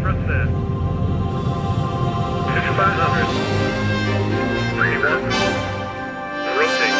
thrust there. 5500. Bringing that. Rotate.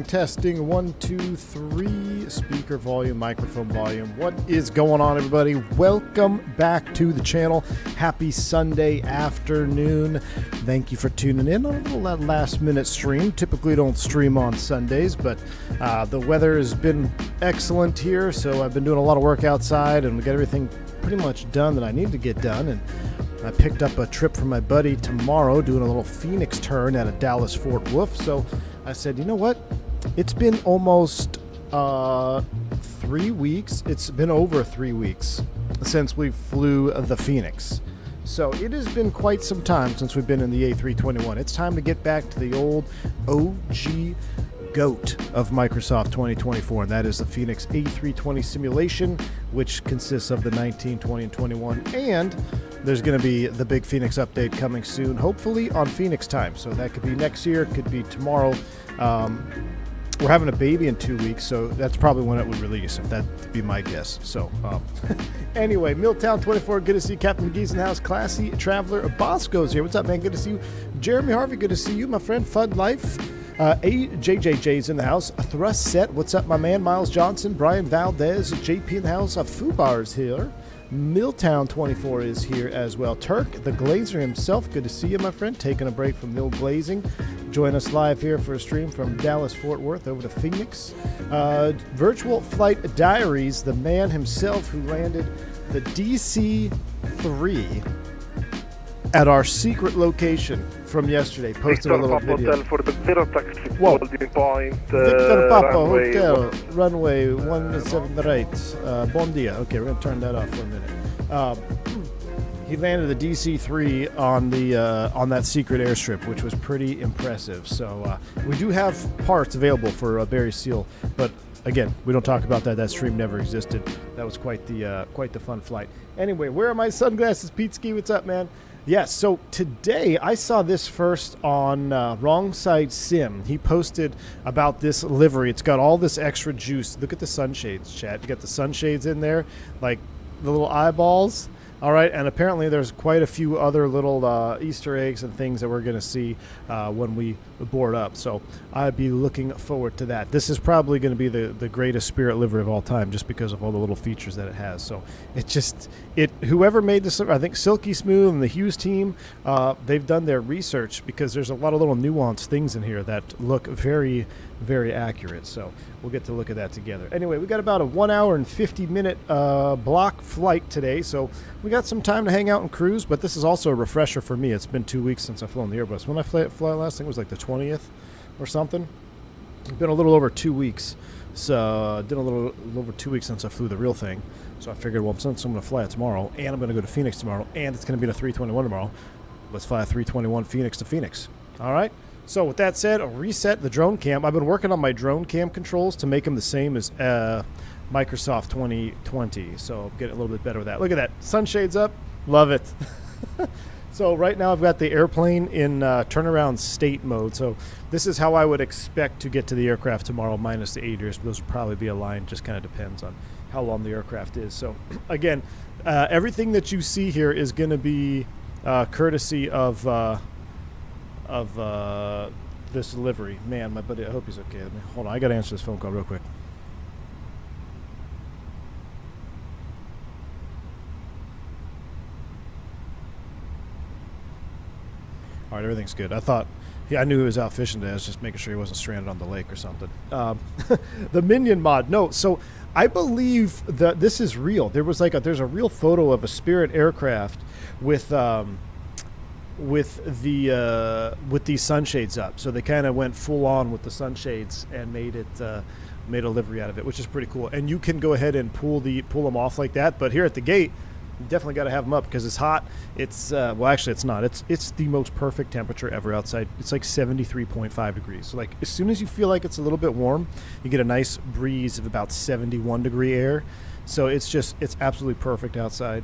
Testing, 1, 2, 3, speaker volume, microphone volume. What is going on, everybody? Welcome back to the channel. Happy Sunday afternoon. Thank you for tuning in on a little last minute stream. Typically don't stream on Sundays, but the weather has been excellent here, so I've been doing a lot of work outside and we got everything pretty much done that I need to get done. And I picked up a trip from my buddy tomorrow, doing a little Fenix turn out of Dallas Fort Worth. So I said, you know what? It's been almost 3 weeks. It's been over 3 weeks since we flew the Fenix. So it has been quite some time since we've been in the A321. It's time to get back to the old OG GOAT of Microsoft 2024, and that is the Fenix A320 simulation, which consists of the 19, 20, and 21. And there's going to be the big Fenix update coming soon, hopefully on Fenix time. So that could be next year, could be tomorrow. We're having a baby in 2 weeks, so that's probably when it would release, if that'd be my guess. So anyway, Milltown 24, good to see you. Captain McGee's in the house. Classy Traveler Bosco's here. What's up, man? Good to see you. Jeremy Harvey, good to see you. My friend Fud Life. AJJJ's in the house. Thrust Set, what's up, my man? Miles Johnson, Brian Valdez, JP in the house. Fubar's here. Milltown 24 is here as well. Turk, the Glazer himself, good to see you, my friend. Taking a break from Mill Glazing. Join us live here for a stream from Dallas Fort Worth over to Phoenix. Virtual Flight Diaries, the man himself who landed the DC-3 at our secret location from yesterday. Posted a little video. Hotel for the zero taxi Whoa. holding point. Victor Papa runway Hotel, runway 17 right. Bon dia. Okay, we're going to turn that off for a minute. He landed the DC-3 on the on that secret airstrip, which was pretty impressive. So we do have parts available for Barry Seal, but again, we don't talk about that. That stream never existed. That was quite the fun flight. Anyway, where are my sunglasses, Pete Ski? What's up, man? Yes, so today I saw this first on Wrong Side Sim. He posted about this livery. It's got all this extra juice. Look at the sunshades, chat. You got the sunshades in there, like the little eyeballs. All right, and apparently there's quite a few other little Easter eggs and things that we're going to see when we board up. So I'd be looking forward to that. This is probably going to be the greatest Spirit livery of all time just because of all the little features that it has. So whoever made this, I think Silky Smooth and the Hughes team, they've done their research because there's a lot of little nuanced things in here that look very, very accurate. So we'll get to look at that together. Anyway, we got about a 1 hour and 50-minute block flight today. So we got some time to hang out and cruise, but this is also a refresher for me. It's been 2 weeks since I've flown the Airbus. When I fly last, I think it was like the 20th or something. It's been a little over 2 weeks. So did a little over 2 weeks since I flew the real thing. So I figured, well, since I'm going to fly it tomorrow, and I'm going to go to Phoenix tomorrow, and it's going to be a 321 tomorrow, let's fly a 321 Phoenix to Phoenix. All right? So with that said, I'll reset the drone cam. I've been working on my drone cam controls to make them the same as Microsoft 2020. So getting a little bit better with that. Look at that. Sunshades up. Love it. So right now I've got the airplane in turnaround state mode. So this is how I would expect to get to the aircraft tomorrow minus the aviators. Those will probably be aligned. Just kind of depends on how long the aircraft is. So again, everything that you see here is going to be courtesy of this livery. Man, my buddy, I hope he's okay. Hold on, I got to answer this phone call real quick. All right, everything's good. I knew he was out fishing today. I was just making sure he wasn't stranded on the lake or something. The Minion mod. No, so I believe that this is real. There's a real photo of a Spirit aircraft with these sunshades up. So they kind of went full on with the sunshades and made a livery out of it, which is pretty cool. And you can go ahead and pull them off like that. But here at the gate, you definitely got to have them up because it's hot. It's well, actually, it's not. It's the most perfect temperature ever outside. It's like 73.5 degrees. So like as soon as you feel like it's a little bit warm, you get a nice breeze of about 71 degree air. So it's absolutely perfect outside.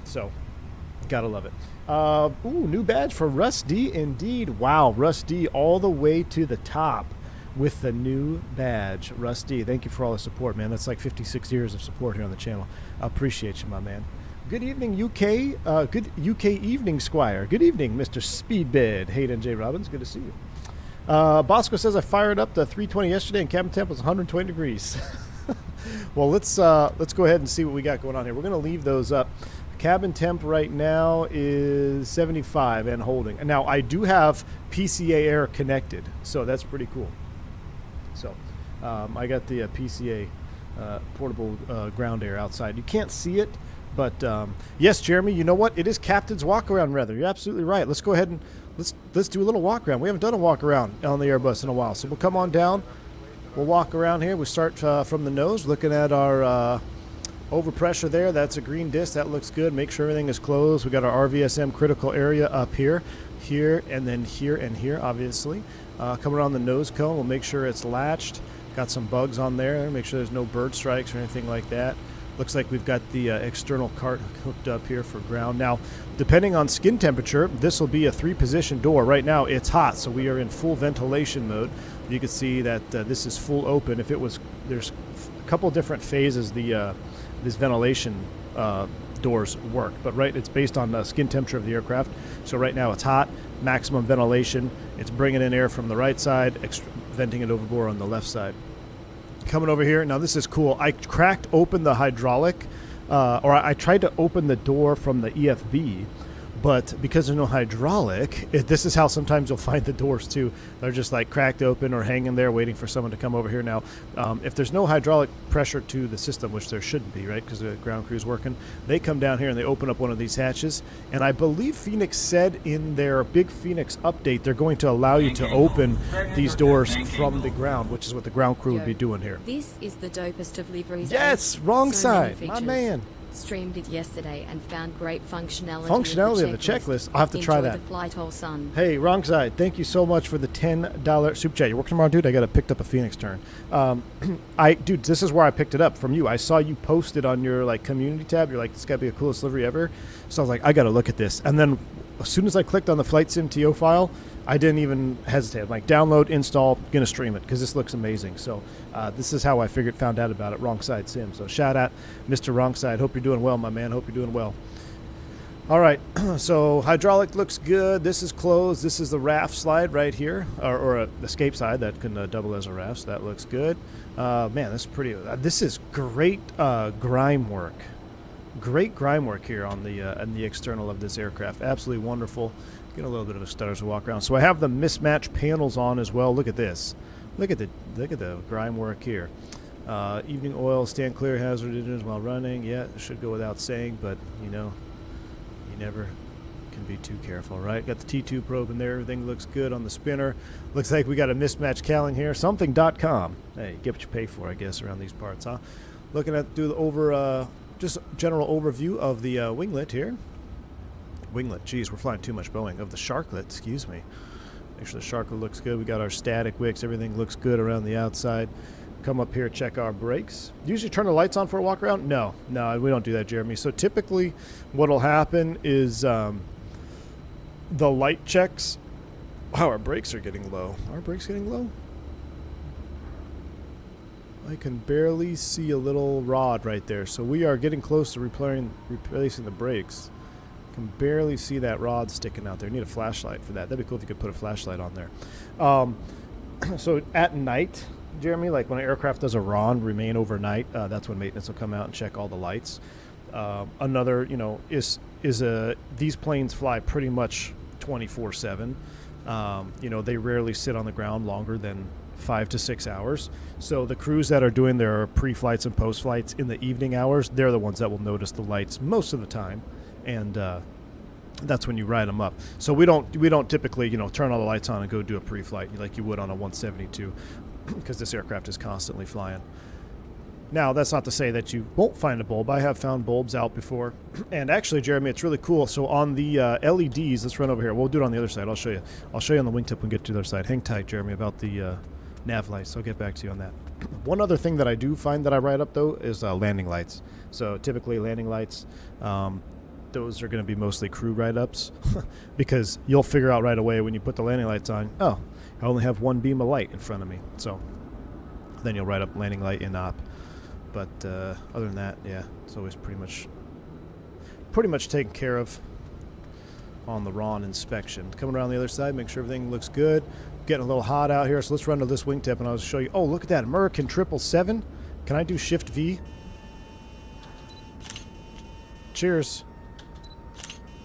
So gotta love it. Ooh, new badge for Russ D. Indeed. Wow, Russ D. all the way to the top with the new badge. Russ D., thank you for all the support, man. That's like 56 years of support here on the channel. I appreciate you, my man. Good evening, UK. Good UK evening, Squire. Good evening, Mr. Speedbed. Hayden J. Robbins, good to see you. Bosco says I fired up the 320 yesterday and cabin temp was 120 degrees. Well, let's go ahead and see what we got going on here. We're going to leave those up. Cabin temp right now is 75 and holding. And now I do have PCA air connected, so that's pretty cool. So I got the PCA portable ground air outside. You can't see it, but yes, Jeremy, you know what? It is Captain's walk around rather. You're absolutely right. Let's go ahead and let's do a little walk around. We haven't done a walk around on the Airbus in a while, so we'll come on down. We'll walk around here. We start from the nose, looking at our overpressure there. That's a green disc. That looks good. Make sure everything is closed. We got our RVSM critical area up here, and then here and here, obviously. Coming around the nose cone, we'll make sure it's latched. Got some bugs on there. Make sure there's no bird strikes or anything like that. Looks like we've got the external cart hooked up here for ground. Now, depending on skin temperature, this will be a 3-position door. Right now, it's hot, so we are in full ventilation mode. You can see that this is full open. There's a couple different phases this ventilation doors work, but it's based on the skin temperature of the aircraft. So right now it's hot, maximum ventilation. It's bringing in air from the right side, venting it overboard on the left side. Coming over here, now this is cool. I cracked open the hydraulic, or I tried to open the door from the EFB, but because there's no hydraulic, this is how sometimes you'll find the doors too. They're just like cracked open or hanging there waiting for someone to come over here. Now, if there's no hydraulic pressure to the system, which there shouldn't be, right, because the ground crew's working, they come down here and they open up one of these hatches. And I believe Phoenix said in their big Phoenix update, they're going to allow you to open these doors from the ground, which is what the ground crew would be doing here. This is the dopest of liveries. Yes, wrong side, my man. Streamed it yesterday and found great functionality. Functionality of the checklist. I'll have to try Enjoy that. The flight, all son. Hey, wrong side. Thank you so much for the $10 super chat. You working tomorrow, dude? I got picked up a Fenix turn. Dude, this is where I picked it up from you. I saw you posted on your like community tab. You're like, this got to be the coolest livery ever. So I was like, I got to look at this. And then as soon as I clicked on the flight sim TO file, I didn't even hesitate. I'm like, download, install, gonna stream it because this looks amazing. So this is how I found out about it. Wrong side sim. So shout out, Mr. Wrong Side. Hope you're doing well, my man. Hope you're doing well. All right, so hydraulic looks good. This is closed. This is the raft slide right here, or a escape side that can double as a raft. So that looks good. Man, this is pretty. This is great grime work. Great grime work here on the external of this aircraft. Absolutely wonderful. Get a little bit of a stutter as we walk around. So I have the mismatch panels on as well. Look at this. Look at the grime work here. Evening oil, stand clear, hazard engines while running. Yeah, it should go without saying, but you know, you never can be too careful, right? Got the T2 probe in there. Everything looks good on the spinner. Looks like we got a mismatch cowling here. Something.com. Hey, get what you pay for, I guess, around these parts, huh? Looking at do the just general overview of the winglet here. Winglet, geez, we're flying too much Boeing. Of the sharklet, excuse me. Make sure the sharklet looks good. We got our static wicks. Everything looks good around the outside. Come up here, check our brakes. Usually turn the lights on for a walk around? No, we don't do that, Jeremy. So typically what will happen is the light checks. Wow, our brakes are getting low. Are our brakes getting low? I can barely see a little rod right there. So we are getting close to replacing the brakes. Can barely see that rod sticking out there. Need a flashlight for that. That'd be cool if you could put a flashlight on there. So at night, Jeremy, like when an aircraft does a RON, remain overnight, that's when maintenance will come out and check all the lights. Another, you know, these planes fly pretty much 24/7. You know, they rarely sit on the ground longer than 5 to 6 hours. So the crews that are doing their pre-flights and post-flights in the evening hours, they're the ones that will notice the lights most of the time. And that's when you ride them up. So we don't typically, you know, turn all the lights on and go do a pre-flight like you would on a 172 because this aircraft is constantly flying. Now, that's not to say that you won't find a bulb. I have found bulbs out before. And actually, Jeremy, it's really cool. So on the LEDs, let's run over here. We'll do it on the other side. I'll show you. I'll show you on the wingtip when we get to the other side. Hang tight, Jeremy, about the nav lights. I'll get back to you on that. One other thing that I do find that I write up, though, is landing lights. So typically landing lights, those are going to be mostly crew write-ups because you'll figure out right away when you put the landing lights on, oh, I only have one beam of light in front of me. So then you'll write up landing light in op. But other than that, yeah, it's always pretty much taken care of on the RON inspection. Coming around the other side, make sure everything looks good. Getting a little hot out here, so let's run to this wingtip and I'll show you. Oh, look at that, American 777. Can I do Shift V? Cheers.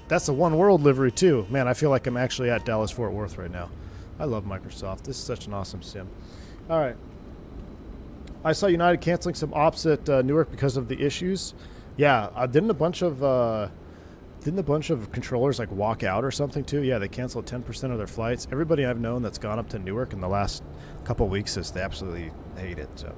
That's the One World livery too. Man, I feel like I'm actually at Dallas-Fort Worth right now. I love Microsoft. This is such an awesome sim. All right. I saw United canceling some ops at Newark because of the issues. Yeah, didn't a bunch of controllers like walk out or something too? Yeah, they canceled 10% of their flights. Everybody I've known that's gone up to Newark in the last couple of weeks says they absolutely hate it. So,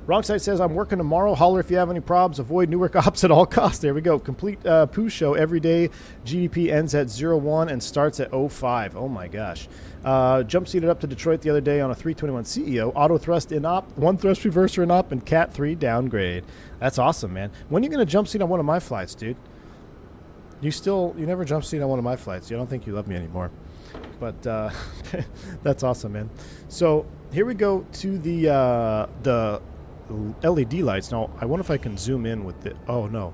Wrong Side says, I'm working tomorrow. Holler if you have any problems. Avoid Newark ops at all costs. There we go. Complete poo show every day. GDP ends at 01 and starts at 05. Oh, my gosh. Jump seated up to Detroit the other day on a 321 CEO. Auto thrust in op, one thrust reverser in op, and Cat 3 downgrade. That's awesome, man. When are you going to jump seat on one of my flights, dude? You never jump seat on one of my flights. I don't think you love me anymore. But that's awesome, man. So here we go to the LED lights. Now, I wonder if I can zoom in with it. Oh, no.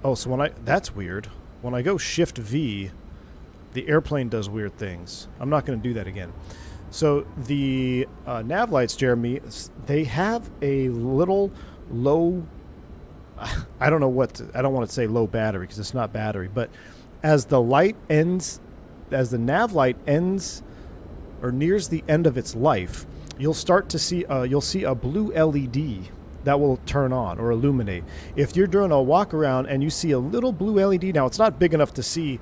Oh, so that's weird. When I go Shift V, the airplane does weird things. I'm not going to do that again. So the nav lights, Jeremy, they have a little low, I don't want to say low battery because it's not battery, but as the nav light ends or nears the end of its life, you'll start to see a blue LED that will turn on or illuminate. If you're doing a walk around and you see a little blue LED, now it's not big enough to see,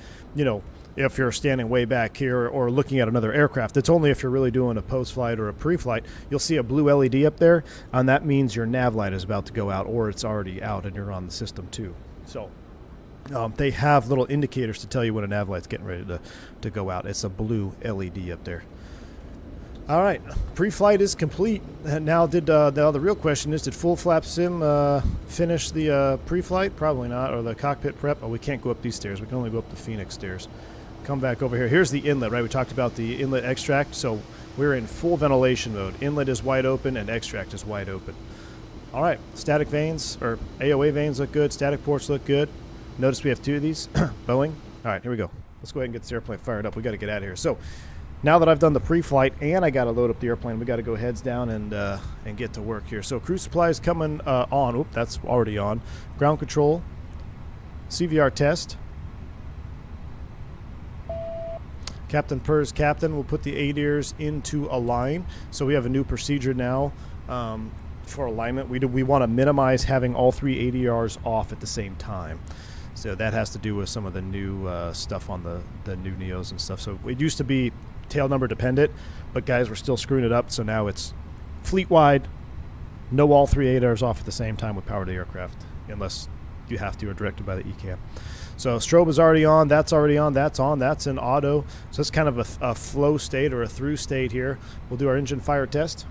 if you're standing way back here or looking at another aircraft. It's only if you're really doing a post-flight or a pre-flight. You'll see a blue LED up there, and that means your nav light is about to go out, or it's already out and you're on the system too. So they have little indicators to tell you when a nav light's getting ready to go out. It's a blue LED up there. All right, pre-flight is complete. And now, the real question is, did Full Flap Sim finish the pre-flight? Probably not, or the cockpit prep. Oh, we can't go up these stairs. We can only go up the Fenix stairs. Come back over here. Here's the inlet, right? We talked about the inlet extract. So we're in full ventilation mode. Inlet is wide open and extract is wide open. All right, static vanes, or AOA vanes look good. Static ports look good. Notice we have 2 of these. Boeing. All right, here we go. Let's go ahead and get this airplane fired up. We got to get out of here. So now that I've done the pre-flight and I got to load up the airplane, we got to go heads down and get to work here. So crew supply is coming on. Oop, that's already on. Ground control, CVR test. Captain Pers Captain will put the ADIRs into a line. So we have a new procedure now for alignment. We want to minimize having all 3 ADRs off at the same time. So that has to do with some of the new stuff on the new Neos and stuff. So it used to be tail number dependent, but guys, we're still screwing it up. So now it's fleet wide, no all 3 ADRs off at the same time with power to aircraft, unless you have to or directed by the ECAM. So strobe is already on, that's already on, that's in auto. So it's kind of a flow state or a through state here. We'll do our engine fire test.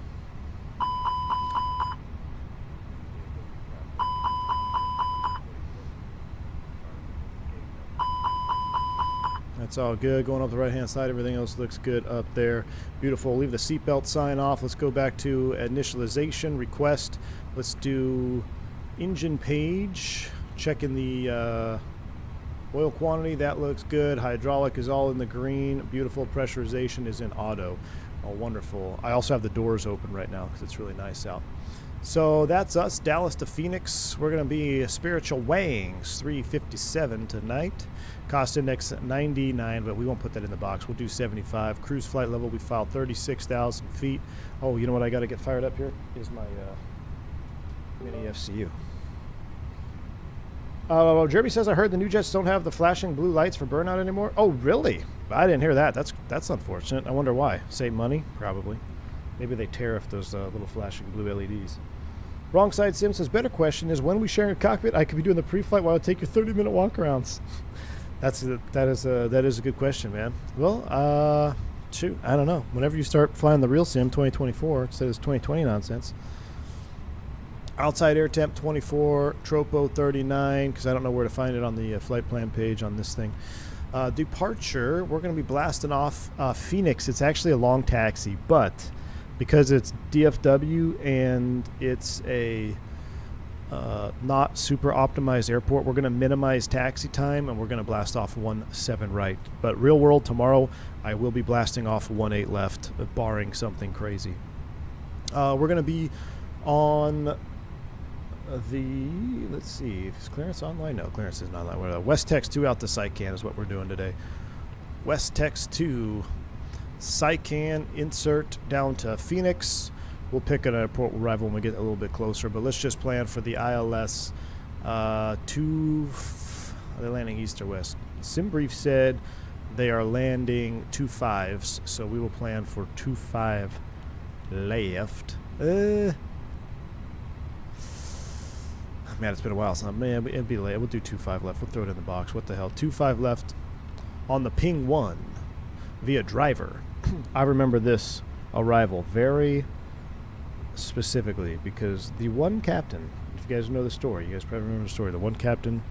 That's all good. Going up the right-hand side, everything else looks good up there. Beautiful. Leave the seatbelt sign off. Let's go back to initialization, request. Let's do engine page. Checking the oil quantity. That looks good. Hydraulic is all in the green. Beautiful. Pressurization is in auto. Oh, wonderful. I also have the doors open right now because it's really nice out. So that's us, Dallas to Phoenix. We're going to be spiritual weighings, 357 tonight. Cost index 99, but we won't put that in the box. We'll do 75. Cruise flight level, we filed 36,000 feet. Oh, you know what I got to get fired up here? Is my mini FCU. Jeremy says, I heard the new jets don't have the flashing blue lights for burnout anymore. Oh, really? I didn't hear that. That's unfortunate. I wonder why. Save money? Probably. Maybe they tariff those little flashing blue LEDs. Wrong side Sim says, better question is, when we share a cockpit, I could be doing the pre-flight while I take your 30-minute walkarounds. That is a good question, man. Well, shoot, I don't know. Whenever you start flying the real Sim, 2024, instead of this 2020 nonsense. Outside air temp 24, tropo 39, because I don't know where to find it on the flight plan page on this thing. Departure, we're going to be blasting off Phoenix. It's actually a long taxi, but because it's DFW and it's a not super optimized airport, we're going to minimize taxi time and we're going to blast off 17 right. But real world tomorrow, I will be blasting off 18 left, barring something crazy. We're going to be on the, let's see, is clearance online? No, clearance is not online. West Tex 2 out to Sycan is what we're doing today. West Tex 2, Sycan, insert down to Phoenix. We'll pick an airport arrival when we get a little bit closer, but let's just plan for the ILS 2. Are they landing east or west? SimBrief said they are landing 25s, so we will plan for 25 left. Man, it's been a while, so man, it'd be late. We'll do 25 left. We'll throw it in the box. What the hell? 25 left on the Ping 1 via driver. I remember this arrival very specifically because the one captain, if you guys know the story, you guys probably remember the story. The one captain,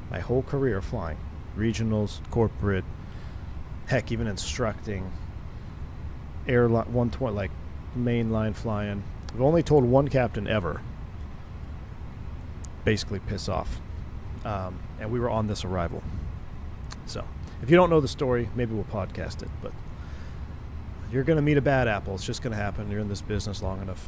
my whole career flying, regionals, corporate, heck, even instructing, airline, 120, like mainline flying. I've only told one captain ever. Basically piss off, and we were on this arrival. So if you don't know the story, maybe we'll podcast it, but you're gonna meet a bad apple. It's just gonna happen. You're in this business long enough.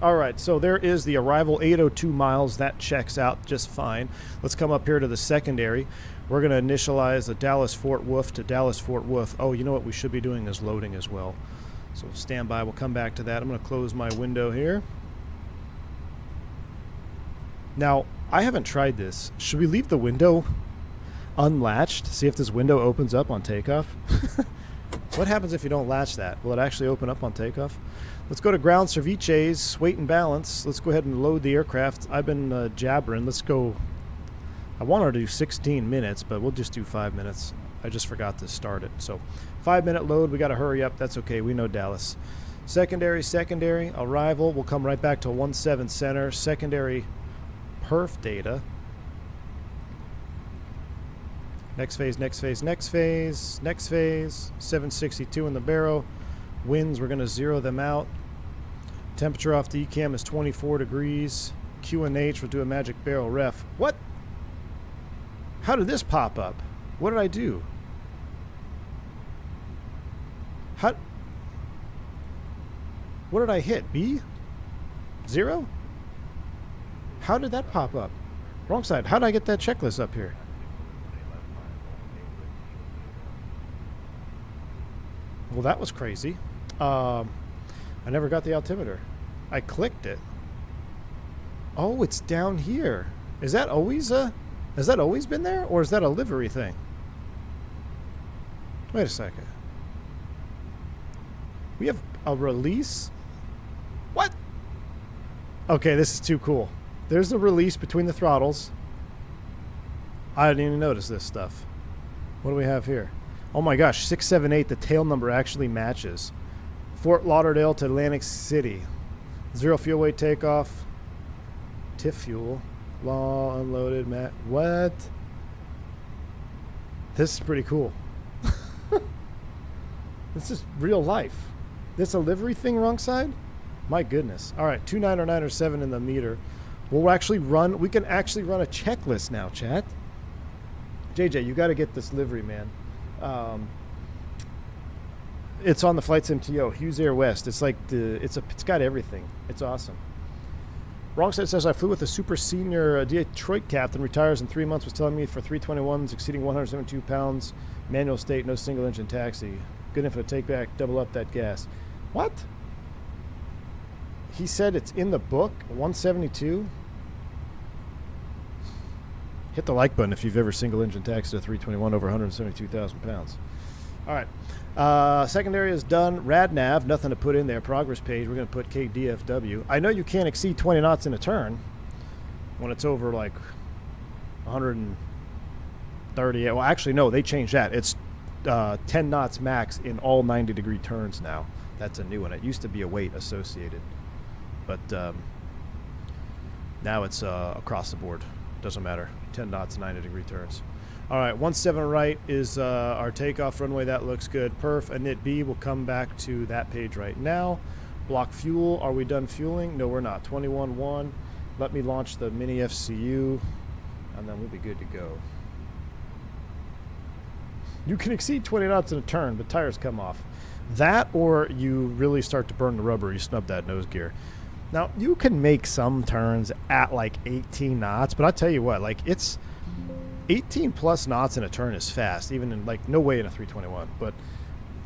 All right, so there is the arrival, 802 miles. That checks out just fine. Let's come up here to the secondary. We're gonna initialize the Dallas Fort Worth to Dallas Fort Worth. Oh, you know what we should be doing is loading as well, so stand by. We'll come back to that. I'm gonna close my window here. Now, I haven't tried this. Should we leave the window? unlatched. See if this window opens up on takeoff. What happens if you don't latch that? Will it actually open up on takeoff? Let's go to ground ceviches, weight and balance. Let's go ahead and load the aircraft. I've been jabbering. Let's go. I wanted to do 16 minutes, but we'll just do 5 minutes. I just forgot to start it. So 5-minute load. We got to hurry up. That's okay. We know Dallas. Secondary. Arrival. We'll come right back to 17 center. Secondary perf data. Next phase. 762 in the barrel. Winds, we're going to zero them out. Temperature off the ECAM is 24 degrees. QNH, we'll do a magic barrel ref. What? How did this pop up? What did I do? What did I hit? B? 0? How did that pop up? Wrong side. How did I get that checklist up here? Well, that was crazy. I never got the altimeter. I clicked it. Oh, it's down here. Is that always has that always been there, or is that a livery thing? Wait a second. We have a release? What? Okay, this is too cool. There's a release between the throttles. I didn't even notice this stuff. What do we have here? Oh my gosh, 678, the tail number actually matches. Fort Lauderdale to Atlantic City. 0 fuel weight takeoff. TIF fuel. Law, unloaded, what? This is pretty cool. This is real life. This a livery thing wrong side? My goodness. All right, 290907 in the meter. We can actually run a checklist now, chat. JJ, you got to get this livery, man. It's on the Flight Sim TO, Hughes Air West. It's like it's got everything. It's awesome. Wrong side says I flew with a super senior Detroit captain, retires in 3 months, was telling me for 321s exceeding 172 pounds, manual state, no single engine taxi. Good info to take back, double up that gas. What? He said it's in the book, 172. Hit the like button if you've ever single engine taxied a 321 over 172,000 pounds. All right. Secondary is done. RadNav, nothing to put in there. Progress page, we're going to put KDFW. I know you can't exceed 20 knots in a turn when it's over like 130. Well, actually, no, they changed that. It's 10 knots max in all 90-degree turns now. That's a new one. It used to be a weight associated. But now it's across the board. Doesn't matter. 10 knots, 90-degree turns. All right, 17 right is our takeoff runway. That looks good. Perf, init B, we'll come back to that page right now. Block fuel, are we done fueling? No, we're not. 21-1. Let me launch the mini FCU, and then we'll be good to go. You can exceed 20 knots in a turn, but tires come off. That, or you really start to burn the rubber, you snub that nose gear. Now, you can make some turns at like 18 knots, but I'll tell you what, like it's 18 plus knots in a turn is fast, even in like no way in a 321. But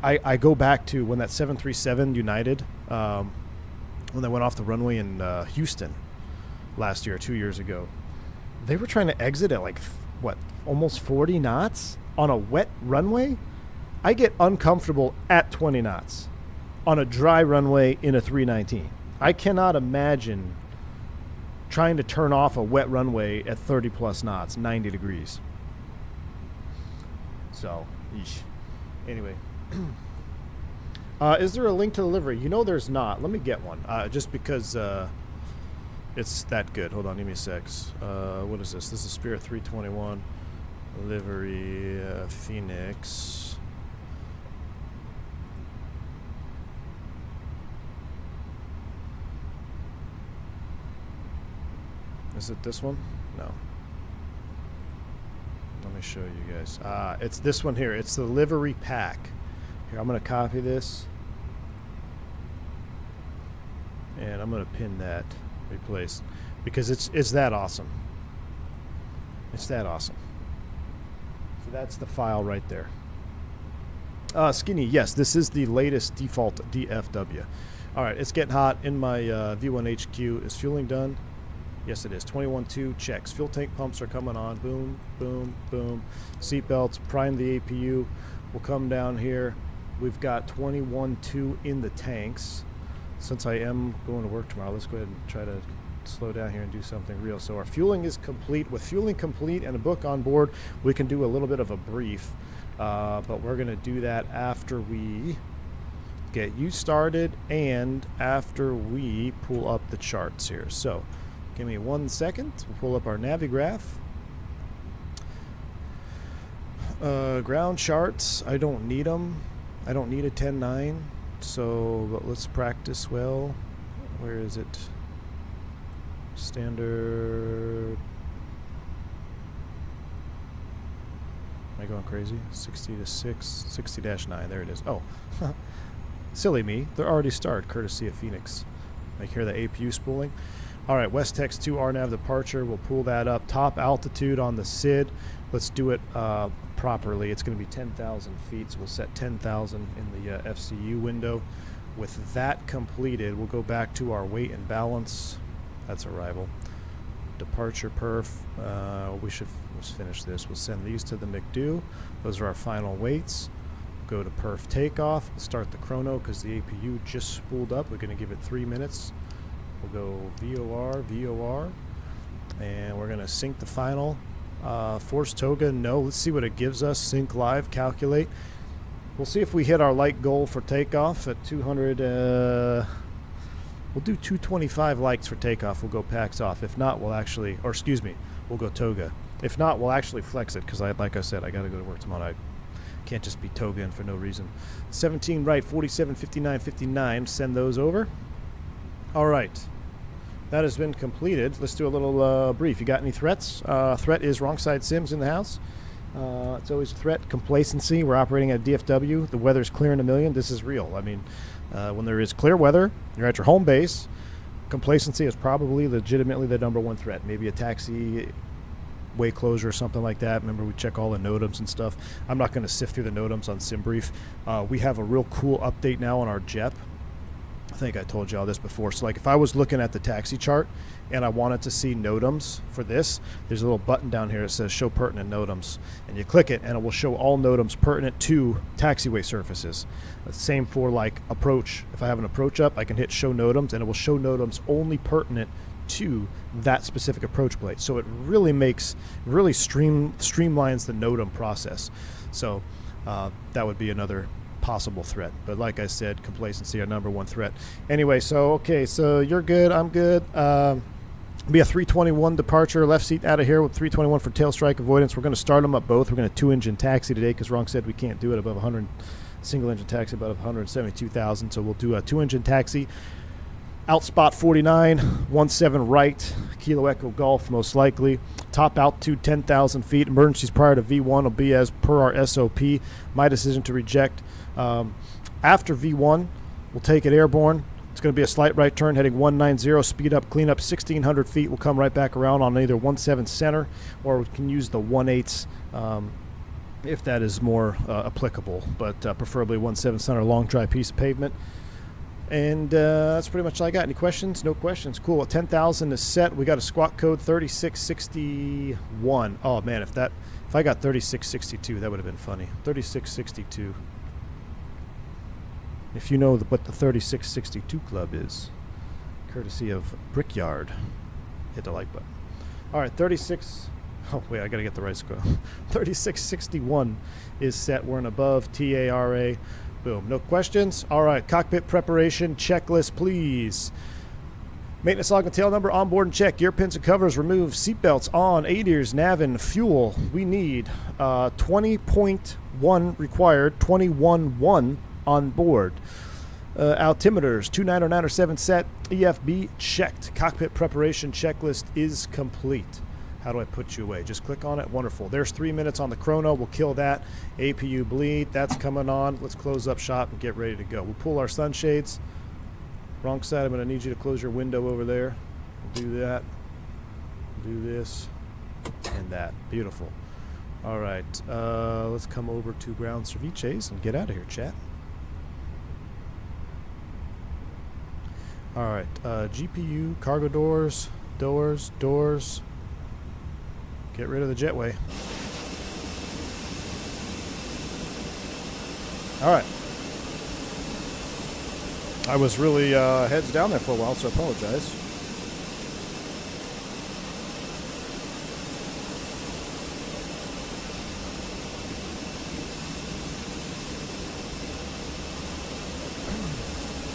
I go back to when that 737 United, when they went off the runway in Houston last year, 2 years ago, they were trying to exit at like, what, almost 40 knots on a wet runway? I get uncomfortable at 20 knots on a dry runway in a 319. I cannot imagine trying to turn off a wet runway at 30 plus knots, 90 degrees. So, eesh. Anyway. Is there a link to the livery? You know there's not. Let me get one. Just because it's that good. Hold on, give me a sec. What is this? This is Spirit 321. Livery, Phoenix. Is it this one? No. Let me show you guys. It's this one here. It's the livery pack. Here, I'm going to copy this. And I'm going to pin that. Replace. Because it's that awesome. It's that awesome. So that's the file right there. Skinny, yes, this is the latest default DFW. All right, it's getting hot in my V1 HQ. Is fueling done? Yes, it is. 21.2 checks. Fuel tank pumps are coming on. Boom, boom, boom. Seatbelts, prime the APU. We'll come down here. We've got 21.2 in the tanks. Since I am going to work tomorrow, let's go ahead and try to slow down here and do something real. So our fueling is complete. With fueling complete and a book on board, we can do a little bit of a brief. But we're going to do that after we get you started and after we pull up the charts here. So give me 1 second. We'll pull up our Navigraph. Ground charts, I don't need them. I don't need a 10.9. So, but let's practice well. Where is it? Standard. Am I going crazy? 60 to 6, 60-9. There it is. Oh, silly me. They're already started, courtesy of Fenix. I hear the APU spooling. All right, West Tex 2 RNAV departure. We'll pull that up. Top altitude on the SID. Let's do it properly. It's going to be 10,000 feet, so we'll set 10,000 in the FCU window. With that completed, we'll go back to our weight and balance. That's arrival. Departure perf. Let's finish this. We'll send these to the McDo. Those are our final weights. Go to perf takeoff. We'll start the chrono because the APU just spooled up. We're going to give it 3 minutes. We'll go VOR, VOR, and we're going to sync the final. Force Toga, no. Let's see what it gives us. Sync live, calculate. We'll see if we hit our light goal for takeoff at 200. We'll do 225 likes for takeoff. We'll go PAX off. If not, we'll actually, or excuse me, we'll go Toga. If not, we'll actually flex it because, like I said, I got to go to work tomorrow night. Can't just be Toga in for no reason. 17 right, 47, 59, 59. Send those over. All right. That has been completed. Let's do a little brief. You got any threats? Threat is wrong side sims in the house. It's always a threat. Complacency. We're operating at DFW. The weather's clearing a million. This is real. I mean, when there is clear weather, you're at your home base. Complacency is probably legitimately the #1 threat. Maybe a taxi way closure or something like that. Remember, we check all the NOTAMs and stuff. I'm not going to sift through the NOTAMs on SimBrief. We have a real cool update now on our JEP. I think I told you all this before. So like if I was looking at the taxi chart and I wanted to see NOTAMs for this, there's a little button down here that says show pertinent NOTAMs, and you click it and it will show all NOTAMs pertinent to taxiway surfaces. Same for like approach. If I have an approach up, I can hit show NOTAMs and it will show NOTAMs only pertinent to that specific approach plate. So it really streamlines the NOTAM process. So that would be another possible threat. But like I said, complacency, our #1 threat. Anyway, so okay, so you're good, I'm good. Be a 321 departure, left seat out of here with 321 for tail strike avoidance. We're going to start them up both. We're going to 2-engine taxi today because Ron said we can't do it above 100, single engine taxi above 172,000. So we'll do a 2-engine taxi. Out spot 49, 17 right, Kilo Echo Golf most likely. Top altitude 10,000 feet. Emergencies prior to V1 will be as per our SOP. My decision to reject. After V1, we'll take it airborne. It's going to be a slight right turn heading 190, speed up, clean up 1,600 feet. We'll come right back around on either 17 center or we can use the 18s if that is more applicable, but preferably 17 center, long dry piece of pavement. And that's pretty much all I got. Any questions? No questions. Cool. 10,000 is set. We got a squawk code 3661. Oh man, if I got 3662, that would have been funny. 3662. If you know what the 3662 club is, courtesy of Brickyard, hit the like button. All right, 36. Oh wait, I gotta get the right score. 3661 is set. We're in above TARA. Boom. No questions? All right. Cockpit preparation checklist, please. Maintenance log and tail number on board and check. Gear pins and covers removed. Seatbelts on. ADIRS, nav, and fuel. We need 20.1 required. 21.1 on board. Altimeters 2909 set. EFB checked. Cockpit preparation checklist is complete. How do I put you away? Just click on it. Wonderful. There's 3 minutes on the chrono. We'll kill that. APU bleed. That's coming on. Let's close up shop and get ready to go. We'll pull our sunshades. Wrong side. I'm going to need you to close your window over there. We'll do that. Do this. And that. Beautiful. All right. Let's come over to ground ceviches and get out of here, chat. All right. GPU, cargo doors. doors, doors. Get rid of the jetway. All right. I was really heads down there for a while, so I apologize.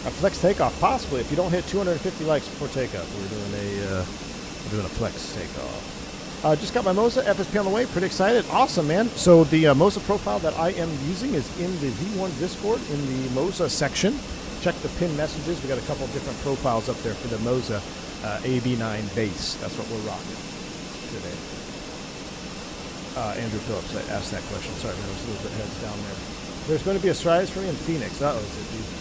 A flex takeoff, possibly. If you don't hit 250 likes before takeoff, we're doing a flex takeoff. Just got my Moza FSP on the way. Pretty excited. Awesome, man. So the Moza profile that I am using is in the V1 Discord in the Moza section. Check the pin messages. We got a couple different profiles up there for the Moza AB9 Base. That's what we're rocking today. Andrew Phillips asked that question. Sorry, man, I was a little bit heads down there. There's going to be a surprise for me in Phoenix. Uh-oh, is it easy?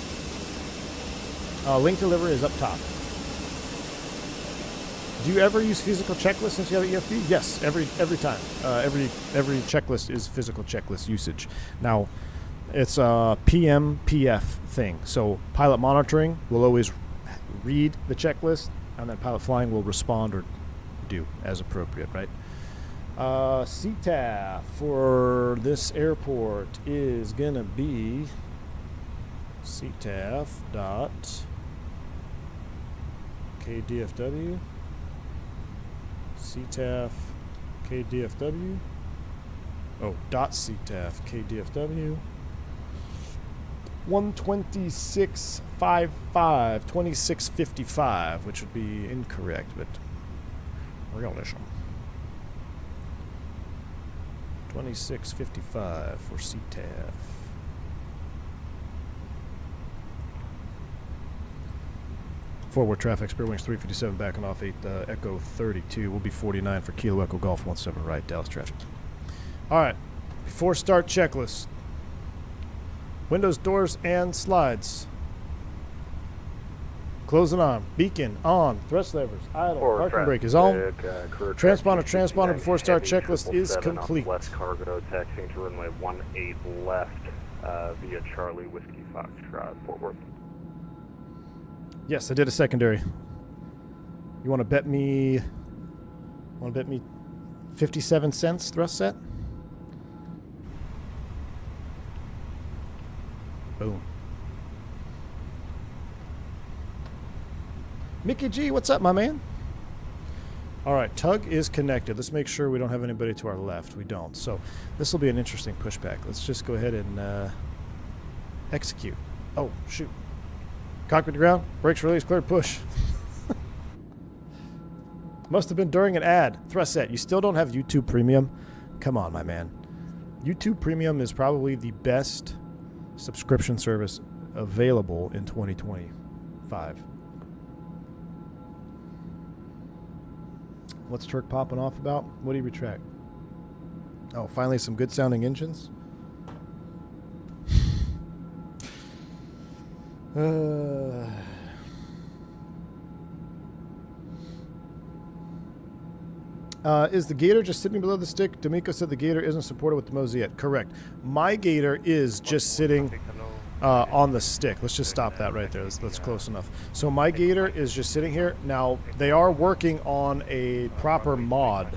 Link delivery is up top. Do you ever use physical checklists since you have an EFB? Yes, every time. Every checklist is physical checklist usage. Now, it's a PM/PF thing. So pilot monitoring will always read the checklist, and then pilot flying will respond or do as appropriate, right? CTAF for this airport is gonna be CTAF dot KDFW. CTAF KDFW. Oh, dot CTAF KDFW. 126.55, 2655, which would be incorrect, but realism. 2655 for CTAF. Forward traffic, Spirit Wings 357 backing off 8 Echo 32. Will be 49 for Kilo Echo Golf 17 right, Dallas traffic. All right, before start checklist. Windows, doors, and slides. Closing on. Beacon on. Thrust levers idle. Parking brake is on. Transponder before start checklist is complete. West cargo taxiing to runway 18 left via Charlie Whiskey Foxtrot, Fort Worth. Yes, I did a secondary. You want to bet me? 57 cents thrust set? Boom. Mickey G, what's up, my man? All right, tug is connected. Let's make sure we don't have anybody to our left. We don't. So this will be an interesting pushback. Let's just go ahead and execute. Oh, shoot. Cockpit to ground. Brakes release. Cleared push. Must have been during an ad. Thrust set. You still don't have YouTube Premium? Come on, my man. YouTube Premium is probably the best subscription service available in 2025. What's Turk popping off about? What do you retract? Oh, finally some good sounding engines. Is the Gator just sitting below the stick? D'Amico said the Gator isn't supported with the Moza yet. Correct. My Gator is just sitting on the stick. Let's just stop that right there. That's close enough. So my Gator is just sitting here. Now, they are working on a proper mod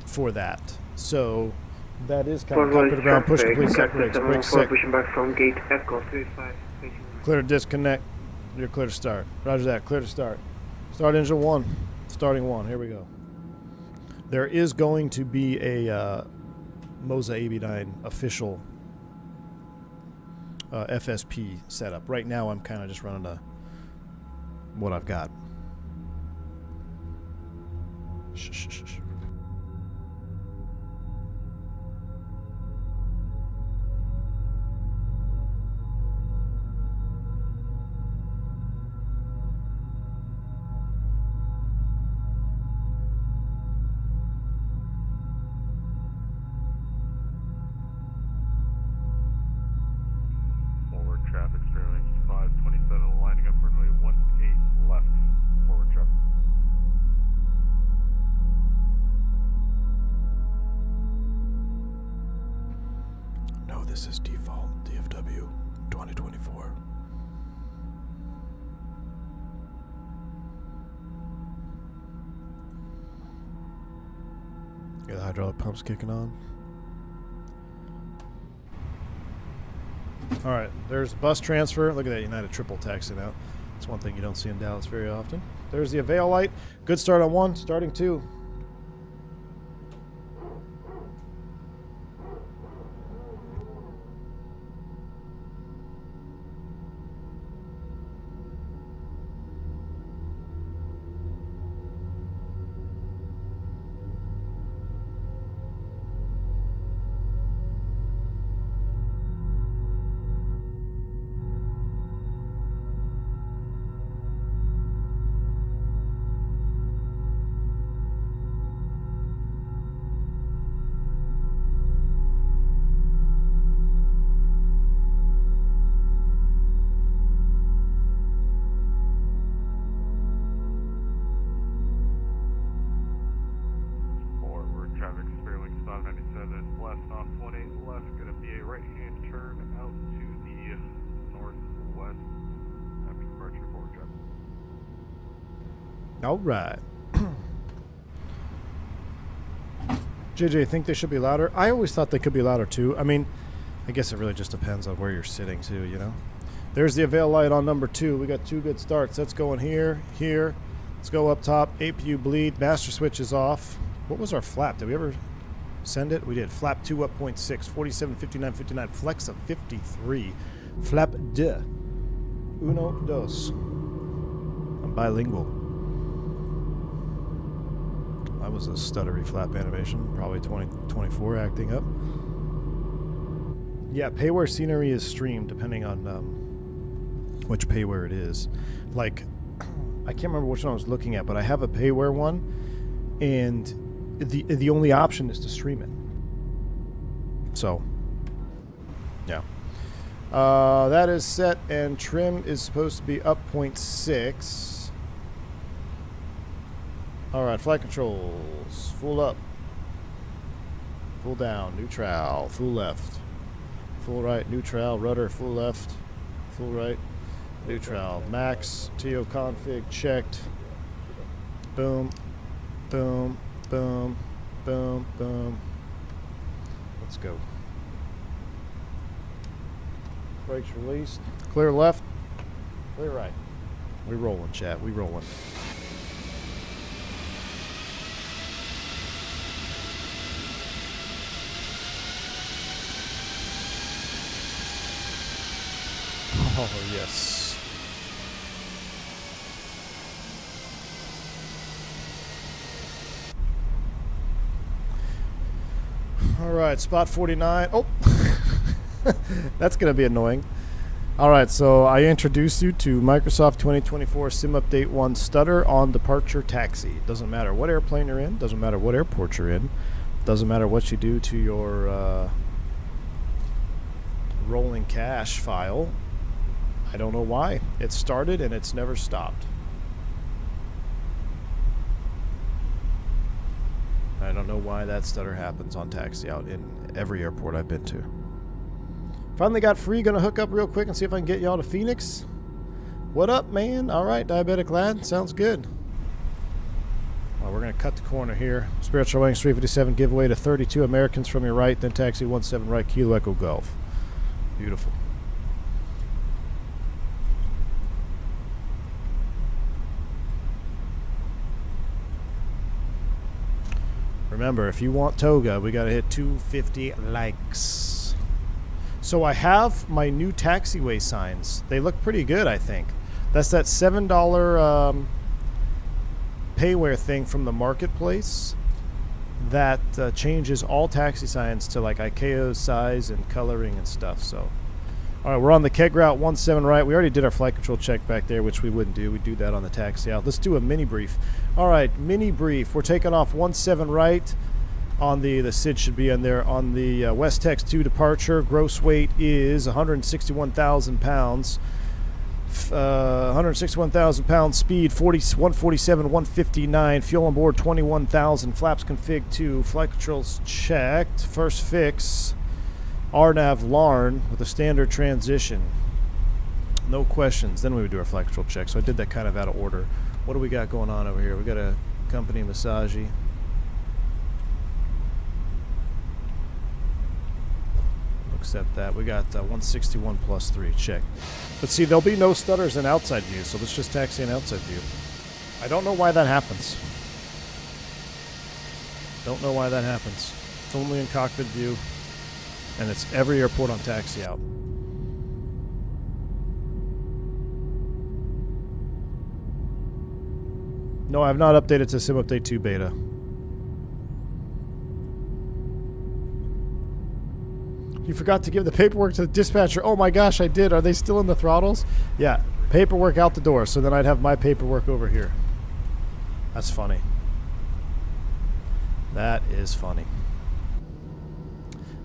for that. So that is kind of cockpit to ground, push complete, set brakes, brake set. Pushing back from gate Echo 35. Clear to disconnect. You're clear to start. Roger that. Clear to start. Start engine 1. Starting 1. Here we go. There is going to be a Moza AB9 official FSP setup. Right now, I'm kind of just running what I've got. Shh, shh, shh, shh. This is default DFW 2024. Got the hydraulic pumps kicking on. All right, there's bus transfer. Look at that United triple taxi now. That's one thing you don't see in Dallas very often. There's the Avail light. Good start on 1, starting 2. All right. JJ, think they should be louder? I always thought they could be louder too. I mean, I guess it really just depends on where you're sitting too, you know? There's the Avail light on number 2. We got 2 good starts. That's going here, here. Let's go up top. APU bleed. Master switch is off. What was our flap? Did we ever send it? We did. Flap 2 up 0.6. 47, 59, 59. Flex of 53. Flap de. Uno, dos. I'm bilingual. That was a stuttery flap animation. Probably 2024 acting up. Yeah, payware scenery is streamed depending on which payware it is. Like, I can't remember which one I was looking at, but I have a payware one, and the only option is to stream it. So, yeah. That is set, and trim is supposed to be up 0.6. All right, flight controls. Full up. Full down. Neutral. Full left. Full right. Neutral. Rudder. Full left. Full right. Neutral. Max. TO config checked. Boom. Boom. Boom. Boom. Boom. Let's go. Brakes released. Clear left. Clear right. We rolling, chat. We rolling. Oh, yes. All right, spot 49. Oh, that's going to be annoying. All right, so I introduced you to Microsoft 2024 Sim Update 1 Stutter on Departure Taxi. Doesn't matter what airplane you're in. Doesn't matter what airport you're in. Doesn't matter what you do to your rolling cache file. I don't know why. It started and it's never stopped. I don't know why that stutter happens on taxi out in every airport I've been to. Finally got free. Gonna hook up real quick and see if I can get y'all to Phoenix. What up, man? All right, Diabetic Lad. Sounds good. Well, we're gonna cut the corner here. Spiritual Wings 357 giveaway to 32 Americans from your right, then taxi 17 right, Kilo Echo Golf. Beautiful. Remember, if you want Toga, we got to hit 250 likes. So I have my new taxiway signs. They look pretty good, I think. That's that $7 payware thing from the marketplace that changes all taxi signs to like ICAO size and coloring and stuff. So, all right, we're on the keg route 17 right. We already did our flight control check back there, which we wouldn't do. We do that on the taxi out. Let's do a mini brief. All right, mini brief. We're taking off 17 right. On the SID should be in there. On the West Tex 2 departure, gross weight is 161,000 pounds. 161,000 pounds. Speed 147, 159. Fuel on board 21,000. Flaps config 2. Flight controls checked. First fix. RNAV Larn with a standard transition. No questions. Then we would do our flight control check. So I did that kind of out of order. What do we got going on over here? We got a company massage. accept that. We got 161 plus 3, check. But see, there'll be no stutters in outside view, so let's just taxi in outside view. I don't know why that happens. Don't know why that happens. It's only in cockpit view, and it's every airport on taxi out. No, I have not updated to Sim Update 2 beta. You forgot to give the paperwork to the dispatcher. Oh my gosh, I did. Are they still in the throttles? Yeah, paperwork out the door, so then I'd have my paperwork over here. That's funny. That is funny.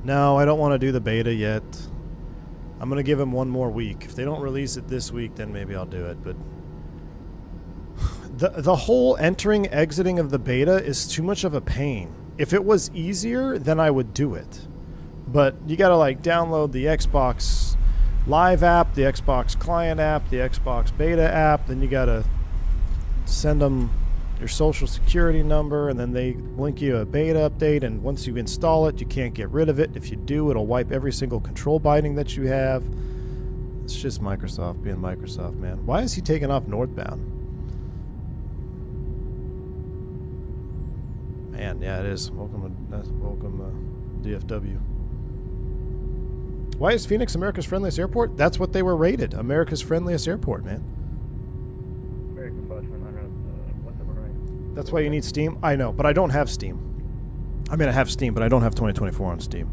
No, I don't want to do the beta yet. I'm going to give them one more week. If they don't release it this week, then maybe I'll do it, but the whole entering, exiting of the beta is too much of a pain. If it was easier, then I would do it. But you gotta like download the Xbox Live app, the Xbox Client app, the Xbox Beta app, then you gotta send them your social security number, and then they link you a beta update, and once you install it, you can't get rid of it. If you do, it'll wipe every single control binding that you have. It's just Microsoft being Microsoft, man. Why is he taking off northbound? Man, yeah, it is. Welcome, DFW. Why is Phoenix America's friendliest airport? That's what they were rated. America's friendliest airport, man. That's why you need Steam. I know, but I don't have Steam. I mean, I have Steam, but I don't have 2024 on Steam.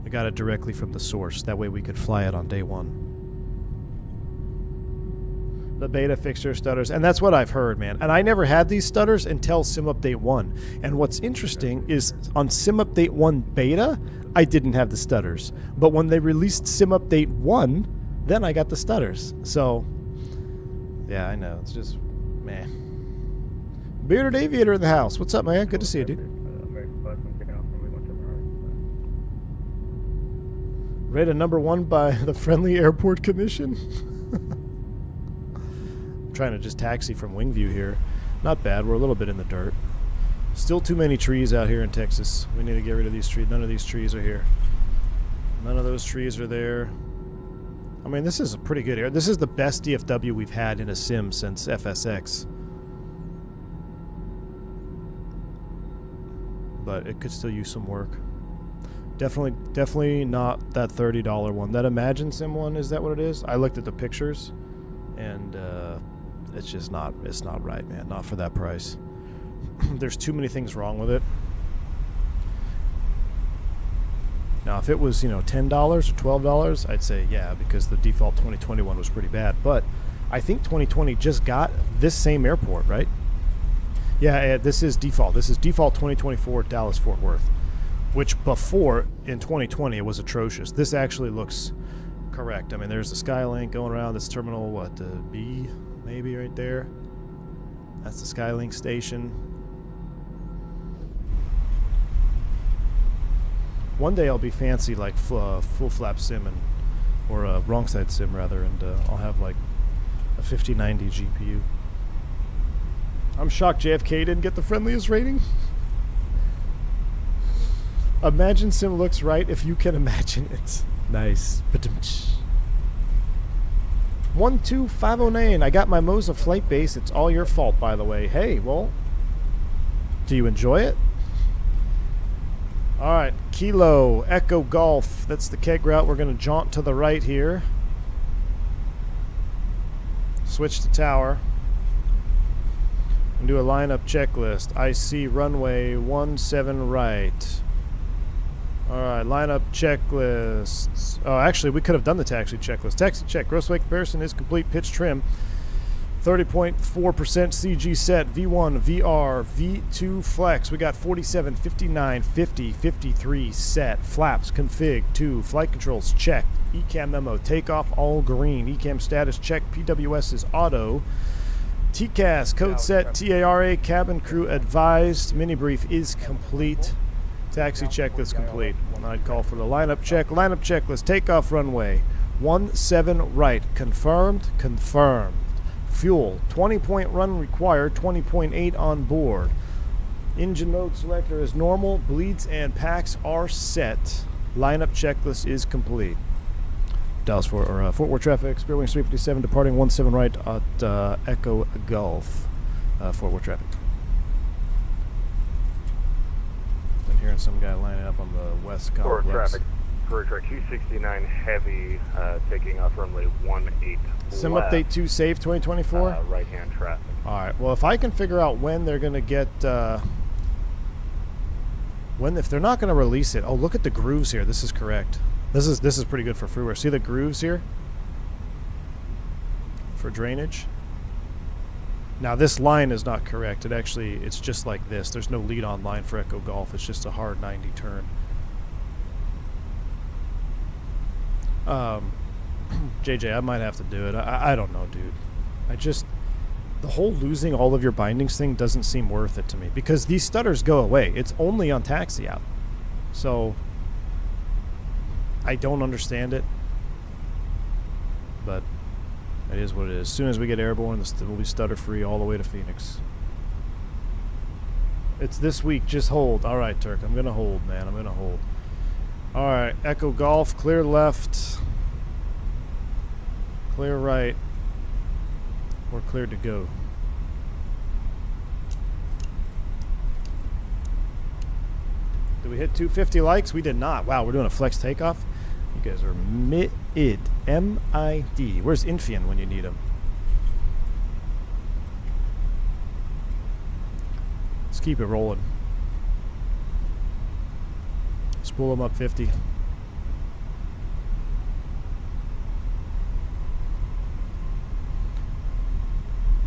I got it directly from the source. That way we could fly it on day one. The beta fixture stutters, and that's what I've heard, man. And I never had these stutters until Sim Update 1. And what's interesting is on Sim Update 1 beta, I didn't have the stutters. But when they released Sim Update 1, then I got the stutters. So, yeah, I know. It's just, man. Bearded Aviator in the house. What's up, man? Good to see you, dude. Rated #1 by the Friendly Airport Commission. Trying to just taxi from Wingview here. Not bad. We're a little bit in the dirt. Still too many trees out here in Texas. We need to get rid of these trees. None of these trees are here. None of those trees are there. I mean, this is a pretty good area. This is the best DFW we've had in a sim since FSX. But it could still use some work. Definitely not that $30 one. That Imagine Sim one, is that what it is? I looked at the pictures, and it's just not, it's not right, man. Not for that price. There's too many things wrong with it. Now, if it was, you know, $10 or $12, I'd say yeah, because the default 2021 was pretty bad. But I think 2020 just got this same airport, right? Yeah, this is default. This is default 2024 Dallas-Fort Worth, which before, in 2020, it was atrocious. This actually looks correct. I mean, there's the Skylink going around. This terminal, what, B, maybe right there? That's the Skylink station. One day I'll be fancy like full flap sim, and or a wrong side sim rather, and I'll have like a 5090 GPU. I'm shocked JFK didn't get the friendliest rating. Imagine Sim looks right if you can imagine it. Nice. 12509. I got my Moza flight base. It's all your fault, by the way. Hey, well, do you enjoy it? All right, Kilo Echo Golf. That's the keg route. We're going to jaunt to the right here. Switch to tower. And do a lineup checklist. I see runway 17 right. Alright, lineup checklists. Oh, actually, we could have done the taxi checklist. Taxi check. Gross weight comparison is complete. Pitch trim. 30.4% CG set. V1, VR, V2 flex. We got 47, 59, 50, 53 set. Flaps config 2. Flight controls checked. ECAM memo. Takeoff all green. ECAM status check. PWS is auto. TCAS code set. TARA cabin crew advised. Mini brief is complete. Taxi checklist complete. I'd call for the lineup check. Lineup checklist. Takeoff runway 17 right. Confirmed. Confirmed. Fuel. 20-point run required. 20.8 on board. Engine mode selector is normal. Bleeds and packs are set. Lineup checklist is complete. Dallas Fort Worth traffic, Spirit Wings 357 departing 17 right at Echo Golf. Fort Worth traffic. Been hearing some guy lining up on the west complex. Fort traffic. Fort track 269 heavy, taking off runway 18 Sim left. update 2 safe 2024. Right-hand traffic. All right. Well, if I can figure out when they're going to get, if they're not going to release it. Oh, look at the grooves here. This is correct. This is pretty good for freeware. See the grooves here for drainage. Now this line is not correct. It's just like this. There's no lead on line for Echo Golf. It's just a hard 90 turn. JJ, I might have to do it. I don't know, dude. The whole losing all of your bindings thing doesn't seem worth it to me because these stutters go away. It's only on taxi out. So I don't understand it, but it is what it is. As soon as we get airborne, we'll be stutter free all the way to Phoenix. It's this week. Just hold. All right, Turk. I'm going to hold, man. I'm going to hold. All right. Echo Golf. Clear left. Clear right. We're cleared to go. Did we hit 250 likes? We did not. Wow, we're doing a flex takeoff. You guys are mid. M-I-D. Where's Infian when you need him? Let's keep it rolling. Spool him up 50.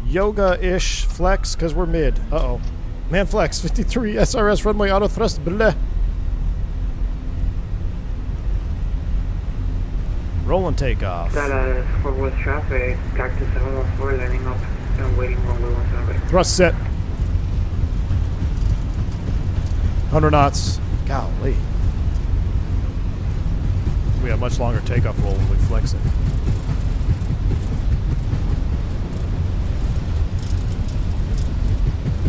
Yoga-ish flex, because we're mid. Uh-oh. Man flex, 53 SRS runway auto thrust. Blah. Rolling takeoff. Dallas Fort Worth traffic, Cactus 714 landing up and waiting runway 17 right. Thrust set. 100 knots. Golly. We have much longer takeoff roll when we flex it.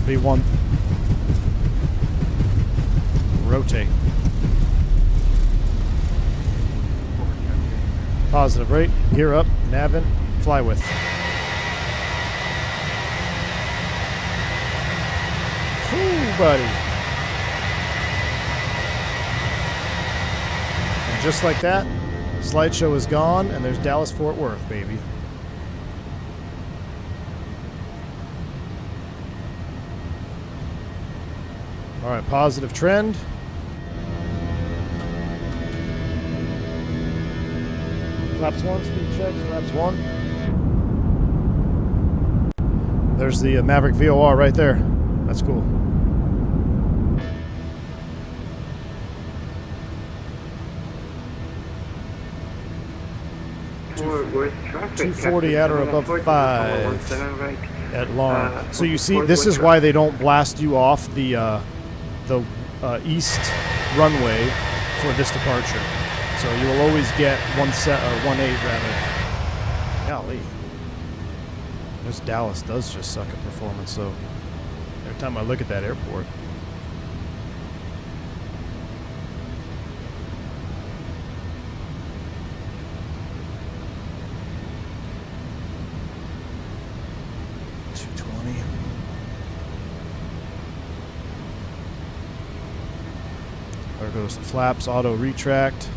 V1. Rotate. Positive rate. Gear up. Navin. Fly with. Ooh, buddy. And just like that, slideshow is gone, and there's Dallas Fort Worth, baby. All right, positive trend. Flaps 1, speed checks, flaps 1. There's the Maverick VOR right there. That's cool. Fort Worth traffic, 240 at or above 5 right. at long. So you see, this is why they don't blast you off the east runway for this departure. So you will always get 1.8 rather. Golly. This Dallas does just suck at performance, so every time I look at that airport. There goes the flaps, auto retract,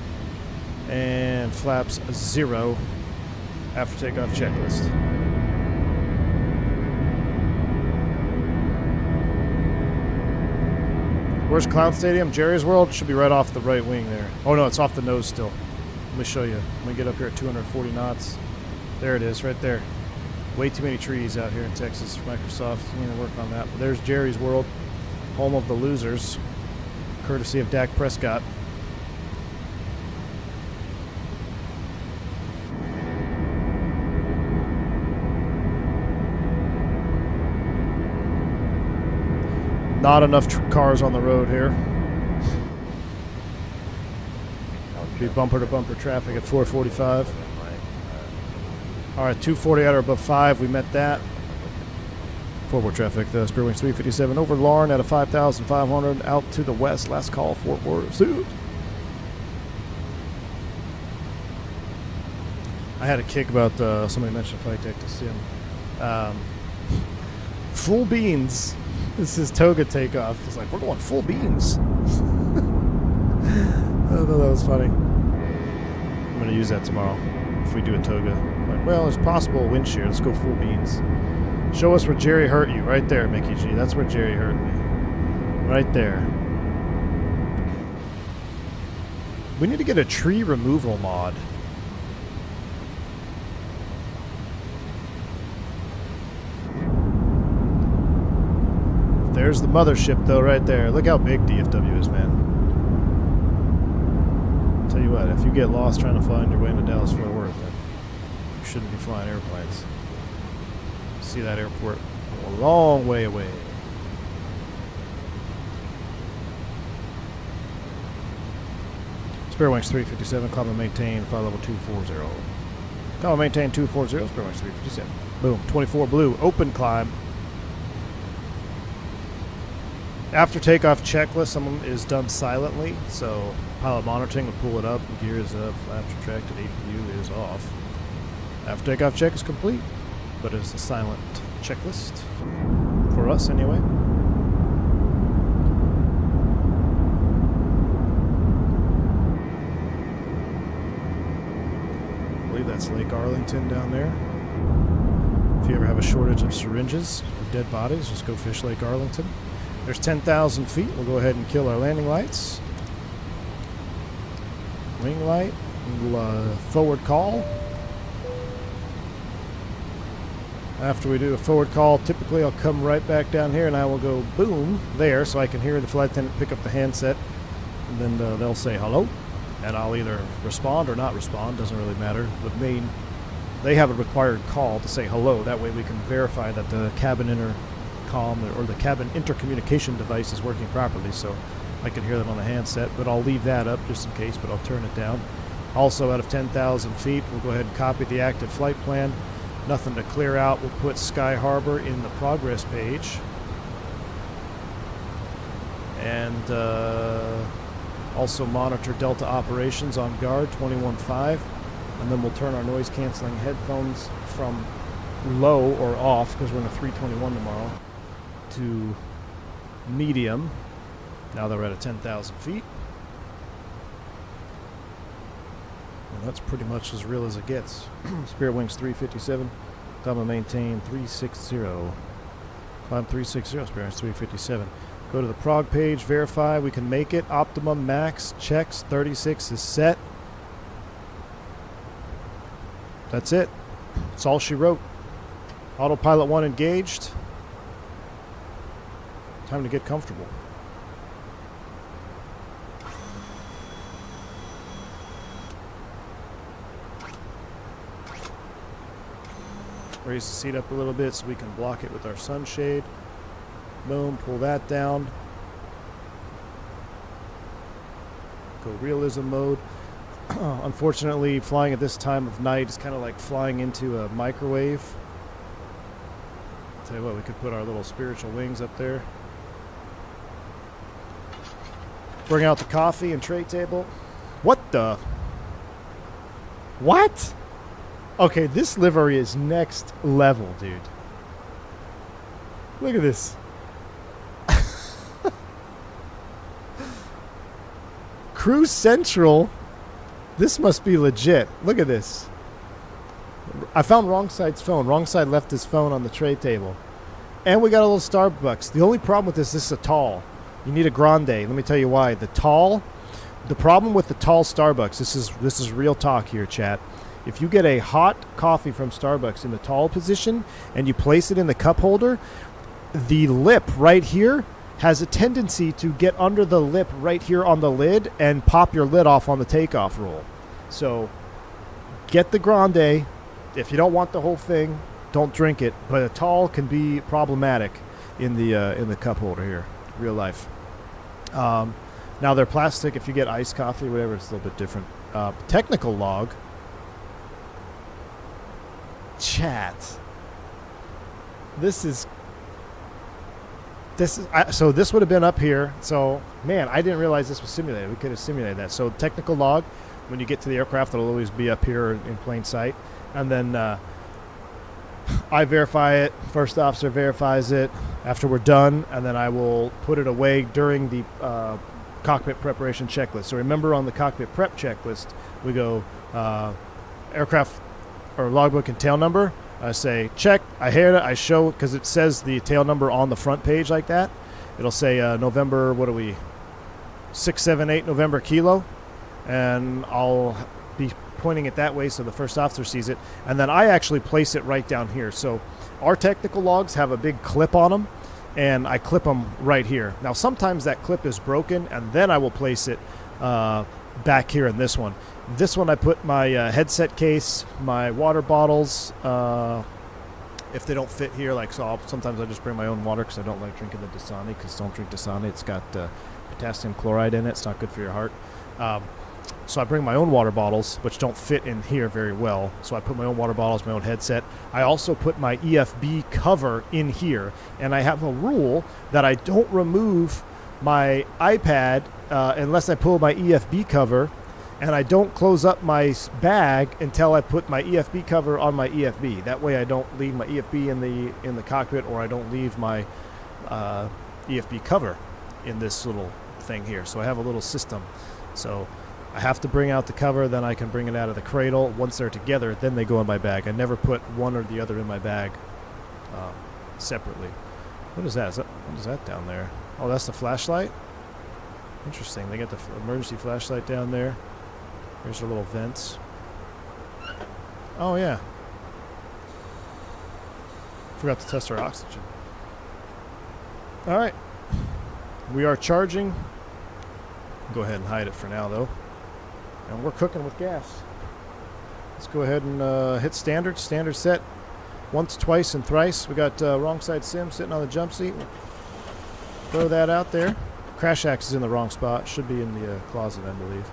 and flaps 0 after takeoff checklist. Where's Clown Stadium? Jerry's World should be right off the right wing there. Oh no, it's off the nose still. Let me show you. Let me get up here at 240 knots. There it is, right there. Way too many trees out here in Texas for Microsoft. We need to work on that. But there's Jerry's World, home of the losers, courtesy of Dak Prescott. Not enough cars on the road here. Be bumper to bumper traffic at 445. All right, 240 out or above 5. We met that. Forward traffic, the Spirit Wings 357 over Lauren at a 5,500 out to the west. Last call, Fort Worth. I had a kick about somebody mentioned Flightdeck to Sim. Full beans. This is Toga takeoff. It's like, we're going full beans. I thought that was funny. I'm going to use that tomorrow if we do a Toga. Like, well, there's possible wind shear. Let's go full beans. Show us where Jerry hurt you. Right there, Mickey G. That's where Jerry hurt me. Right there. We need to get a tree removal mod. There's the mothership, though, right there. Look how big DFW is, man. Tell you what, if you get lost trying to fly on your way into Dallas-Fort Worth, then you shouldn't be flying airplanes. See that airport a long way away. Spare Wings 357, climb and maintain, flight level 240. Climb and maintain 240, Spare Wings 357. Boom, 24 blue, open climb. After takeoff checklist, some of them is done silently, so pilot monitoring will pull it up, gear is up, flaps retracted, APU is off. After takeoff check is complete, but it's a silent checklist, for us anyway. I believe that's Lake Arlington down there. If you ever have a shortage of syringes or dead bodies, just go fish Lake Arlington. There's 10,000 feet. We'll go ahead and kill our landing lights. Wing light. Forward call. After we do a forward call, typically I'll come right back down here and I will go boom there so I can hear the flight attendant pick up the handset. And then they'll say hello. And I'll either respond or not respond. Doesn't really matter. They have a required call to say hello. That way we can verify that the cabin intercom or the cabin intercommunication device is working properly, so I can hear them on the handset, but I'll leave that up just in case, but I'll turn it down. Also, out of 10,000 feet, we'll go ahead and copy the active flight plan. Nothing to clear out. We'll put Sky Harbor in the progress page. And also monitor Delta operations on guard 21.5. And then we'll turn our noise canceling headphones from low or off, because we're in a 321 tomorrow, to medium. Now that we're at a 10,000 feet. And that's pretty much as real as it gets. Spirit Wings 357, climb and maintain 360. Climb 360, Spirit Wings 357. Go to the prog page, verify we can make it. Optimum max checks, 36 is set. That's it. That's all she wrote. Autopilot 1 engaged. Time to get comfortable. Raise the seat up a little bit so we can block it with our sunshade. Boom, pull that down. Go realism mode. Unfortunately, flying at this time of night is kind of like flying into a microwave. I'll tell you what, we could put our little spiritual wings up there. Bring out the coffee and tray table. What the? What? Okay, this livery is next level, dude. Look at this. Cruise Central. This must be legit. Look at this. I found wrong side's phone. Wrong side left his phone on the tray table. And we got a little Starbucks. The only problem with this is a tall. You need a grande. Let me tell you why. The problem with the tall Starbucks, this is real talk here, chat. If you get a hot coffee from Starbucks in the tall position and you place it in the cup holder, the lip right here has a tendency to get under the lip right here on the lid and pop your lid off on the takeoff roll. So get the grande. If you don't want the whole thing, don't drink it. But a tall can be problematic in the cup holder here, real life. Now they're plastic. If you get iced coffee, whatever, it's a little bit different. Technical log. Chat. So this would have been up here. So, man, I didn't realize this was simulated. We could have simulated that. So technical log, when you get to the aircraft, it'll always be up here in plain sight. And then I verify it, first officer verifies it after we're done, and then I will put it away during the cockpit preparation checklist. So remember, on the cockpit prep checklist, we go aircraft or logbook and tail number. I say check, I hear it, I show, because it says the tail number on the front page like that. It'll say November, 678 November kilo, and I'll be pointing it that way so the first officer sees it, and then I actually place it right down here. So our technical logs have a big clip on them, and I clip them right here. Now sometimes that clip is broken, and then I will place it back here in this one. This one I put my headset case, my water bottles, if they don't fit here, like, so sometimes I just bring my own water because I don't like drinking the Dasani, because don't drink Dasani. It's got potassium chloride in it. It's not good for your heart. So I bring my own water bottles, which don't fit in here very well. So I put my own water bottles, my own headset. I also put my EFB cover in here, and I have a rule that I don't remove my iPad unless I pull my EFB cover, and I don't close up my bag until I put my EFB cover on my EFB. That way I don't leave my EFB in the cockpit, or I don't leave my EFB cover in this little thing here. So I have a little system. So I have to bring out the cover, then I can bring it out of the cradle. Once they're together, then they go in my bag. I never put one or the other in my bag separately. What is that? What is that down there? Oh, that's the flashlight? Interesting. They got the emergency flashlight down there. There's their little vents. Oh, yeah. Forgot to test our oxygen. All right. We are charging. Go ahead and hide it for now, though. And we're cooking with gas. Let's go ahead and hit standard. Standard set. Once, twice, and thrice. We got wrong side sim sitting on the jump seat. Throw that out there. Crash axe is in the wrong spot. Should be in the closet, I believe.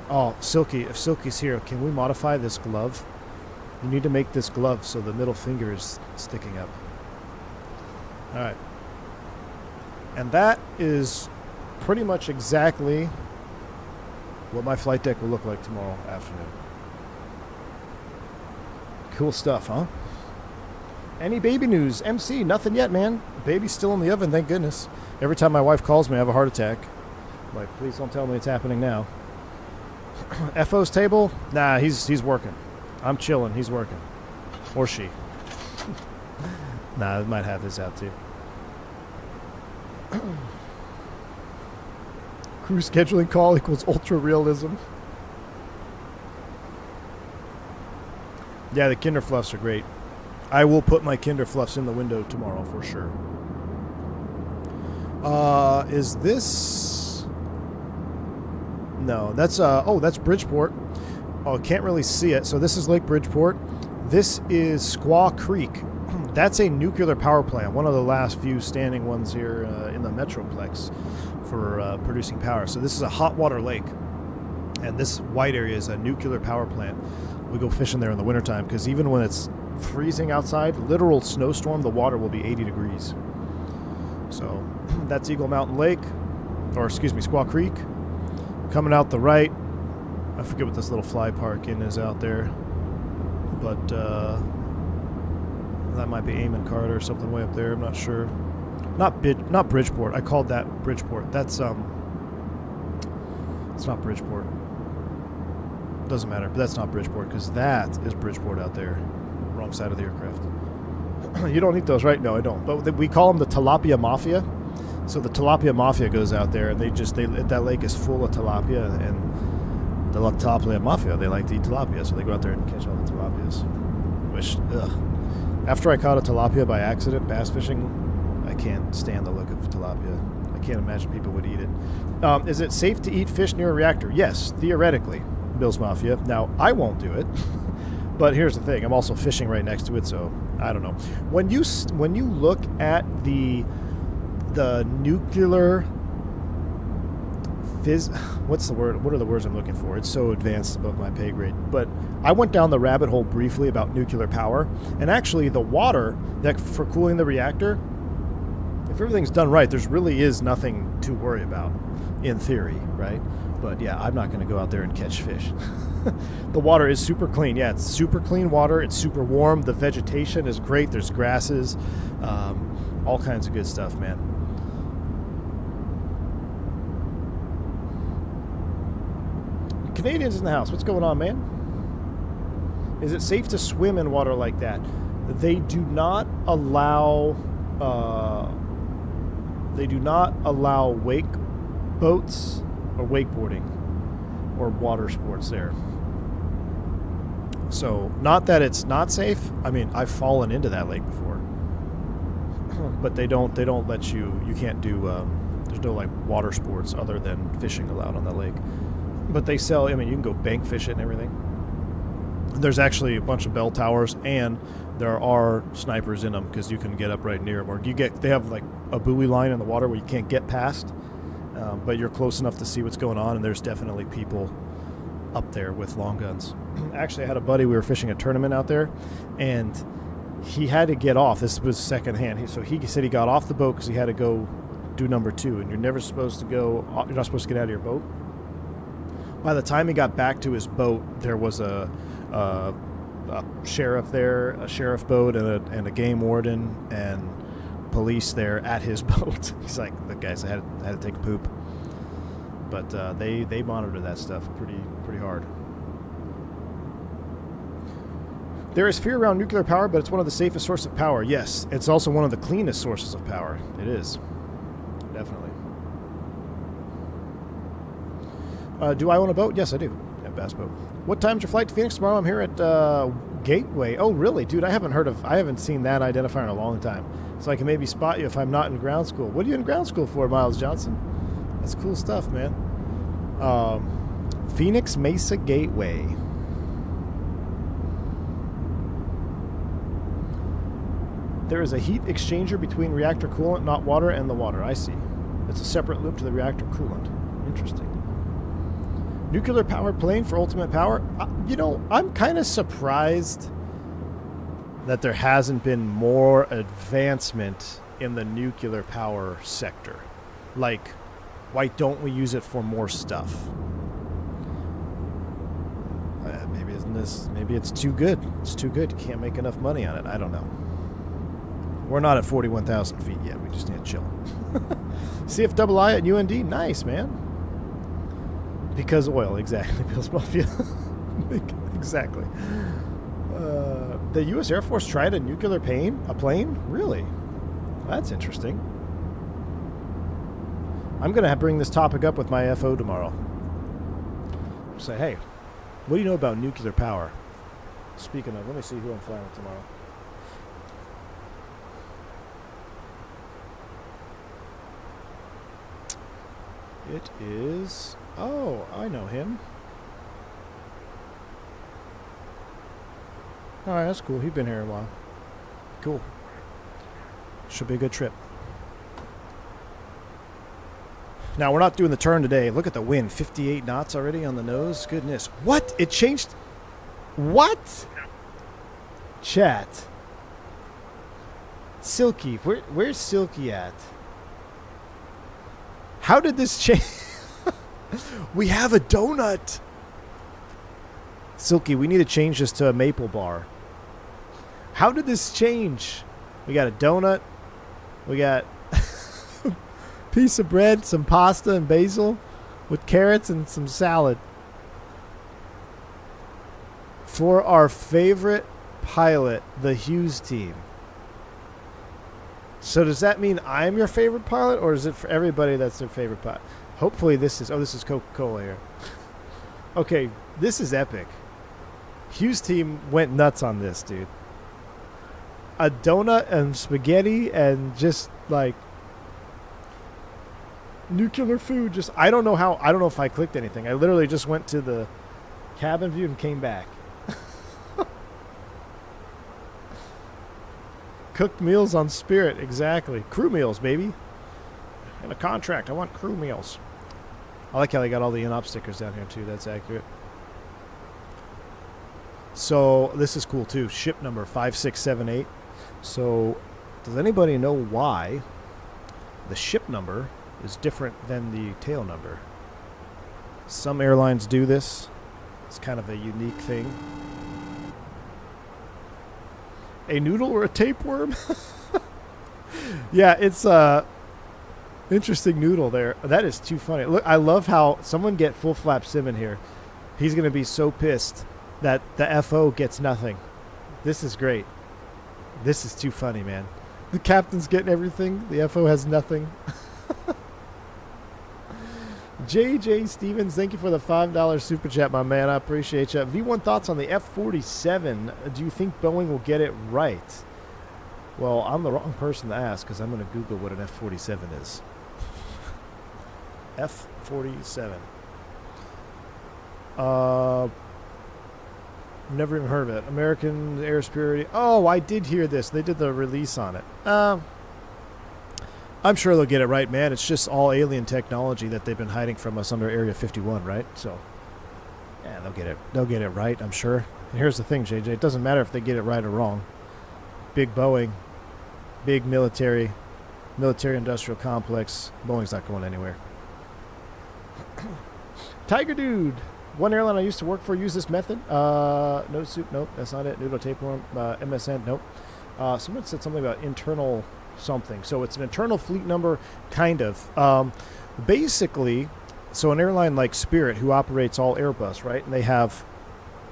Oh, Silky. If Silky's here, can we modify this glove? You need to make this glove so the middle finger is sticking up. All right. And that is pretty much exactly what my flight deck will look like tomorrow afternoon. Cool stuff, huh? Any baby news? MC, nothing yet, man. Baby's still in the oven, thank goodness. Every time my wife calls me, I have a heart attack. I'm like, please don't tell me it's happening now. FO's table? Nah, he's working. I'm chilling, he's working. Or she. Nah, I might have his out too. Crew scheduling call equals ultra realism. Yeah, the Kinder Fluffs are great. I will put my Kinder Fluffs in the window tomorrow for sure. Is this? No, that's that's Bridgeport. Oh, can't really see it. So this is Lake Bridgeport. This is Squaw Creek. That's a nuclear power plant, one of the last few standing ones here in the Metroplex for producing power. So this is a hot water lake, and this white area is a nuclear power plant. We go fishing there in the wintertime because even when it's freezing outside, literal snowstorm, the water will be 80 degrees. So that's Eagle Mountain Lake, or excuse me, Squaw Creek. Coming out the right, I forget what this little fly park inn is out there, but that might be Eamon Carter or something way up there. I'm not sure. Not Bridgeport. I called that Bridgeport. That's it's not Bridgeport. Doesn't matter. But that's not Bridgeport because that is Bridgeport out there, wrong side of the aircraft. You don't eat those, right? No, I don't. But we call them the Tilapia Mafia. So the Tilapia Mafia goes out there, and that lake is full of tilapia, and the Tilapia Mafia, they like to eat tilapia, so they go out there and catch all the tilapias. Which, after I caught a tilapia by accident bass fishing, I can't stand the look of tilapia. I can't imagine people would eat it. Is it safe to eat fish near a reactor? Yes, theoretically, Bill's Mafia. Now, I won't do it, but here's the thing. I'm also fishing right next to it, so I don't know. When you look at the nuclear what's the word? What are the words I'm looking for? It's so advanced above my pay grade. But I went down the rabbit hole briefly about nuclear power, and actually the water that for cooling the reactor, if everything's done right, there's really is nothing to worry about, in theory, right? But yeah, I'm not going to go out there and catch fish. The water is super clean. Yeah, it's super clean water. It's super warm. The vegetation is great. There's grasses, all kinds of good stuff, man. Canadians in the house. What's going on, man? Is it safe to swim in water like that? They do not allow wake boats or wakeboarding or water sports there. So, not that it's not safe. I mean, I've fallen into that lake before, but they don't let you. You can't do. There's no like water sports other than fishing allowed on that lake. But they sell. I mean, you can go bank fish it and everything. There's actually a bunch of bell towers, and there are snipers in them because you can get up right near them. Or they have like a buoy line in the water where you can't get past, but you're close enough to see what's going on. And there's definitely people up there with long guns. Actually, I had a buddy. We were fishing a tournament out there, and he had to get off. This was secondhand. So he said he got off the boat because he had to go do number 2, and you're never supposed to go. You're not supposed to get out of your boat. By the time he got back to his boat, there was a sheriff there, a sheriff boat, and a game warden and police there at his boat. He's like, "Look, guys, I had to take a poop." But they monitor that stuff pretty hard. There is fear around nuclear power, but it's one of the safest sources of power. Yes, it's also one of the cleanest sources of power. It is. Definitely. Do I own a boat? Yes, I do. I have a bass boat. What time's your flight to Phoenix tomorrow? I'm here at Gateway. Oh, really? Dude, I haven't seen that identifier in a long time. So I can maybe spot you if I'm not in ground school. What are you in ground school for, Miles Johnson? That's cool stuff, man. Phoenix Mesa Gateway. There is a heat exchanger between reactor coolant, not water, and the water. I see. It's a separate loop to the reactor coolant. Interesting. Nuclear powered plane for ultimate power. I'm kind of surprised that there hasn't been more advancement in the nuclear power sector. Like, why don't we use it for more stuff? Maybe it's too good. It's too good. You can't make enough money on it. I don't know. We're not at 41,000 feet yet. We just need to chill. CFII at UND. Nice, man. Because oil, exactly. Because mafia. Exactly. The U.S. Air Force tried a nuclear plane? Really? That's interesting. I'm going to bring this topic up with my FO tomorrow. Say, hey, what do you know about nuclear power? Speaking of, let me see who I'm flying with tomorrow. It is... Oh, I know him. Alright, that's cool. He's been here a while. Cool. Should be a good trip. Now, we're not doing the turn today. Look at the wind. 58 knots already on the nose. Goodness. What? It changed? What? Chat. Silky. Where's Silky at? How did this change? We have a donut. Silky, we need to change this to a maple bar. How did this change? We got a donut. We got a piece of bread, some pasta and basil with carrots and some salad. For our favorite pilot, the Hughes team. So does that mean I'm your favorite pilot, or is it for everybody that's their favorite pilot? Hopefully this is... Oh, this is Coca-Cola here. Okay, this is epic. Hughes team went nuts on this, dude. A donut and spaghetti and just, like... nuclear food. Just... I don't know how... I don't know if I clicked anything. I literally just went to the cabin view and came back. Cooked meals on Spirit, exactly. Crew meals, baby. And a contract, I want crew meals. I like how they got all the in-op stickers down here, too. That's accurate. So, this is cool, too. Ship number 5678. So, does anybody know why the ship number is different than the tail number. Some airlines do this. It's kind of a unique thing. A noodle or a tapeworm? Yeah, it's interesting noodle there. That is too funny. Look, I love how someone get full flap sim in here. He's going to be so pissed that the FO gets nothing. This is great. This is too funny, man. The captain's getting everything. The FO has nothing. JJ Stevens, thank you for the $5 super chat, my man. I appreciate you. V1 thoughts on the F-47. Do you think Boeing will get it right? Well, I'm the wrong person to ask because I'm going to Google what an F-47 is. F-47. Never even heard of it. American Air Superiority. Oh, I did hear this. They did the release on it. I'm sure they'll get it right, man. It's just all alien technology that they've been hiding from us under Area 51, right? So, yeah, they'll get it. They'll get it right, I'm sure. And here's the thing, JJ. It doesn't matter if they get it right or wrong. Big Boeing, big military industrial complex. Boeing's not going anywhere. Tiger Dude. One airline I used to work for used this method. No soup, nope, that's not it. Noodle tapeworm, MSN, nope. Someone said something about internal something. So it's an internal fleet number, kind of. Basically, so an airline like Spirit, who operates all Airbus, right? And they have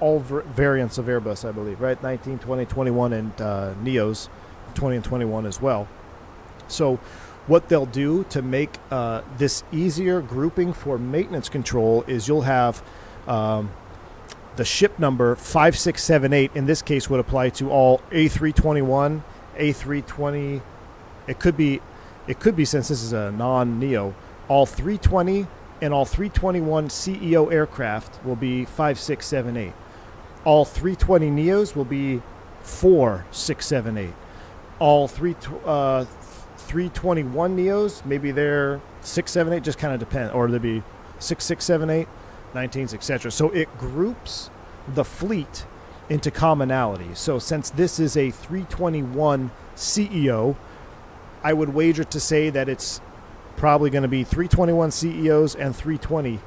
all variants of Airbus, I believe, right? 19, 20, 21, and Neos, 20 and 21 as well. So what they'll do to make this easier grouping for maintenance control is you'll have the ship number 5678 in this case would apply to all A321, A320. It could be since this is a non-Neo, all 320 and all 321 CEO aircraft will be 5678. All 320 Neos will be 4678. All 321 Neos, maybe they're 678, just kind of depend, or they'd be 6678, 19s, etc. So it groups the fleet into commonality. So since this is a 321 CEO, I would wager to say that it's probably going to be 321 CEOs and 320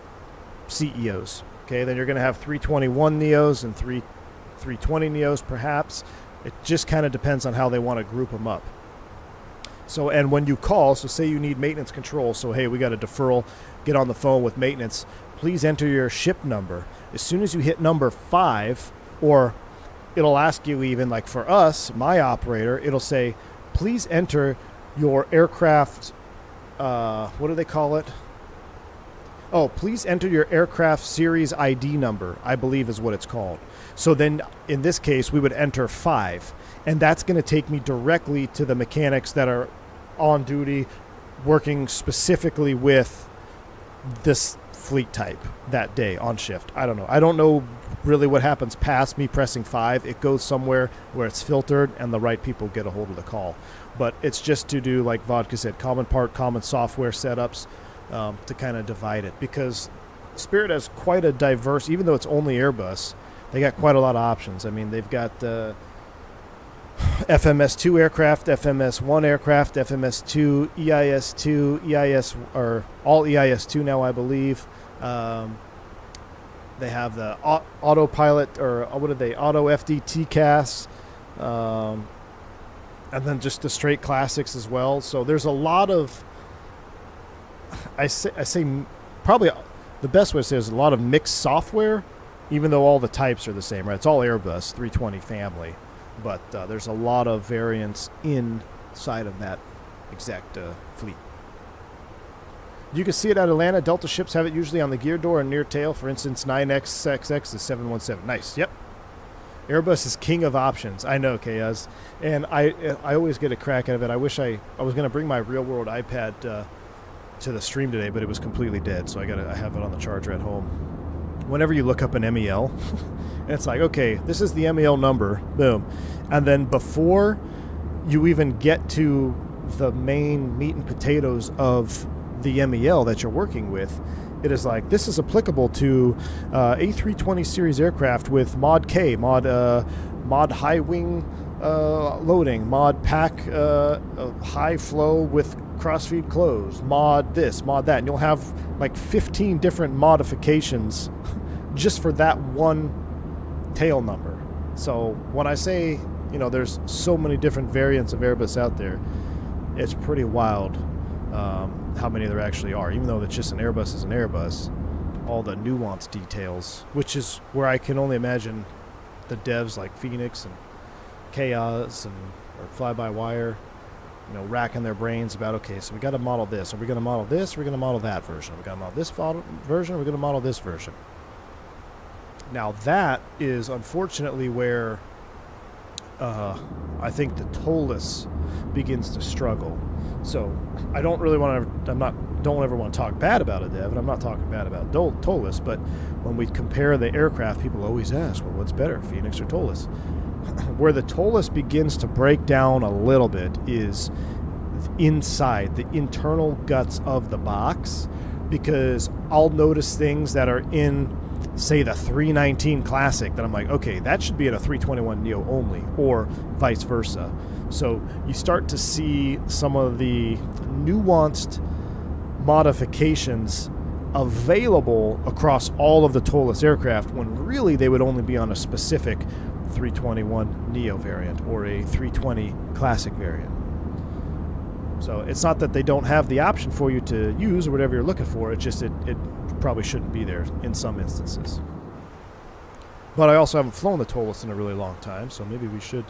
CEOs. Okay, then you're going to have 321 Neos and 320 Neos perhaps. It just kind of depends on how they want to group them up. So, and when you call, so say you need maintenance control, so hey, we got a deferral, get on the phone with maintenance, please enter your ship number. As soon as you hit number 5, or it'll ask you even, like for us, my operator, it'll say, please enter your aircraft, what do they call it? Oh, please enter your aircraft series ID number, I believe is what it's called. So then, in this case, we would enter 5. And that's going to take me directly to the mechanics that are on duty, working specifically with this fleet type that day on shift. I don't know. I don't know really what happens past me pressing 5. It goes somewhere where it's filtered and the right people get a hold of the call. But it's just to do, like Vodka said, common part, common software setups to kind of divide it. Because Spirit has quite a diverse, even though it's only Airbus, they got quite a lot of options. I mean, they've got FMS2 aircraft, FMS1 aircraft, FMS2, EIS2, EIS, or all EIS2 now, I believe. They have the autopilot, or what are they, auto FDT CAS, and then just the straight classics as well. So there's a lot of, I say probably the best way to say is a lot of mixed software, even though all the types are the same, right? It's all Airbus 320 family. But there's a lot of variance inside of that exact fleet. You can see it at Atlanta. Delta ships have it usually on the gear door and near tail. For instance, 9XXX is 717. Nice. Yep. Airbus is king of options. I know, Kayaz. And I always get a crack out of it. I wish I was going to bring my real-world iPad to the stream today, but it was completely dead. So I have it on the charger at home. Whenever you look up an MEL, and it's like, okay, this is the MEL number, boom. And then before you even get to the main meat and potatoes of the MEL that you're working with, it is like, this is applicable to A320 series aircraft with mod K, mod high wing loading, mod pack high flow with crossfeed closed, mod this, mod that, and you'll have like 15 different modifications just for that one tail number. So when I say, you know, there's so many different variants of Airbus out there, it's pretty wild how many there actually are. Even though it's just an Airbus is an Airbus, all the nuanced details, which is where I can only imagine the devs like Fenix and Chaos and or Fly-by-Wire, you know, racking their brains about, okay, so we got to model this. Are we going to model this? Are we going to model that version? Are we going to model this version? Are we going to model this version? Now that is unfortunately where I think the tollless begins to struggle. So I don't really want to, don't ever want to talk bad about a dev, and I'm not talking bad about tollless, but when we compare the aircraft, people always ask, well, what's better, Fenix or tollless? Where the tollless begins to break down a little bit is inside the internal guts of the box, because I'll notice things that are in, say, the 319 Classic that I'm like, okay, that should be in a 321 Neo only, or vice versa. So you start to see some of the nuanced modifications available across all of the tollless aircraft when really they would only be on a specific 321 Neo variant or a 320 Classic variant. So it's not that they don't have the option for you to use or whatever you're looking for, it's just it probably shouldn't be there in some instances. But I also haven't flown the tollless in a really long time, so maybe we should.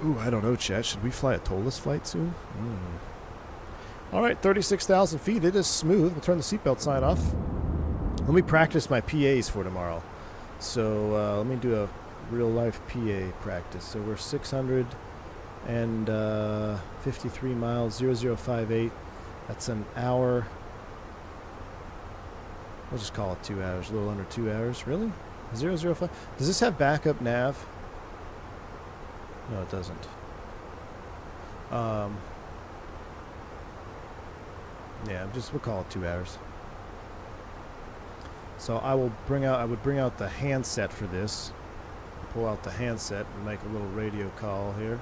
Ooh, I don't know, Chad. Should we fly a tollless flight soon? All right, 36,000 feet. It is smooth. We'll turn the seatbelt sign off. Let me practice my PAs for tomorrow. So let me do a real-life PA practice. So we're 653 miles, 0058. That's an hour. We'll just call it 2 hours, a little under 2 hours. Really? 005? Does this have backup nav? No, it doesn't. Yeah, we'll call it 2 hours. So I would bring out the handset for this. Pull out the handset and make a little radio call here.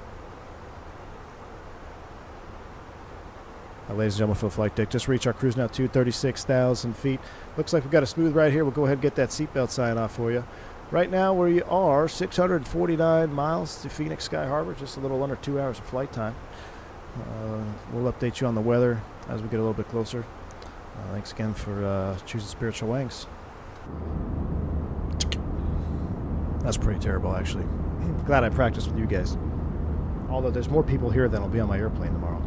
Ladies and gentlemen, for the flight deck, just reach our cruise now to 36,000 feet. Looks like we've got a smooth ride here. We'll go ahead and get that seatbelt sign off for you. Right now we are 649 miles to Phoenix Sky Harbor, just a little under 2 hours of flight time. We'll update you on the weather as we get a little bit closer. Thanks again for choosing Spiritual Wings. That's pretty terrible, actually. Glad I practiced with you guys. Although there's more people here than will be on my airplane tomorrow.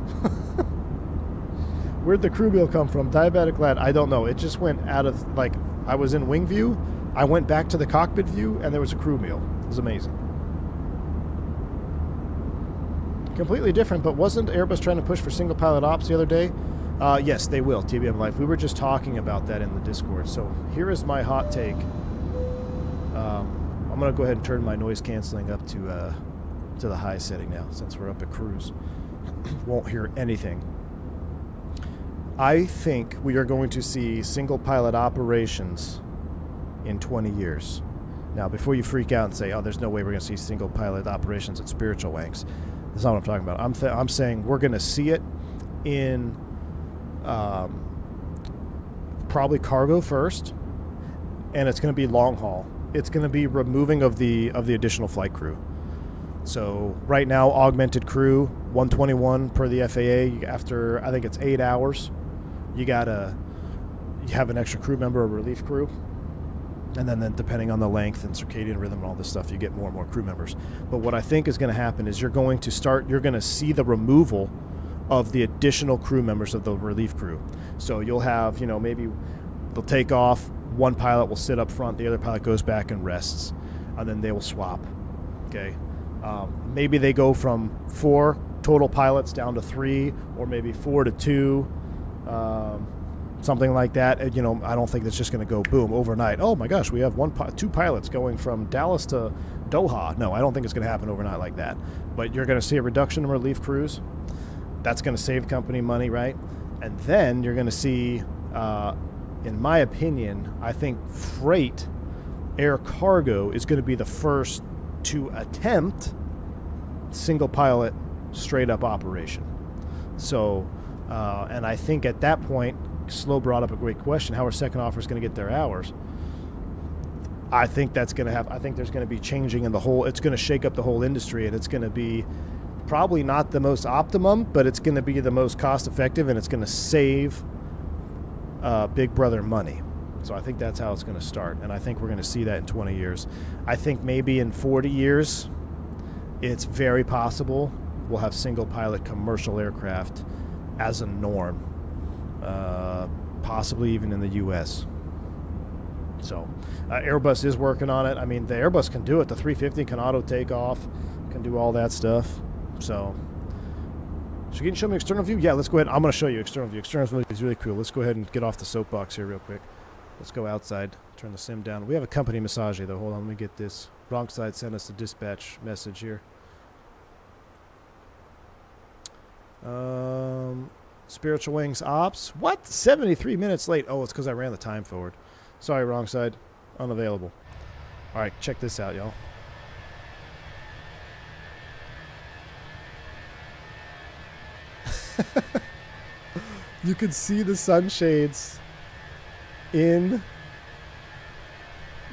Where'd the crew meal come from? Diabetic lad, I don't know. It just went out of, like, I was in wing view, I went back to the cockpit view, and there was a crew meal. It was amazing. Completely different, but wasn't Airbus trying to push for single pilot ops the other day? Yes, they will, TBM Life. We were just talking about that in the Discord. So here is my hot take. I'm going to go ahead and turn my noise canceling up to the high setting now, since we're up at cruise. Won't hear anything. I think we are going to see single pilot operations in 20 years. Now, before you freak out and say, oh, there's no way we're going to see single pilot operations at Spiritual Wings, that's not what I'm talking about. I'm saying we're going to see it in probably cargo first, and it's going to be long haul. It's going to be removing of the additional flight crew. So right now, augmented crew, 121 per the FAA. After, I think it's 8 hours, you have an extra crew member or relief crew. And then depending on the length and circadian rhythm and all this stuff, you get more and more crew members. But what I think is going to happen is you're going to see the removal of the additional crew members of the relief crew. So you'll have, maybe they'll take off, one pilot will sit up front, the other pilot goes back and rests, and then they will swap. Okay. Maybe they go from 4 total pilots down to 3, or maybe 4 to 2. Something like that. I don't think that's just going to go boom overnight. Oh my gosh, we have 2 pilots going from Dallas to Doha. No, I don't think it's going to happen overnight like that. But you're going to see a reduction in relief crews. That's going to save company money, right? And then you're going to see, in my opinion, I think freight air cargo is going to be the first to attempt single pilot straight up operation. So, and I think at that point, Slow brought up a great question: how are second offers going to get their hours? I think that's going to have. I think there's going to be changing in the whole. It's going to shake up the whole industry, and it's going to be probably not the most optimum, but it's going to be the most cost effective, and it's going to save Big Brother money. So I think that's how it's going to start, and I think we're going to see that in 20 years. I think maybe in 40 years, it's very possible we'll have single pilot commercial aircraft as a norm, possibly even in the U.S. So Airbus is working on it. I mean, the Airbus can do it. The 350 can auto take off, can do all that stuff. So, should you show me external view? Yeah, let's go ahead. I'm going to show you external view. External view is really cool. Let's go ahead and get off the soapbox here real quick. Let's go outside. Turn the sim down. We have a company massage though. Hold on, let me get this. Wrong side sent us a dispatch message here. Spiritual Wings Ops. What? 73 minutes late. Oh, it's because I ran the time forward. Sorry, wrong side. Unavailable. All right, check this out, y'all. You can see the sunshades in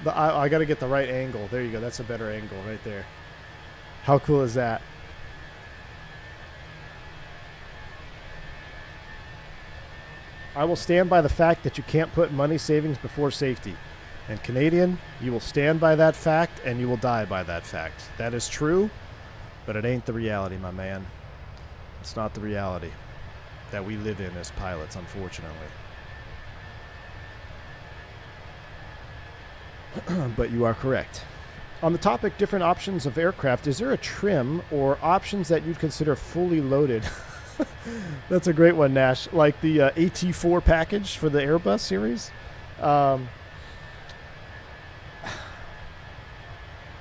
the... I got to get the right angle. There you go. That's a better angle right there. How cool is that? I will stand by the fact that you can't put money savings before safety. And Canadian, you will stand by that fact and you will die by that fact. That is true, but it ain't the reality, my man. It's not the reality that we live in as pilots, unfortunately. But you are correct. On the topic, different options of aircraft, is there a trim or options that you'd consider fully loaded? That's a great one, Nash. Like the AT4 package for the Airbus series.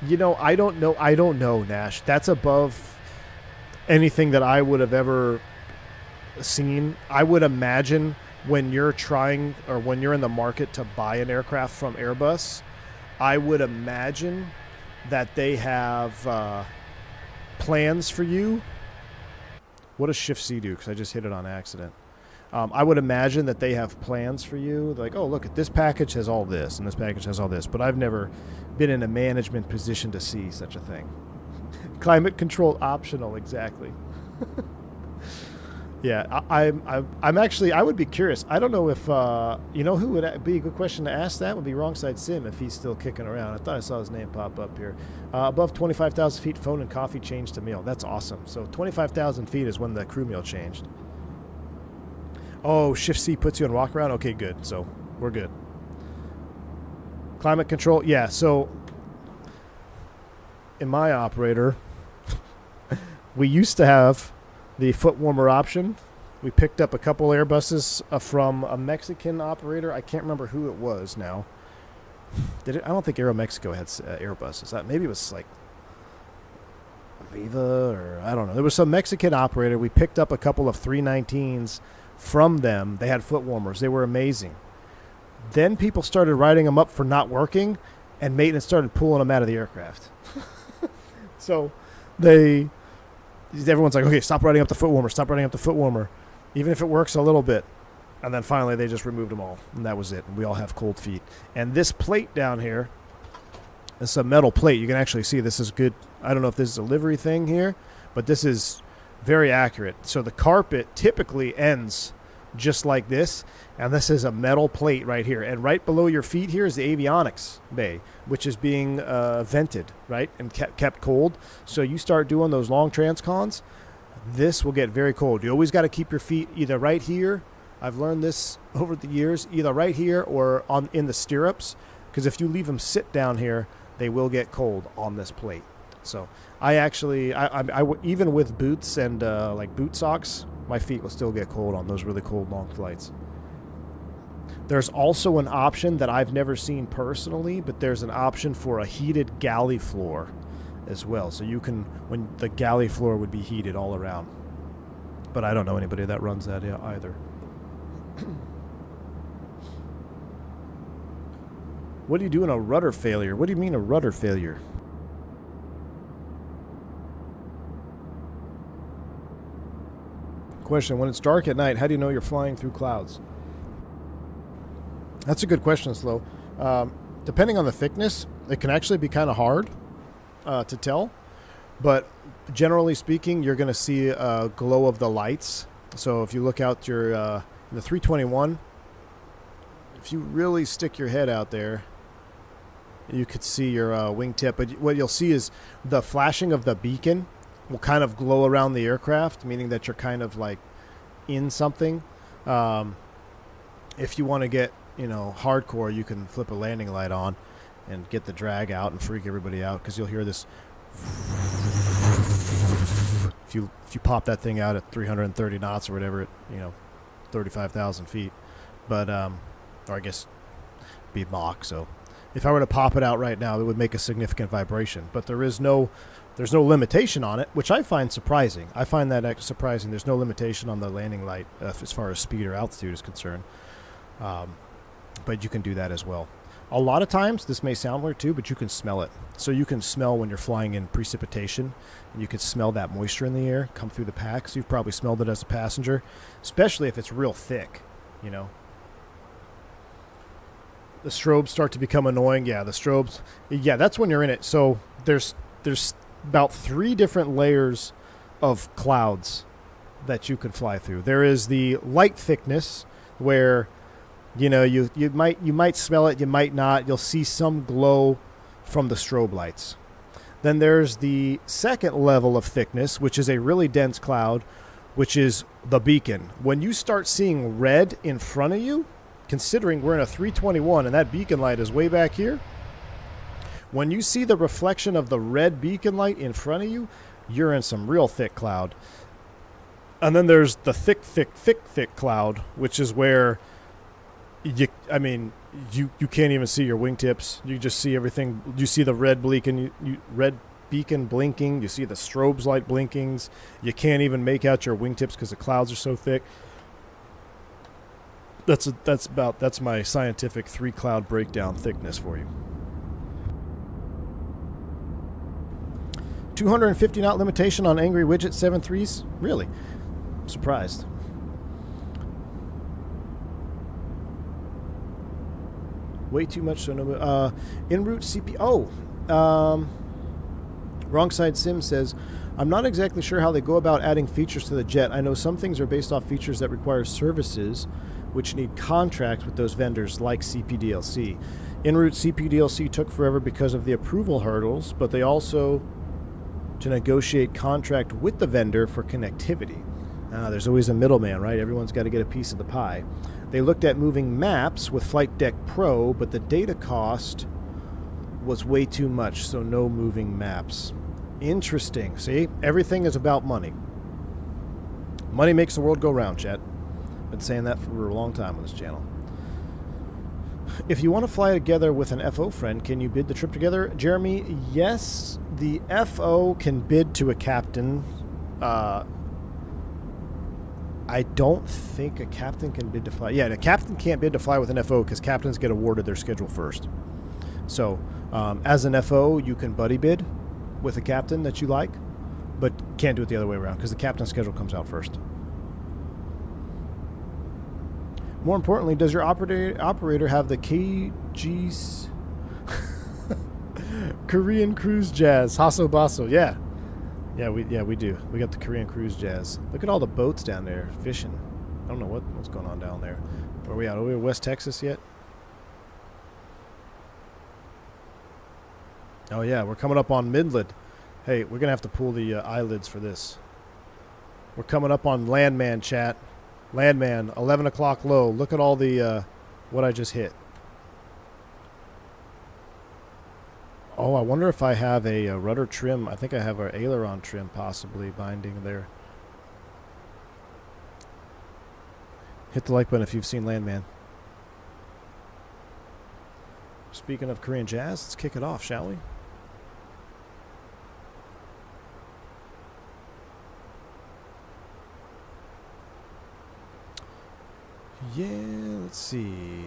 You know, I don't know, Nash. That's above anything that I would have ever seen. I would imagine when you're trying or when you're in the market to buy an aircraft from Airbus, I would imagine that they have plans for you. What does Shift C do? Because I just hit it on accident. I would imagine that they have plans for you. Like, oh, look, this package has all this, and this package has all this. But I've never been in a management position to see such a thing. Climate control optional, exactly. Yeah, I'm actually, I would be curious. I don't know if, you know who would be a good question to ask that? Would be Wrongside Sim if he's still kicking around. I thought I saw his name pop up here. Above 25,000 feet, phone and coffee changed to meal. That's awesome. So 25,000 feet is when the crew meal changed. Oh, Shift C puts you on walk around? Okay, good. So we're good. Climate control. Yeah, so in my operator, we used to have the foot warmer option. We picked up a couple Airbuses from a Mexican operator. I can't remember who it was now. Did it? I don't think Aeromexico had Airbuses. Maybe it was like Viva or I don't know. There was some Mexican operator. We picked up a couple of 319s from them. They had foot warmers. They were amazing. Then people started writing them up for not working, and maintenance started pulling them out of the aircraft. So everyone's like, okay, stop writing up the foot warmer. Stop writing up the foot warmer, even if it works a little bit. And then finally they just removed them all, and that was it. And we all have cold feet. And this plate down here, this is a metal plate. You can actually see this is good. I don't know if this is a livery thing here, but this is very accurate. So the carpet typically ends just like this, and this is a metal plate right here. And right below your feet here is the avionics bay, which is being vented, right, and kept cold. So you start doing those long transcons, this will get very cold. You always got to keep your feet either right here. I've learned this over the years, either right here or in the stirrups, because if you leave them sit down here, they will get cold on this plate. So I actually, even with boots and like boot socks, my feet will still get cold on those really cold long flights. There's also an option that I've never seen personally, but there's an option for a heated galley floor as well. So you can, when the galley floor would be heated all around. But I don't know anybody that runs that either. What do you do in a rudder failure? What do you mean a rudder failure? Question: when it's dark at night, how do you know you're flying through clouds? That's a good question, Slow. Depending on the thickness, it can actually be kind of hard to tell. But generally speaking, you're going to see a glow of the lights. So if you look out your the 321, if you really stick your head out there, you could see your wingtip. But what you'll see is the flashing of the beacon will kind of glow around the aircraft, meaning that you're kind of like in something. If you want to get, you know, hardcore, you can flip a landing light on and get the drag out and freak everybody out, because you'll hear this. If you pop that thing out at 330 knots or whatever, at, you know, 35,000 feet, but or I guess be Mach. So if I were to pop it out right now, it would make a significant vibration. But there's no limitation on it, which I find surprising. I find that surprising. There's no limitation on the landing light as far as speed or altitude is concerned. But you can do that as well. A lot of times, this may sound weird too, but you can smell it. So you can smell when you're flying in precipitation, and you can smell that moisture in the air come through the pack. So you've probably smelled it as a passenger, especially if it's real thick, you know. The strobes start to become annoying. Yeah, the strobes. Yeah, that's when you're in it. So there's about 3 different layers of clouds that you can fly through. There is the light thickness, where, you know, you might smell it, you might not. You'll see some glow from the strobe lights. Then there's the second level of thickness, which is a really dense cloud, which is the beacon. When you start seeing red in front of you, considering we're in a 321 and that beacon light is way back here, when you see the reflection of the red beacon light in front of you, you're in some real thick cloud. And then there's the thick cloud, which is where you can't even see your wingtips. You just see everything. You see the red beacon blinking. You see the strobes light blinkings. You can't even make out your wingtips because the clouds are so thick. That's my scientific 3 cloud breakdown thickness for you. 250 knot limitation on Angry Widget 7.3s? Really? I'm surprised. Way too much, so no. Enroute CP. Wrong Side Sim says, I'm not exactly sure how they go about adding features to the jet. I know some things are based off features that require services, which need contracts with those vendors, like CPDLC. Enroute CPDLC took forever because of the approval hurdles, but they also to negotiate contract with the vendor for connectivity. There's always a middleman, right? Everyone's got to get a piece of the pie. They looked at moving maps with Flight Deck Pro, but the data cost was way too much, so no moving maps. Interesting. See? Everything is about money. Money makes the world go round, chat. Been saying that for a long time on this channel. If you want to fly together with an FO friend, can you bid the trip together? Jeremy, yes, the FO can bid to a captain. I don't think a captain can bid to fly. Yeah, the captain can't bid to fly with an FO because captains get awarded their schedule first. So, as an FO, you can buddy bid with a captain that you like, but can't do it the other way around because the captain's schedule comes out first. More importantly, does your operator have the KG's Korean Cruise Jazz? Hasso Basso, yeah. Yeah, we do. We got the Korean Cruise Jazz. Look at all the boats down there fishing. I don't know what's going on down there. Where are we at? Are we in West Texas yet? Oh yeah, we're coming up on Midland. Hey, we're gonna have to pull the eyelids for this. We're coming up on Landman, chat. Landman, 11 o'clock low. Look at all the what I just hit. Oh, I wonder if I have a rudder trim. I think I have an aileron trim possibly binding there. Hit the like button if you've seen Landman. Speaking of Korean jazz, let's kick it off, shall we? Yeah, let's see.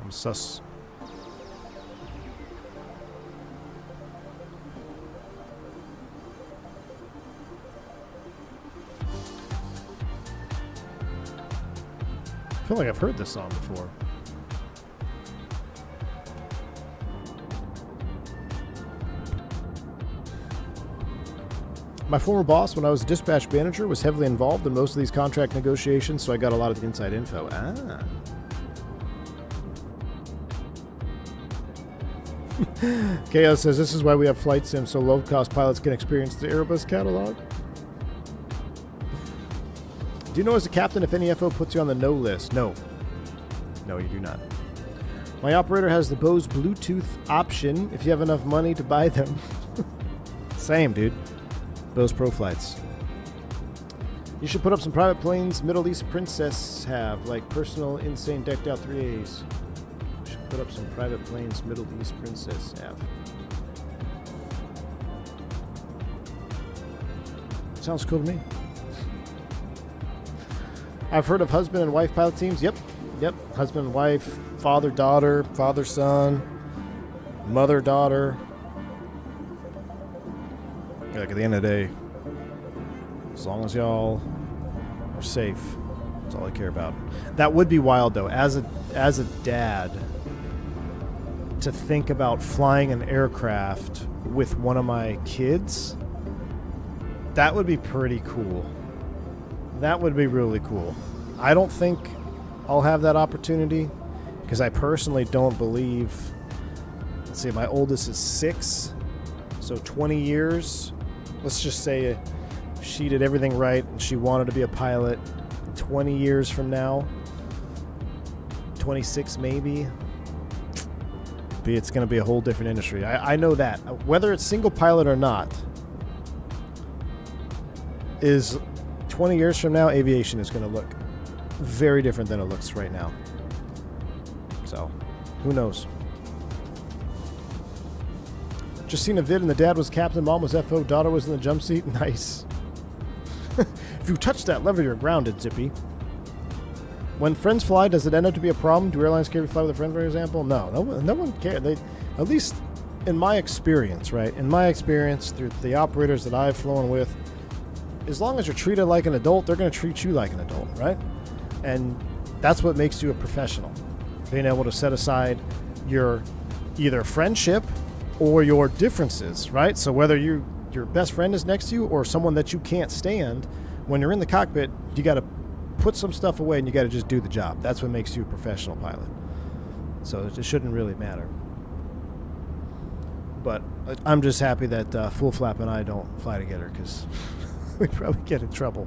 Something sus. I feel like I've heard this song before. My former boss, when I was a dispatch manager, was heavily involved in most of these contract negotiations, so I got a lot of the inside info. Ah. Chaos says, this is why we have flight sim, so low-cost pilots can experience the Airbus catalog. Do you know as a captain if any FO puts you on the no list? No. No, you do not. My operator has the Bose Bluetooth option if you have enough money to buy them. Same, dude. Bose Pro flights. You should put up some private planes Middle East Princess have, like personal insane decked out 3As. You should put up some private planes Middle East Princess have. Sounds cool to me. I've heard of husband and wife pilot teams. Yep. Husband and wife, father, daughter, father, son, mother, daughter. Like at the end of the day, as long as y'all are safe, that's all I care about. That would be wild though, as a dad, to think about flying an aircraft with one of my kids. That would be pretty cool. That would be really cool. I don't think I'll have that opportunity because I personally don't believe. Let's see, my oldest is 6, so 20 years. Let's just say she did everything right and she wanted to be a pilot. 20 years from now, 26 maybe, it's going to be a whole different industry. I know that. Whether it's single pilot or not, is 20 years from now, aviation is going to look very different than it looks right now. So, who knows? Just seen a vid and the dad was captain, mom was FO, daughter was in the jump seat. Nice. If you touch that lever, you're grounded, Zippy. When friends fly, does it end up to be a problem? Do airlines care if you fly with a friend, for example? No one cares. They, at least in my experience, right? In my experience, through the operators that I've flown with, as long as you're treated like an adult, they're going to treat you like an adult, right? And that's what makes you a professional. Being able to set aside your either friendship or your differences, right? So whether your best friend is next to you or someone that you can't stand, when you're in the cockpit, you got to put some stuff away and you got to just do the job. That's what makes you a professional pilot. So it shouldn't really matter. But I'm just happy that Full Flap and I don't fly together because we'd probably get in trouble.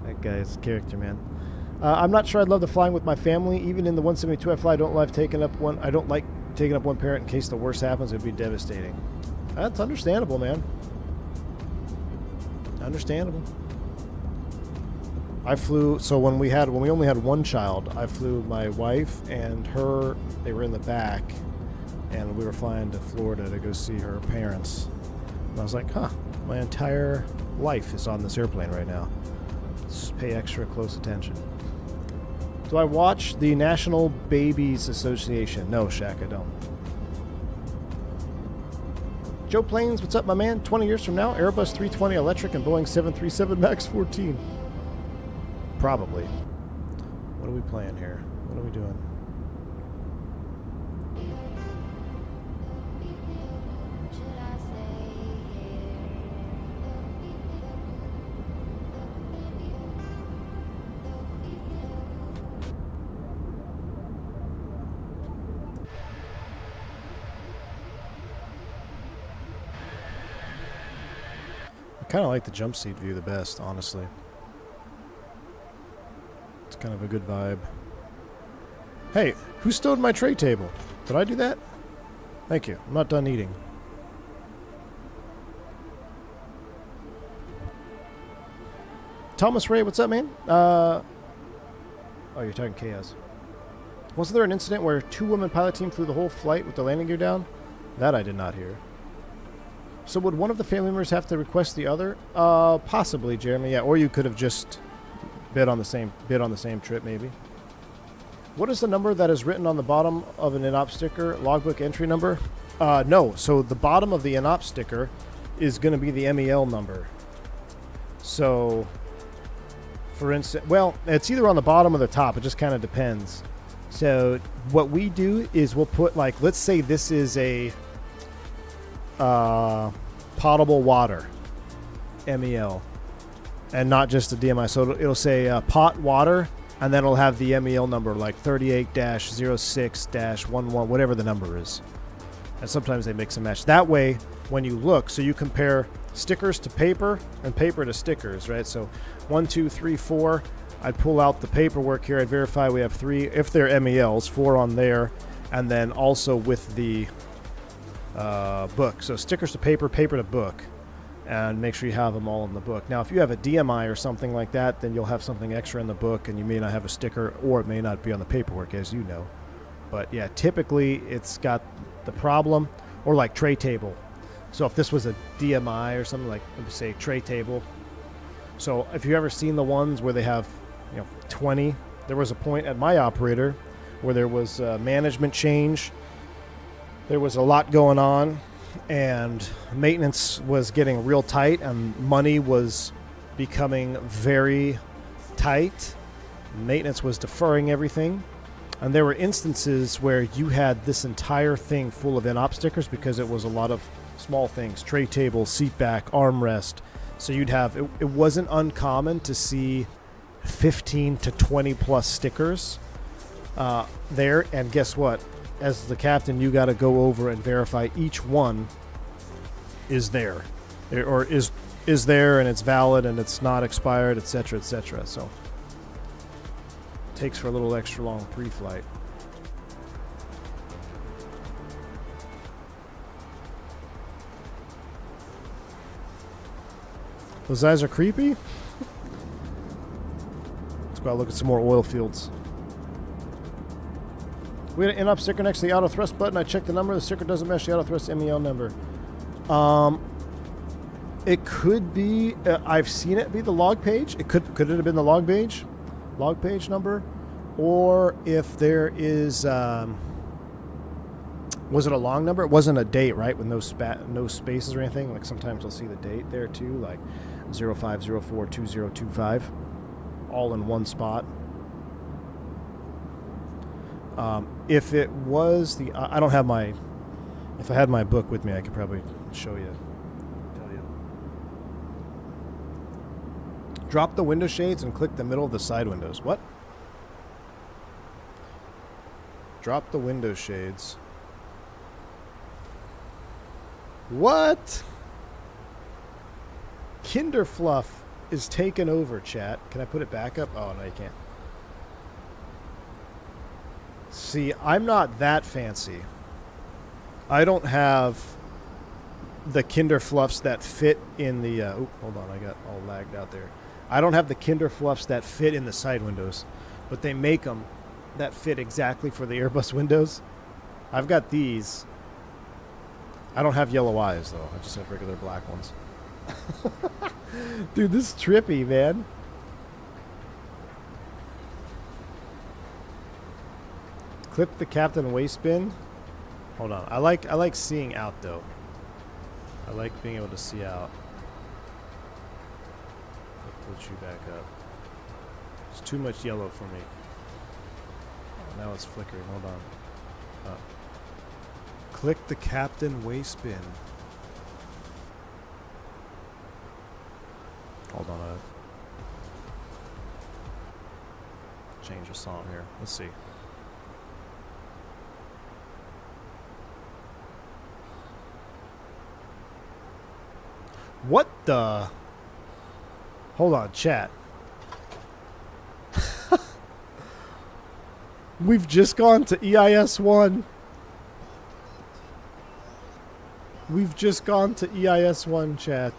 That guy's a character, man. I'm not sure I'd love the flying with my family. Even in the 172 I fly, I don't like taking up one parent in case the worst happens. It'd be devastating. That's understandable, man. Understandable. I flew, so when we only had one child, I flew my wife and her, they were in the back, and we were flying to Florida to go see her parents. And I was like, my entire life is on this airplane right now. Let's pay extra close attention. Do I watch the National Babies Association? No, Shaq, I don't. Joe Plains, what's up, my man? 20 years from now, Airbus 320 electric and Boeing 737 MAX 14. Probably. What are we playing here? What are we doing? I kind of like the jump seat view the best, honestly. It's kind of a good vibe. Hey, who stowed my tray table? Did I do that? Thank you. I'm not done eating. Thomas Ray, what's up, man? Oh, you're talking chaos. Wasn't there an incident where 2 women pilot team flew the whole flight with the landing gear down? That I did not hear. So would one of the family members have to request the other? Possibly, Jeremy. Yeah, or you could have just bid on the same trip, maybe. What is the number that is written on the bottom of an inop sticker? Logbook entry number? No. So the bottom of the inop sticker is going to be the MEL number. So, for instance, well, it's either on the bottom or the top. It just kind of depends. So what we do is we'll put, like, let's say this is a potable water, MEL, and not just a DMI. So it'll say pot water, and then it'll have the MEL number, like 38-06-11, whatever the number is. And sometimes they mix and match. That way, when you look, so you compare stickers to paper and paper to stickers, right? So 1, 2, 3, 4. I'd pull out the paperwork here. I'd verify we have 3, if they're MELs, 4 on there, and then also with the book. So stickers to paper, paper to book, and make sure you have them all in the book. Now, if you have a DMI or something like that, then you'll have something extra in the book, and you may not have a sticker, or it may not be on the paperwork, as you know. But yeah, typically it's got the problem, or like tray table. So if this was a DMI or something, like, let me say tray table. So if you've ever seen the ones where they have, 20, there was a point at my operator where there was a management change. There was a lot going on, and maintenance was getting real tight, and money was becoming very tight. Maintenance was deferring everything. And there were instances where you had this entire thing full of in-op stickers because it was a lot of small things, tray table, seat back, armrest. So you'd have, it wasn't uncommon to see 15 to 20 plus stickers there. And guess what? As the captain, you got to go over and verify each one is there, or is there, and it's valid, and it's not expired, etc., etc. So it takes for a little extra long pre-flight. Those eyes are creepy. Let's go out and look at some more oil fields. We had an in-op sticker next to the auto thrust button. I checked the number. The sticker doesn't match the auto thrust MEL number. It could be. I've seen it be the log page. Could it have been the log page number, or if there is. Was it a long number? It wasn't a date, right? With no spaces or anything. Like sometimes I'll see the date there too, like 05042025, all in one spot. If it was the, I don't have my. If I had my book with me, I could probably show you. Tell you. Drop the window shades and click the middle of the side windows. What? Drop the window shades. What? Kinderfluff is taken over, chat. Can I put it back up? Oh, no, you can't. See, I'm not that fancy. I don't have the Kinderfluffs that fit in the... hold on, I got all lagged out there. I don't have the Kinderfluffs that fit in the side windows, but they make them that fit exactly for the Airbus windows. I've got these. I don't have yellow eyes, though. I just have regular black ones. Dude, this is trippy, man. Clip the captain waist bin. Hold on. I like seeing out, though. I like being able to see out. I'll put you back up. It's too much yellow for me. Oh, now it's flickering. Hold on. Click the captain waist bin. Hold on. Change the song here. Let's see. What the? Hold on, chat. We've just gone to EIS-1. We've just gone to EIS-1, chat.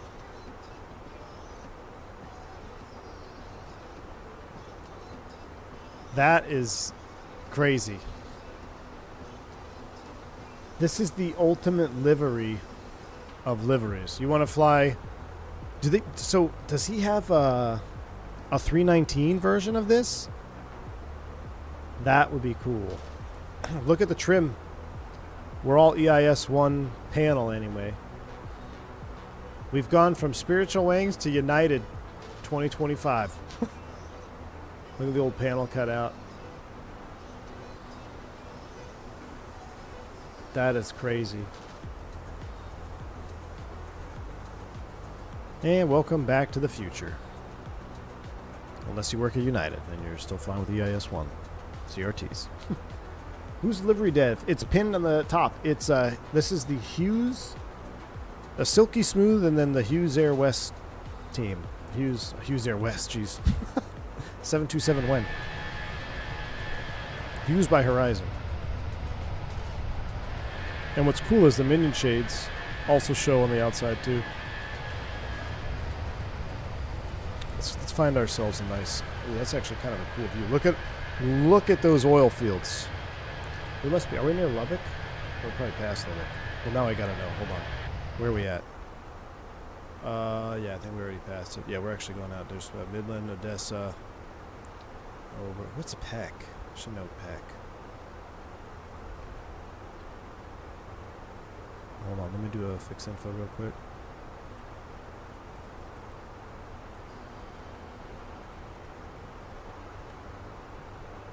That is crazy. This is the ultimate livery of liveries. You want to fly... So, does he have a 319 version of this? That would be cool. Look at the trim. We're all EIS-1 panel anyway. We've gone from Spiritual Wings to United 2025. Look at the old panel cut out. That is crazy. And welcome back to the future. Unless you work at United, then you're still flying with EIS-1. CRTs. Who's livery dev? It's pinned on the top. It's this is the Hughes, a Silky Smooth, and then the Hughes Air West team. Hughes Air West, jeez. 727 when? Hughes by Horizon. And what's cool is the minion shades also show on the outside too. Let's find ourselves a nice. Ooh, that's actually kind of a cool view. Look at those oil fields. We must be. Are we near Lubbock? We're probably past Lubbock. Well, now I gotta know. Hold on. Where are we at? Yeah, I think we already passed it. Yeah, we're actually going out. There's Midland, Odessa. Over. What's Peck? I should know Peck. Hold on. Let me do a fix info real quick.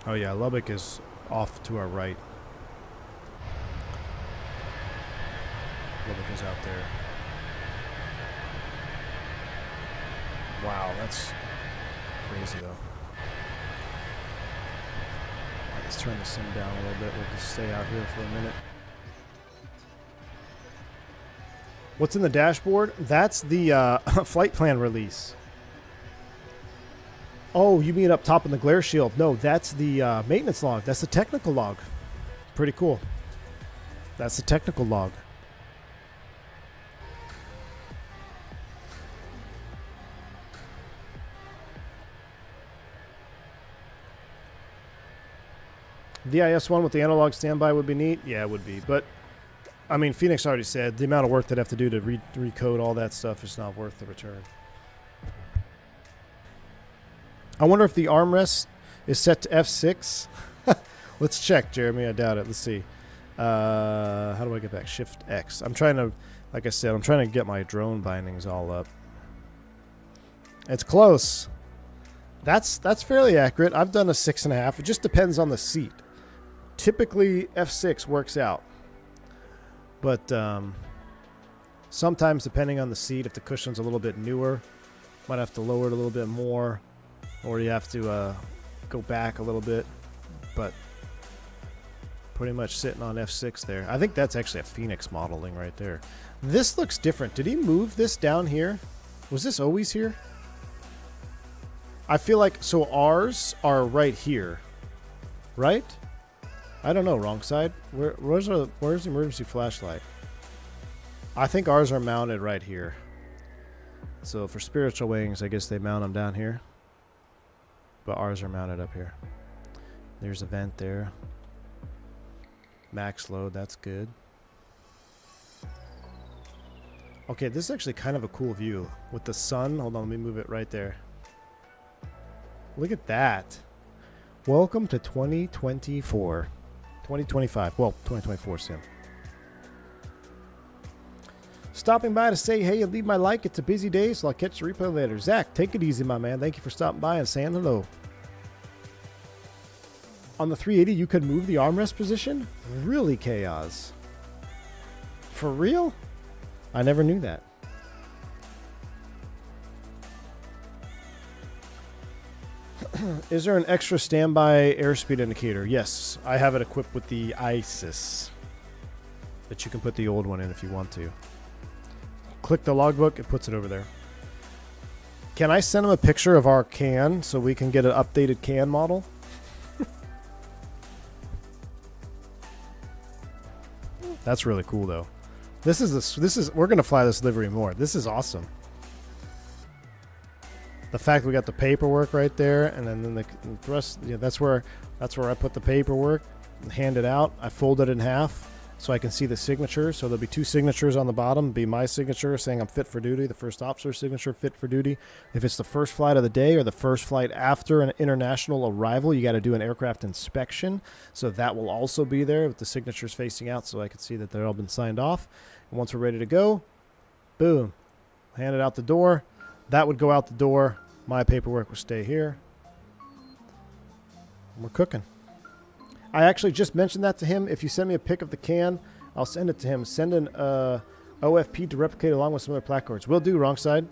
Oh yeah, Lubbock is off to our right. Lubbock is out there. Wow, that's crazy though. Alright, let's turn the sim down a little bit. We'll just stay out here for a minute. What's in the dashboard? That's the flight plan release. Oh, you mean up top in the glare shield? No, that's the maintenance log. That's the technical log. Pretty cool. That's the technical log. The IS-1 with the analog standby would be neat. Yeah, it would be. But, I mean, Fenix already said the amount of work they'd have to do to recode all that stuff is not worth the return. I wonder if the armrest is set to F6. Let's check, Jeremy. I doubt it. Let's see. How do I get back? Shift X. I'm trying to, like I said, I'm trying to get my drone bindings all up. It's close. That's fairly accurate. I've done a 6.5. It just depends on the seat. Typically, F6 works out. But sometimes, depending on the seat, if the cushion's a little bit newer, might have to lower it a little bit more. Or you have to go back a little bit, but pretty much sitting on F6 there. I think that's actually a Fenix modeling right there. This looks different. Did he move this down here? Was this always here? I feel like, so ours are right here, right? I don't know, wrong side. Where's the emergency flashlight? I think ours are mounted right here. So for Spiritual Wings, I guess they mount them down here. But ours are mounted up here. There's a vent there. Max load, that's good. Okay, this is actually kind of a cool view. With the sun, hold on, let me move it right there. Look at that. Welcome to 2024. 2025, well, 2024 sim. Stopping by to say hey and leave my like. It's a busy day, so I'll catch the replay later. Zach, take it easy, my man. Thank you for stopping by and saying hello. On the 380, you could move the armrest position? Really, Chaos? For real? I never knew that. Is there an extra standby airspeed indicator? Yes, I have it equipped with the ISIS. But you can put the old one in if you want to. Click the logbook, it puts it over there. Can I send him a picture of our can so we can get an updated can model? That's really cool though. This is we're gonna fly this livery more. This is awesome. The fact we got the paperwork right there, and then the thrust. Yeah, that's where I put the paperwork, hand it out. I fold it in half, so I can see the signature. So there'll be 2 signatures on the bottom. Be my signature saying I'm fit for duty, the first officer signature, fit for duty. If it's the first flight of the day or the first flight after an international arrival, you got to do an aircraft inspection. So that will also be there with the signatures facing out so I can see that they're all been signed off. And once we're ready to go, boom, hand it out the door. That would go out the door. My paperwork will stay here. And we're cooking. I actually just mentioned that to him. If you send me a pic of the can, I'll send it to him. Send an OFP to replicate along with some other placards. Will do, wrong side.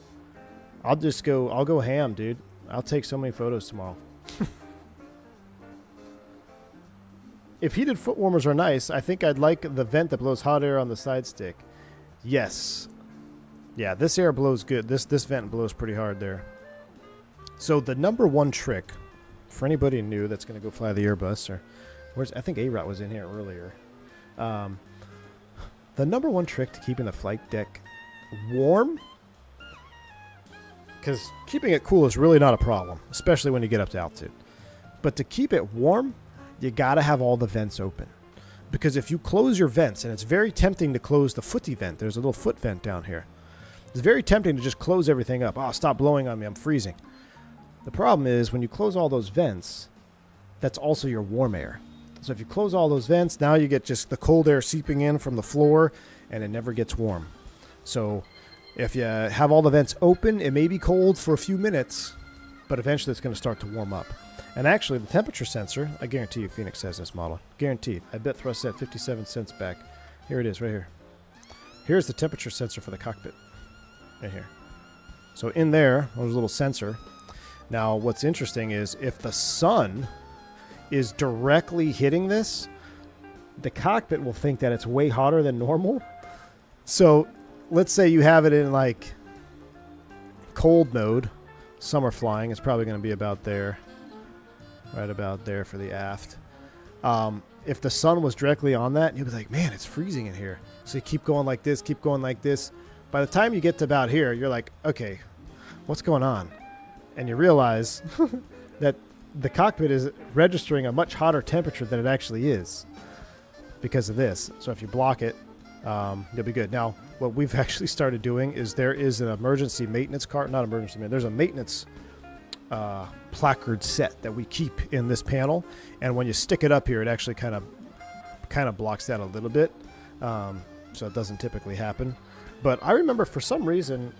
I'll go ham, dude. I'll take so many photos tomorrow. If heated foot warmers are nice, I think I'd like the vent that blows hot air on the side stick. Yes. Yeah, this air blows good. This vent blows pretty hard there. So the number one trick for anybody new that's going to go fly the Airbus, or I think A-Rot was in here earlier. The number one trick to keeping the flight deck warm, because keeping it cool is really not a problem, especially when you get up to altitude. But to keep it warm, you got to have all the vents open. Because if you close your vents, and it's very tempting to close the footy vent. There's a little foot vent down here. It's very tempting to just close everything up. Oh, stop blowing on me. I'm freezing. The problem is when you close all those vents, that's also your warm air. So if you close all those vents, now you get just the cold air seeping in from the floor, and it never gets warm. So if you have all the vents open, it may be cold for a few minutes, but eventually it's going to start to warm up. And actually, the temperature sensor, I guarantee you Fenix has this model. Guaranteed. I bet Thrust set 57 cents back. Here it is, right here. Here's the temperature sensor for the cockpit. Right here. So in there's a little sensor. Now, what's interesting is if the sun is directly hitting this, the cockpit will think that it's way hotter than normal. So let's say you have it in like cold mode, summer flying. It's probably going to be about there, right about there for the aft. If the sun was directly on that, you'll be like, man, it's freezing in here. So you keep going like this, keep going like this. By the time you get to about here, you're like, okay, what's going on? And you realize that the cockpit is registering a much hotter temperature than it actually is because of this. So if you block it, you'll be good. Now, what we've actually started doing is there is an emergency maintenance cart, not emergency maintenance, there's a maintenance placard set that we keep in this panel. And when you stick it up here, it actually kind of blocks that a little bit. So it doesn't typically happen. But I remember for some reason,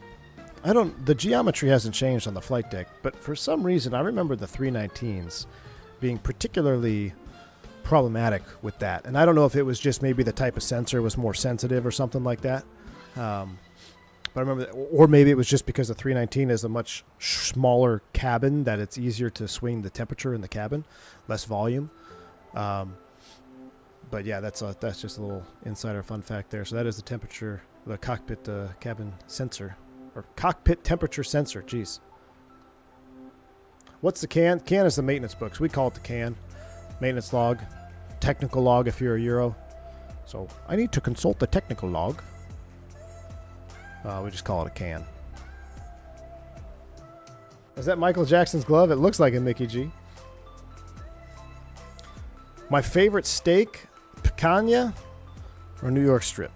the geometry hasn't changed on the flight deck, but for some reason I remember the 319s being particularly problematic with that. And I don't know if it was just maybe the type of sensor was more sensitive or something like that. But I remember or maybe it was just because the 319 is a much smaller cabin that it's easier to swing the temperature in the cabin, less volume. But yeah, that's just a little insider fun fact there. So that is the temperature, the cockpit cabin sensor. Or cockpit temperature sensor. Jeez. What's the can? Can is the maintenance books. We call it the can. Maintenance log. Technical log if you're a Euro. So I need to consult the technical log. We just call it a can. Is that Michael Jackson's glove? It looks like a Mickey G. My favorite steak, picanha or New York strip?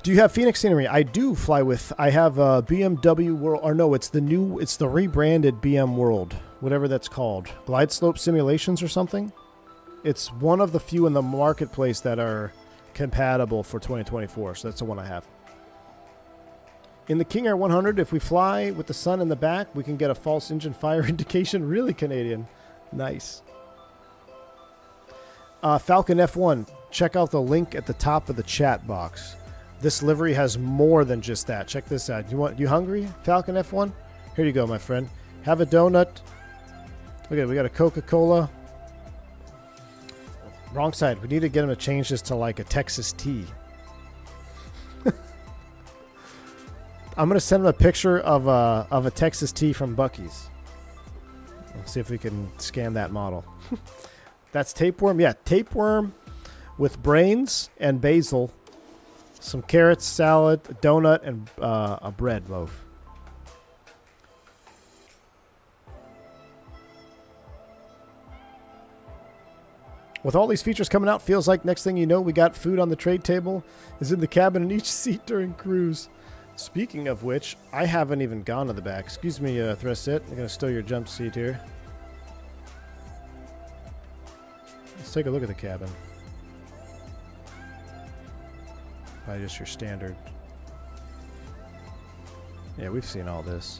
Do you have Fenix scenery? I do fly with. I have BMW World, or no, it's the rebranded BM World, whatever that's called. Glide slope simulations or something. It's one of the few in the marketplace that are compatible for 2024, so that's the one I have. In the King Air 100, if we fly with the sun in the back, we can get a false engine fire indication. Really Canadian. Nice. Falcon F1. Check out the link at the top of the chat box. This livery has more than just that. Check this out. You hungry, Falcon F1? Here you go, my friend. Have a donut. Look at it. We got a Coca-Cola. Wrong side. We need to get him to change this to like a Texas tea. I'm going to send him a picture of a Texas tea from Buc-ee's. Let's see if we can scan that model. That's tapeworm. Yeah, tapeworm with brains and basil. Some carrots, salad, a donut, and a bread loaf. With all these features coming out, feels like next thing you know, we got food on the trade table is in the cabin in each seat during cruise. Speaking of which, I haven't even gone to the back. Excuse me, Thrusit. I'm going to steal your jump seat here. Let's take a look at the cabin. Probably just your standard. Yeah, we've seen all this.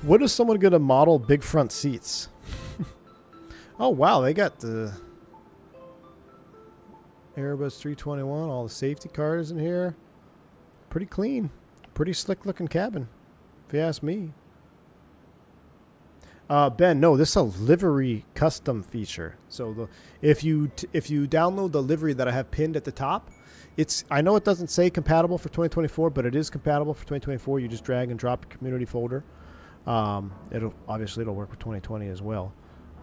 What is someone going to model big front seats? Oh, wow. They got the Airbus 321, all the safety cars in here. Pretty clean. Pretty slick looking cabin, if you ask me. Ben, no, this is a livery custom feature. So if you download the livery that I have pinned at the top, I know it doesn't say compatible for 2024, but it is compatible for 2024. You just drag and drop your community folder. It'll work with 2020 as well.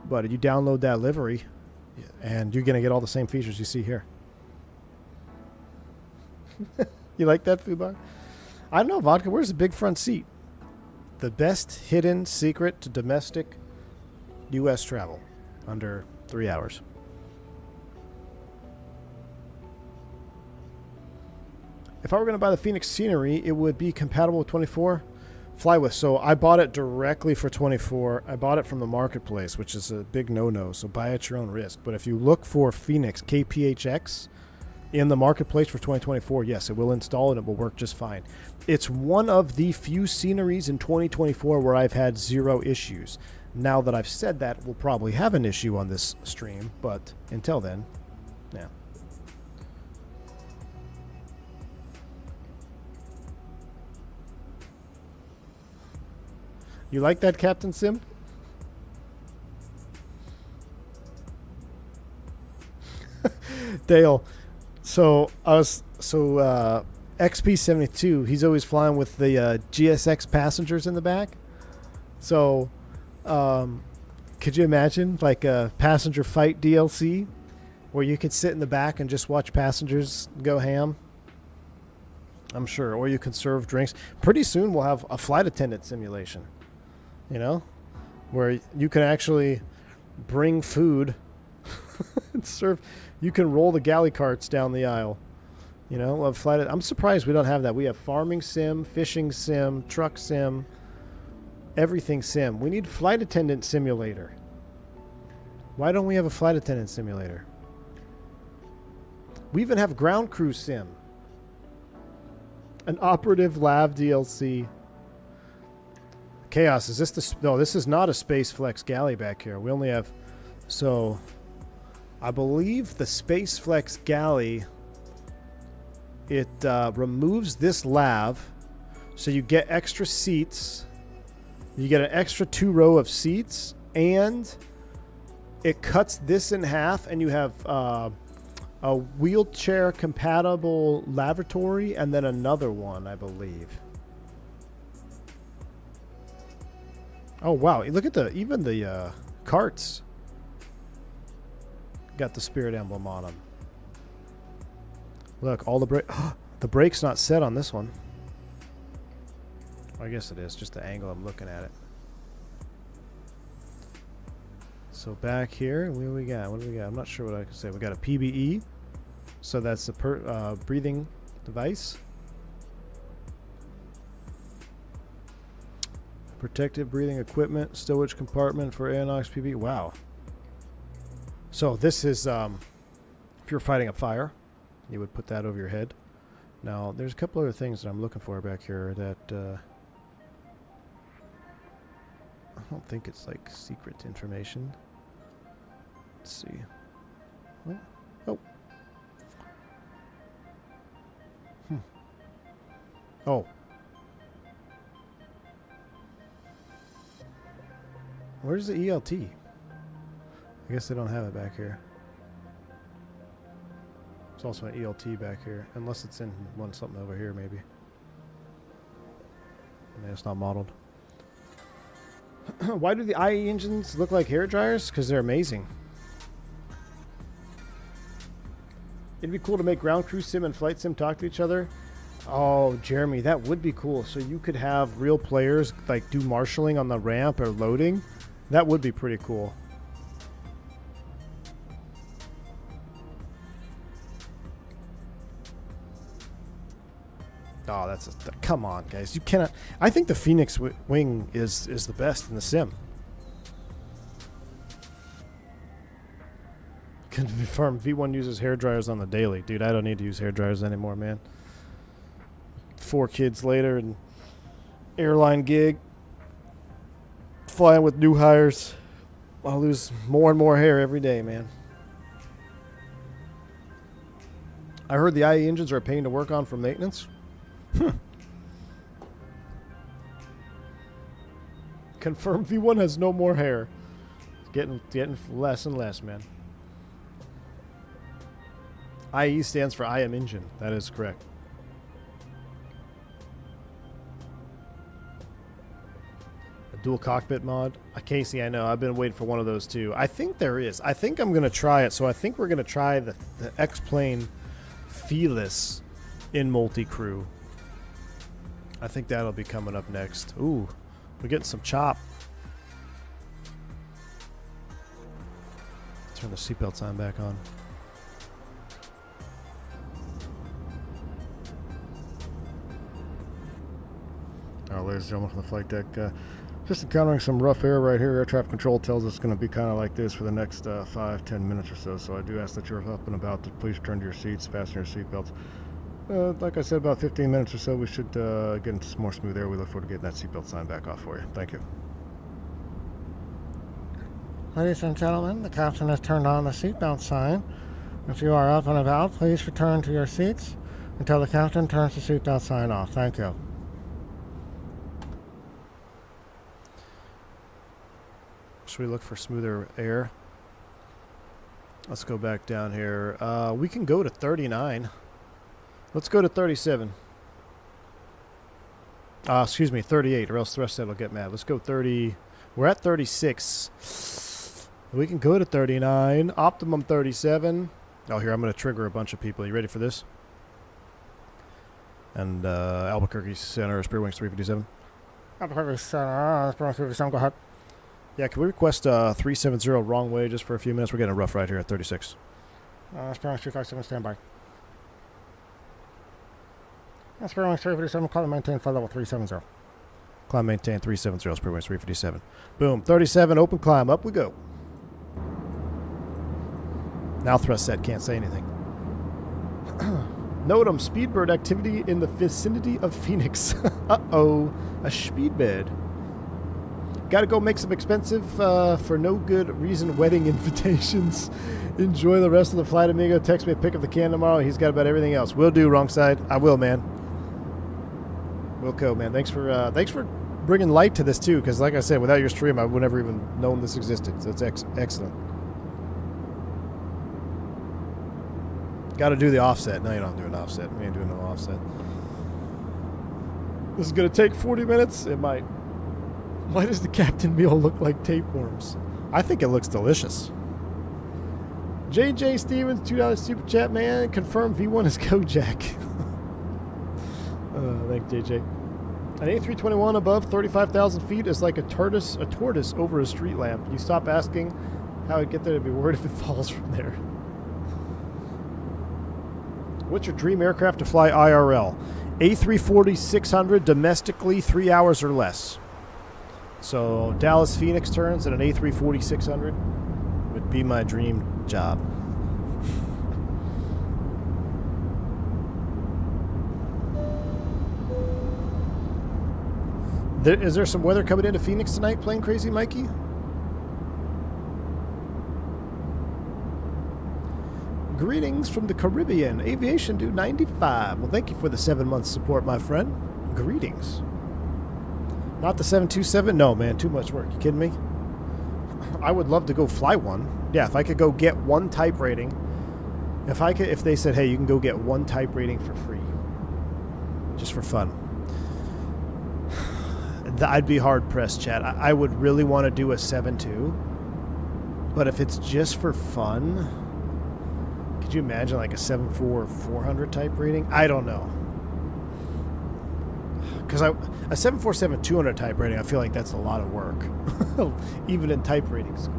But you download that livery, and you're gonna get all the same features you see here. You like that, Fubar? I don't know, Vodka. Where's the big front seat? The best hidden secret to domestic U.S. travel under 3 hours. If I were going to buy the Fenix scenery, it would be compatible with 24. Fly with. So I bought it directly for 24. I bought it from the marketplace, which is a big no-no. So buy at your own risk. But if you look for Fenix KPHX in the marketplace for 2024, yes, it will install and it will work just fine. It's one of the few sceneries in 2024 where I've had zero issues. Now that I've said that, we'll probably have an issue on this stream, but until then, yeah. You like that, Captain Sim? Dale. So XP72, he's always flying with the GSX passengers in the back. So could you imagine like a passenger fight DLC where you could sit in the back and just watch passengers go ham? I'm sure. Or you can serve drinks. Pretty soon we'll have a flight attendant simulation, you know, where you can actually bring food and serve. You can roll the galley carts down the aisle. You know, I'm surprised we don't have that. We have farming sim, fishing sim, truck sim, everything sim. We need flight attendant simulator. Why don't we have a flight attendant simulator? We even have ground crew sim. An operative lab DLC. Chaos, is this the... No, this is not a Space Flex galley back here. We only have... So, I believe the Space Flex galley... It removes this lav, so you get extra seats. You get an extra 2 row of seats, and it cuts this in half, and you have a wheelchair compatible lavatory, and then another one, I believe. Oh wow! Look at even the carts got the Spirit emblem on them. Look, all the brake's not set on this one. I guess it is, just the angle I'm looking at it. So back here, what do we got? What do we got? I'm not sure what I can say. We got a PBE, so that's the breathing device. Protective breathing equipment, stowage compartment for Aonox PBE. Wow. So this is, if you're fighting a fire, you would put that over your head. Now, there's a couple other things that I'm looking for back here that I don't think it's like secret information. Let's see. Oh. Oh. Where's the ELT? I guess they don't have it back here. There's also an ELT back here, unless it's in something over here, maybe. And it's not modeled. Why do the IE engines look like hair dryers? Because they're amazing. It'd be cool to make ground crew sim and flight sim talk to each other. Oh, Jeremy, that would be cool. So you could have real players like do marshalling on the ramp or loading. That would be pretty cool. Oh, that's come on, guys. You cannot. I think the Phoenix wing is the best in the sim. Confirm V1 uses hair dryers on the daily. Dude, I don't need to use hair dryers anymore, man. 4 kids later and airline gig. Flying with new hires. I'll lose more and more hair every day, man. I heard the IE engines are a pain to work on for maintenance. Confirmed V1 has no more hair. It's getting less and less, man. IE stands for I am engine. That is correct. A dual cockpit mod. Casey, I know. I've been waiting for one of those too. I think there is. I think I'm going to try it. So I think we're going to try the X-Plane Fearless in multi-crew. I think that'll be coming up next. Ooh, we're getting some chop. Turn the seatbelt sign back on. Ladies and gentlemen from the flight deck, just encountering some rough air right here. Air traffic control tells us it's going to be kind of like this for the next 5-10 minutes or so. So I do ask that you're up and about to please return to your seats, fasten your seatbelts. Like I said, about 15 minutes or so, we should get into some more smooth air. We look forward to getting that seatbelt sign back off for you. Thank you. Ladies and gentlemen, the captain has turned on the seatbelt sign. If you are up and about, please return to your seats until the captain turns the seatbelt sign off. Thank you. Should we look for smoother air? Let's go back down here. We can go to 39. Let's go to 37. Excuse me, 38, or else Thrustmaster will get mad. Let's go 30. We're at 36. We can go to 39. Optimum 37. Oh, here, I'm going to trigger a bunch of people. You ready for this? And Albuquerque Center, Spirit Wings 357. Albuquerque Center, Spirit Wings 357, go ahead. Yeah, can we request 370 wrong way just for a few minutes? We're getting a rough ride here at 36. Spirit Wings 357, stand by. Spirit Wings 357, climb and maintain flight level 370. Climb maintain 370, Spirit Wings 357. Boom, 37, open climb, up we go. Now thrust set, can't say anything. Notum, speedbird activity in the vicinity of Phoenix. Uh-oh, a speedbird. Gotta go make some expensive, for no good reason, wedding invitations. Enjoy the rest of the flight, amigo. Text me a pic of the can tomorrow. He's got about everything else. Will do, wrong side. I will, man. Will go, man. Thanks for bringing light to this, too, because like I said, without your stream, I would never even known this existed. So it's excellent. Got to do the offset. No, you don't do an offset. We ain't doing no offset. This is going to take 40 minutes. It might. Why does the Captain meal look like tapeworms? I think it looks delicious. JJ Stevens, $2 super chat, man. Confirmed V1 is Kojak. Thanks, JJ. An A321 above 35,000 feet is like a tortoise over a street lamp. You stop asking how it get there to be worried if it falls from there. What's your dream aircraft to fly IRL? A340-600 domestically, 3 hours or less. So Dallas Phoenix turns and an A340-600 would be my dream job. Is there some weather coming into Phoenix tonight, Plane Crazy Mikey? Greetings from the Caribbean. Aviation Dude 95. Well, thank you for the 7-month support, my friend. Greetings. Not the 727? No, man, too much work. You kidding me? I would love to go fly one. Yeah, if I could go get one type rating. If they said, hey, you can go get one type rating for free. Just for fun. I'd be hard pressed, Chad. I would really want to do a 7.2. But if it's just for fun, could you imagine like a 7.4 400 type rating? I don't know. because a 747-200 type rating, I feel like that's a lot of work, even in type rating school.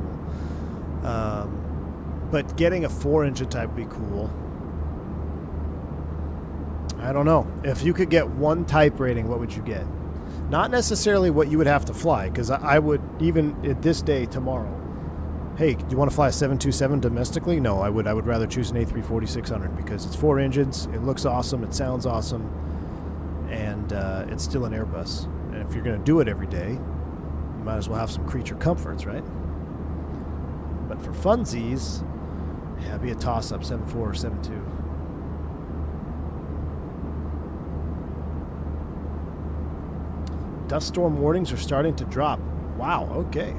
But getting a 4-engine type would be cool. I don't know. If you could get one type rating, what would you get? Not necessarily what you would have to fly, because I would, even at this day, tomorrow, hey, do you want to fly a 727 domestically? No, I would rather choose an A340-600 because it's 4 engines, it looks awesome, it sounds awesome, and it's still an Airbus. And if you're going to do it every day, you might as well have some creature comforts, right? But for funsies, yeah, it'd be a toss-up, 7.4 or 7.2. Dust storm warnings are starting to drop. Wow, okay.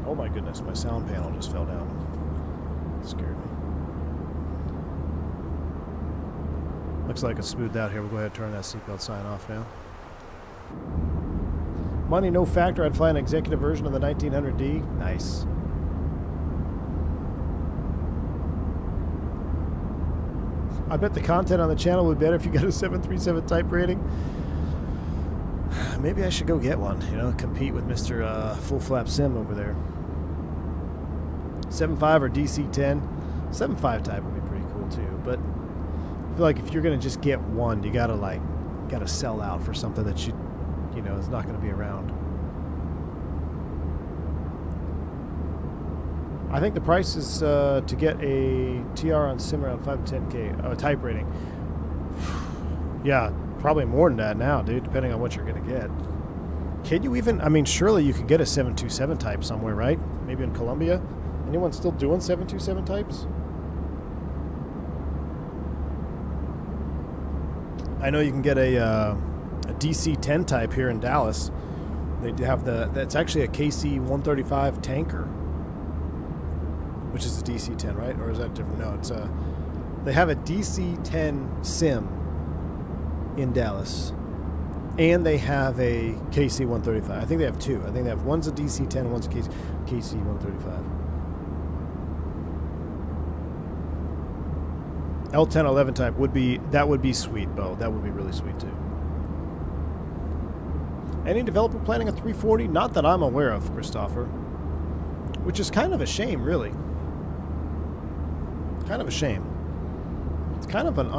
Oh my goodness, my sound panel just fell down. It scared me. Looks like it's smoothed out here. We'll go ahead and turn that seatbelt sign off now. Money no factor. I'd fly an executive version of the 1900D. Nice. I bet the content on the channel would be better if you got a 737 type rating. Maybe I should go get one, you know, compete with Mr. Full Flap Sim over there. 7.5 or DC-10. 7.5 type would be pretty cool too, but I feel like if you're gonna just get one, you gotta sell out for something that you know is not gonna be around. I think the price is to get a TR on sim around 5 to 10K type rating. Yeah, probably more than that now, dude, depending on what you're gonna get. Can you even? I mean, surely you could get a 727 type somewhere, right? Maybe in Colombia. Anyone still doing 727 types? I know you can get a DC-10 type here in Dallas. They have that's actually a KC-135 tanker, which is a DC-10, right? Or is that different? No, it's they have a DC-10 sim in Dallas, and they have a KC-135. I think they have two. I think they have one's a DC-10 and one's a KC-135. L1011 type would be sweet, Bo. That would be really sweet too. Any developer planning a 340? Not that I'm aware of, Christopher. Which is kind of a shame, really. Kind of a shame. It's kind of an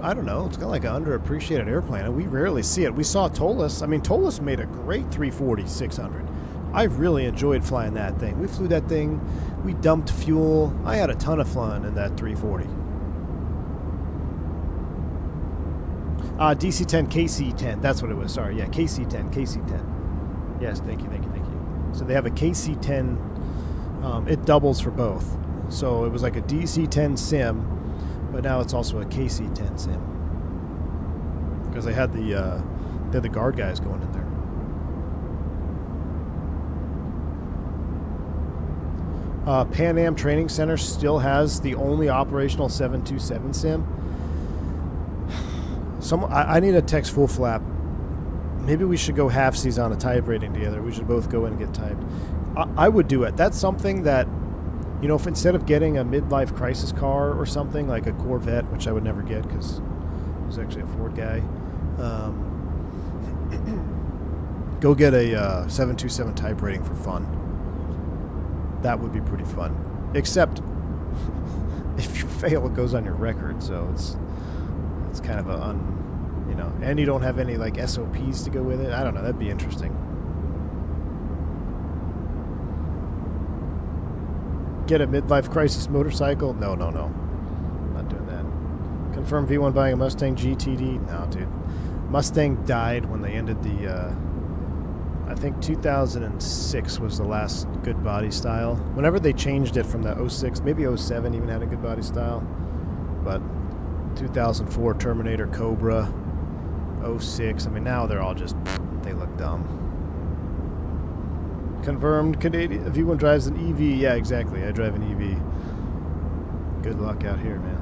I don't know. It's kind of like an underappreciated airplane, and we rarely see it. We saw Tolis. I mean, Tolis made a great 340-600. I really enjoyed flying that thing. We flew that thing. We dumped fuel. I had a ton of fun in that 340. DC-10, KC-10. That's what it was. Sorry. Yeah, KC-10, KC-10. Yes, thank you. So they have a KC-10. It doubles for both. So it was like a DC-10 sim, but now it's also a KC-10 sim. Because they had the guard guys going in there. Pan Am Training Center still has the only operational 727 sim. I need to text Full Flap. Maybe we should go halfsies on a type rating together. We should both go in and get typed. I would do it. That's something that, you know, if instead of getting a midlife crisis car or something like a Corvette, which I would never get because I was actually a Ford guy, go get a 727 type rating for fun. That would be pretty fun. Except if you fail, it goes on your record, so it's kind of you know, and you don't have any like SOPs to go with it. I don't know. That'd be interesting. Get a midlife crisis motorcycle? No. Not doing that. Confirm V1 buying a Mustang GTD? No, dude. Mustang died when they ended the, I think 2006 was the last good body style. Whenever they changed it from the 06, maybe 07 even had a good body style. But 2004 Terminator Cobra, 06, I mean now they're all just, they look dumb. Confirmed Canadian V1 drives an EV. Yeah, exactly. I drive an EV. Good luck out here, man.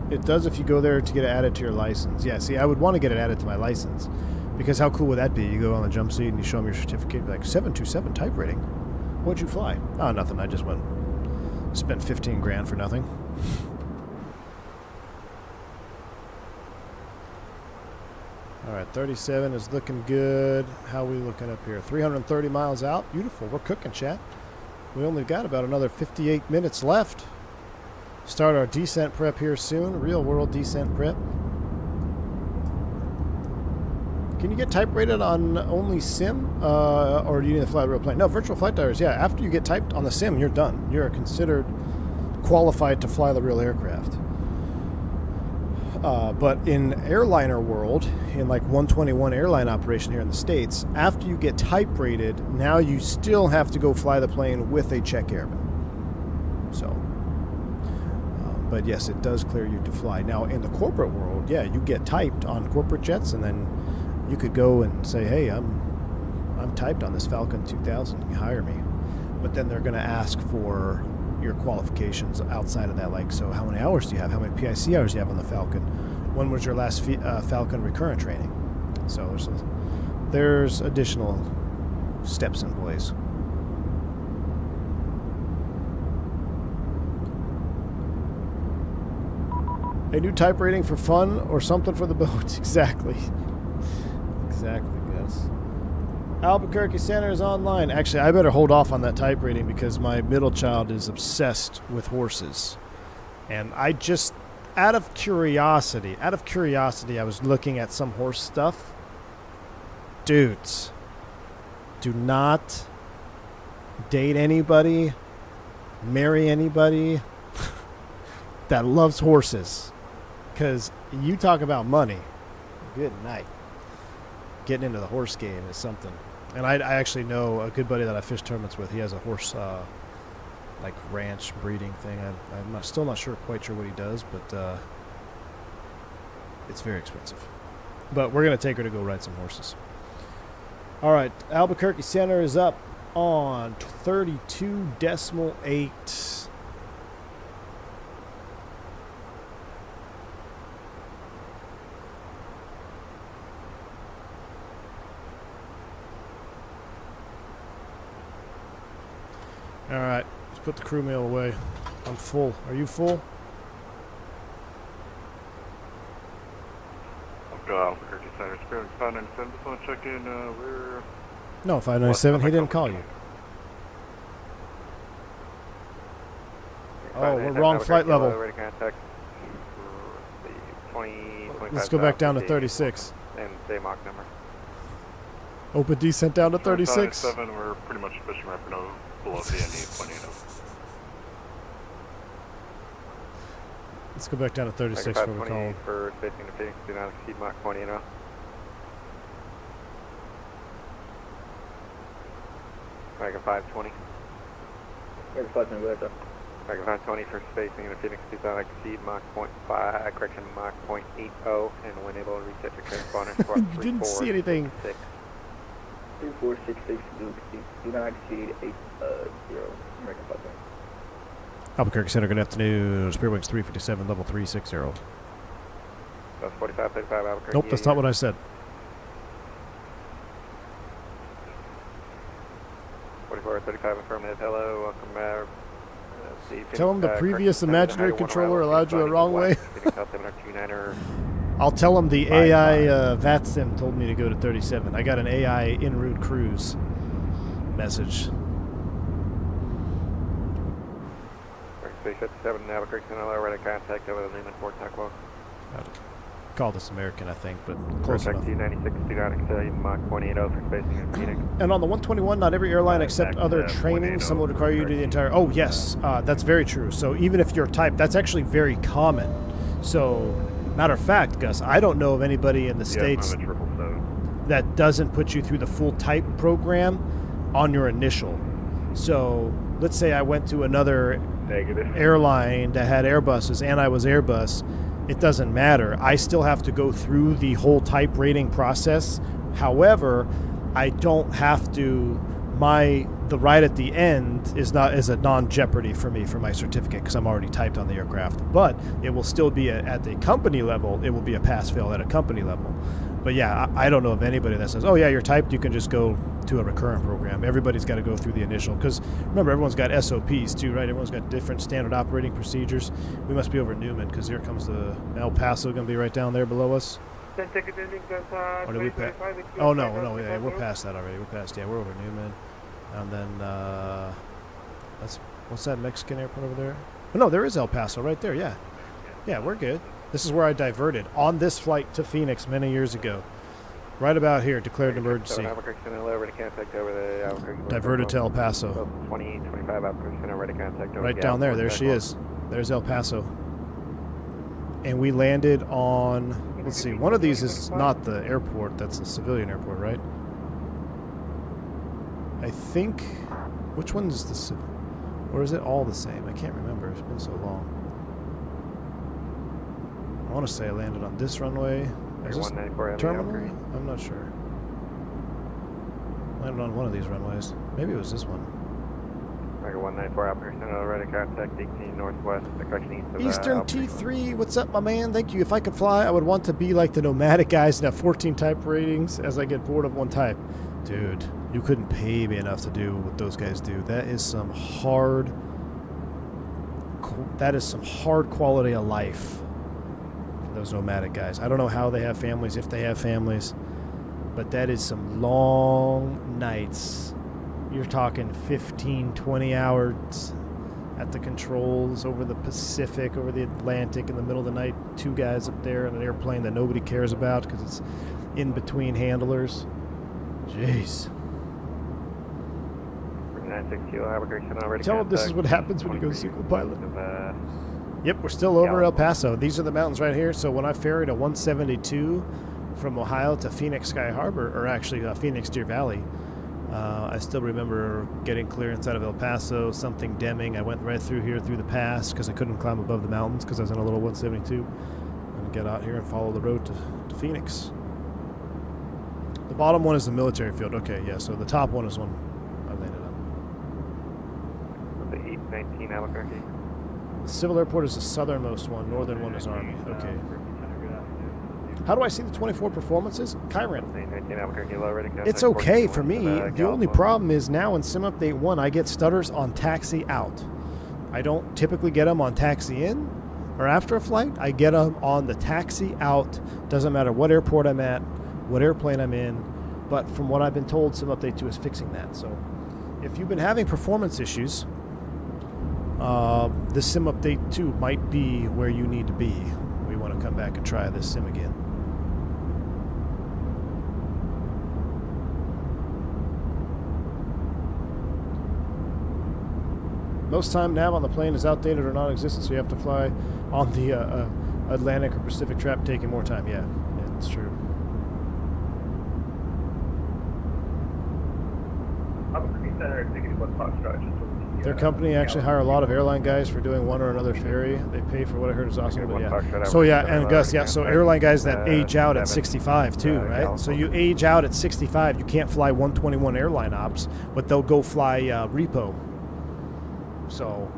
It does if you go there to get it added to your license. Yeah, see, I would want to get it added to my license. Because how cool would that be? You go on the jump seat and you show them your certificate, like 727 type rating. What'd you fly? Oh, nothing. I just went Spent 15 grand for nothing. All right, 37 is looking good. How are we looking up here? 330 miles out. Beautiful. We're cooking, chat. We only got about another 58 minutes left. Start our descent prep here soon. Real world descent prep. Can you get type rated on only sim? Or do you need to fly a real plane? No, virtual flight diaries. Yeah, after you get typed on the sim, you're done. You're considered qualified to fly the real aircraft. But in airliner world, in like 121 airline operation here in the States, after you get type rated, now you still have to go fly the plane with a check airman. So, but yes, it does clear you to fly. Now in the corporate world, yeah, you get typed on corporate jets, and then you could go and say, hey, I'm typed on this Falcon 2000, can you hire me? But then they're going to ask for your qualifications outside of that, like, so how many hours do you have? How many PIC hours do you have on the Falcon? When was your last Falcon recurrent training? So there's additional steps in place. A new type rating for fun or something for the boat. Exactly. Exactly, Gus. Albuquerque Center is online. Actually, I better hold off on that type rating because my middle child is obsessed with horses. And I just, out of curiosity, I was looking at some horse stuff. Dudes, do not date anybody, marry anybody that loves horses. Because you talk about money. Good night. Getting into the horse game is something. And I actually know a good buddy that I fish tournaments with. He has a horse, like ranch breeding thing. I'm still not quite sure what he does, but it's very expensive. But we're going to take her to go ride some horses. All right, Albuquerque Center is up on 32.8. All right, let's put the crew meal away. I'm full. Are you full? Albuquerque Center, Spirit 597. Just want to check in. We're No, 597. He didn't call you. Oh, we're wrong flight level. Let's go back down to 36. And say Mach number. Open descent down to 36. 7, we're pretty much fishing right below CNE 20. Let's go back down to 36 for the call. For spacing to Phoenix, do not exceed Mach 20 and up. Mega 520. Mega 520, go ahead, sir. Mega 520 for spacing to Phoenix, do not exceed Mach 0.5, correction, Mach 0.80, and when able to reset your transponder, squawk 3466. Didn't see anything. 3466, do not exceed 80, American 520. Albuquerque Center, good afternoon. Spearwings 357, level 360. That's 4535 Albuquerque. Nope, that's not what I said. 4435 affirmative, hello, welcome back. Tell him the previous imaginary controller allowed you the wrong way. I'll tell him the AI VATSIM told me to go to 37. I got an AI Enroute cruise message. 357 Albuquerque Center, ready to contact over the Lehman Port Tuckwell. Call this American, I think, but close enough. T96, do not exceed Mach 0.80 for spacing in Phoenix. And on the 121, not every airline except other training, some will require you to do the entire... Oh, yes, that's very true. So even if you're typed, that's actually very common. So, matter of fact, Gus, I don't know of anybody in the States that doesn't put you through the full type program on your initial. So, let's say I went to another airline that had Airbuses and I was Airbus. It doesn't matter. I still have to go through the whole type rating process. However, I don't have to. The ride at the end is a non-jeopardy for me for my certificate because I'm already typed on the aircraft. But it will still be at the company level. It will be a pass-fail at a company level. But yeah, I don't know of anybody that says, oh yeah, you're typed, you can just go to a recurrent program. Everybody's got to go through the initial, because remember, everyone's got SOPs too, right? Everyone's got different standard operating procedures. We must be over Newman, because here comes the El Paso, going to be right down there below us. Or did we pass? Oh no, yeah, we're past that already. We're over Newman. And then, what's that Mexican airport over there? Oh no, there is El Paso right there, yeah. Yeah, we're good. This is where I diverted on this flight to Phoenix many years ago. Right about here, declared an emergency. Diverted to El Paso. 25 ready contact. Right down there. There she is. There's El Paso. And we landed on, let's see, one of these is not the airport. That's a civilian airport, right? I think, which one is the civil? Or is it all the same? I can't remember. It's been so long. I want to say I landed on this runway. Is this terminal? I'm not sure. Landed on one of these runways. Maybe it was this one. 194 operational ready contact 18 northwest, the correction east of Eastern T3, what's up, my man? Thank you. If I could fly, I would want to be like the nomadic guys and have 14 type ratings as I get bored of one type. Dude, you couldn't pay me enough to do what those guys do. That is some hard quality of life. Those nomadic guys. I don't know how they have families, if they have families, but that is some long nights. You're talking 15, 20 hours at the controls over the Pacific, over the Atlantic in the middle of the night. Two guys up there in an airplane that nobody cares about because it's in between handlers. Jeez. Tell them this is what happens when you go single pilot. Yep, we're still over El Paso. These are the mountains right here. So when I ferried a 172 from Ohio to Phoenix Sky Harbor, or actually Phoenix Deer Valley, I still remember getting clearance out of El Paso, something Deming. I went right through here through the pass because I couldn't climb above the mountains because I was in a little 172. And get out here and follow the road to Phoenix. The bottom one is the military field. Okay, yeah, so the top one is one I landed on. The 819 Albuquerque. The civil airport is the southernmost one. Northern one is Army. Okay. How do I see the 24 performances? Chiron. It's okay for me. The only problem is now in Sim Update 1, I get stutters on taxi out. I don't typically get them on taxi in or after a flight. I get them on the taxi out. Doesn't matter what airport I'm at, what airplane I'm in. But from what I've been told, Sim Update 2 is fixing that. So if you've been having performance issues, the Sim Update 2 might be where you need to be. We want to come back and try this sim again. Most time nav on the plane is outdated or non-existent, so you have to fly on the Atlantic or Pacific trap, taking more time. Yeah, it's true. Their company actually hire a lot of airline guys for doing one or another ferry. They pay for what I heard is awesome. But yeah. So yeah, and Gus, yeah. So airline guys that age out at 65 too, right? So you age out at 65, you can't fly 121 airline ops, but they'll go fly repo. So,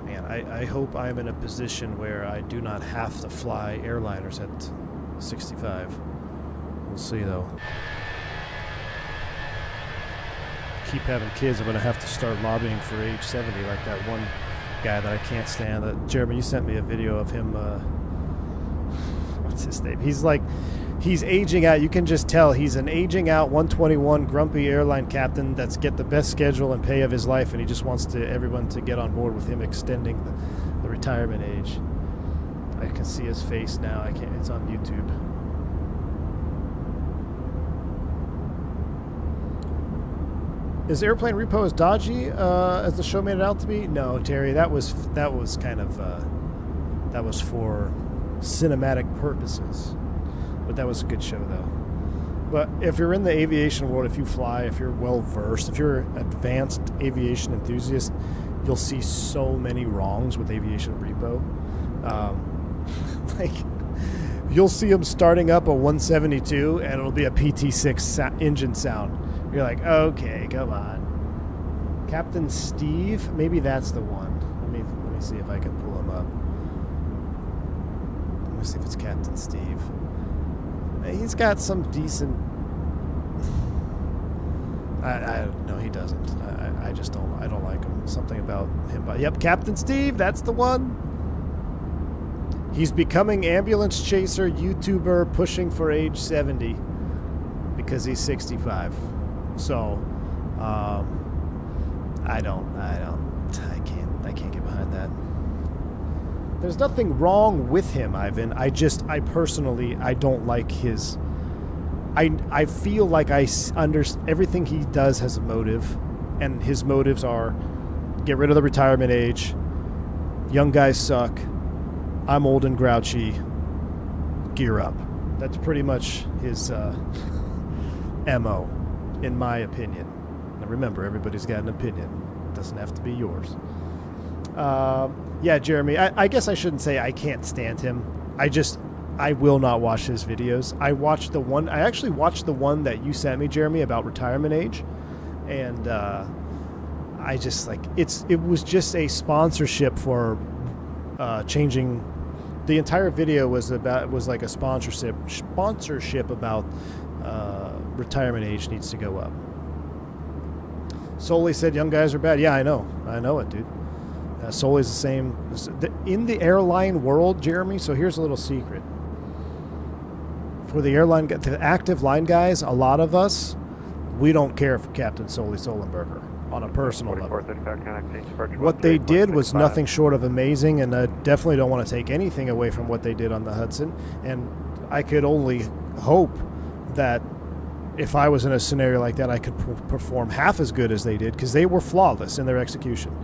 man, I hope I'm in a position where I do not have to fly airliners at 65. We'll see though. Keep having kids, I'm going to have to start lobbying for age 70 like that one guy that I can't stand. Jeremy, you sent me a video of him, what's his name? He's aging out. You can just tell he's an aging out 121 grumpy airline captain that's get the best schedule and pay of his life, and he just wants everyone to get on board with him extending the retirement age. I can see his face now. I can't. It's on YouTube. Is airplane repo as dodgy as the show made it out to be? No, Terry, that was kind of that was for cinematic purposes. But that was a good show though. But if you're in the aviation world, if you fly, if you're well versed, if you're an advanced aviation enthusiast, you'll see so many wrongs with aviation repo. Like you'll see them starting up a 172 and it'll be a PT6 engine sound. You're like, okay, come on. Captain Steve? Maybe that's the one. Let me see if I can pull him up. Let me see if it's Captain Steve. He's got some decent. No, he doesn't. I just don't. I don't like him. Something about him. But yep, Captain Steve. That's the one. He's becoming ambulance chaser YouTuber, pushing for age 70 because he's 65. So, I can't get behind that. There's nothing wrong with him, Ivan. I personally don't like his. I feel like everything he does has a motive, and his motives are get rid of the retirement age, young guys suck, I'm old and grouchy, gear up. That's pretty much his MO, in my opinion. Now remember, everybody's got an opinion. It doesn't have to be yours. Yeah, Jeremy, I guess I shouldn't say I can't stand him. I will not watch his videos. I actually watched the one that you sent me, Jeremy, about retirement age. And I just it was just a sponsorship for changing. The entire video was like a sponsorship about retirement age needs to go up. Solely said young guys are bad. Yeah, I know it, dude. Solely's the same in the airline world, Jeremy. So here's a little secret. For the active line guys, a lot of us, we don't care for Captain Solely Solenberger on a personal level. What they did was nothing short of amazing, and I definitely don't want to take anything away from what they did on the Hudson. And I could only hope that if I was in a scenario like that, I could perform half as good as they did, because they were flawless in their execution.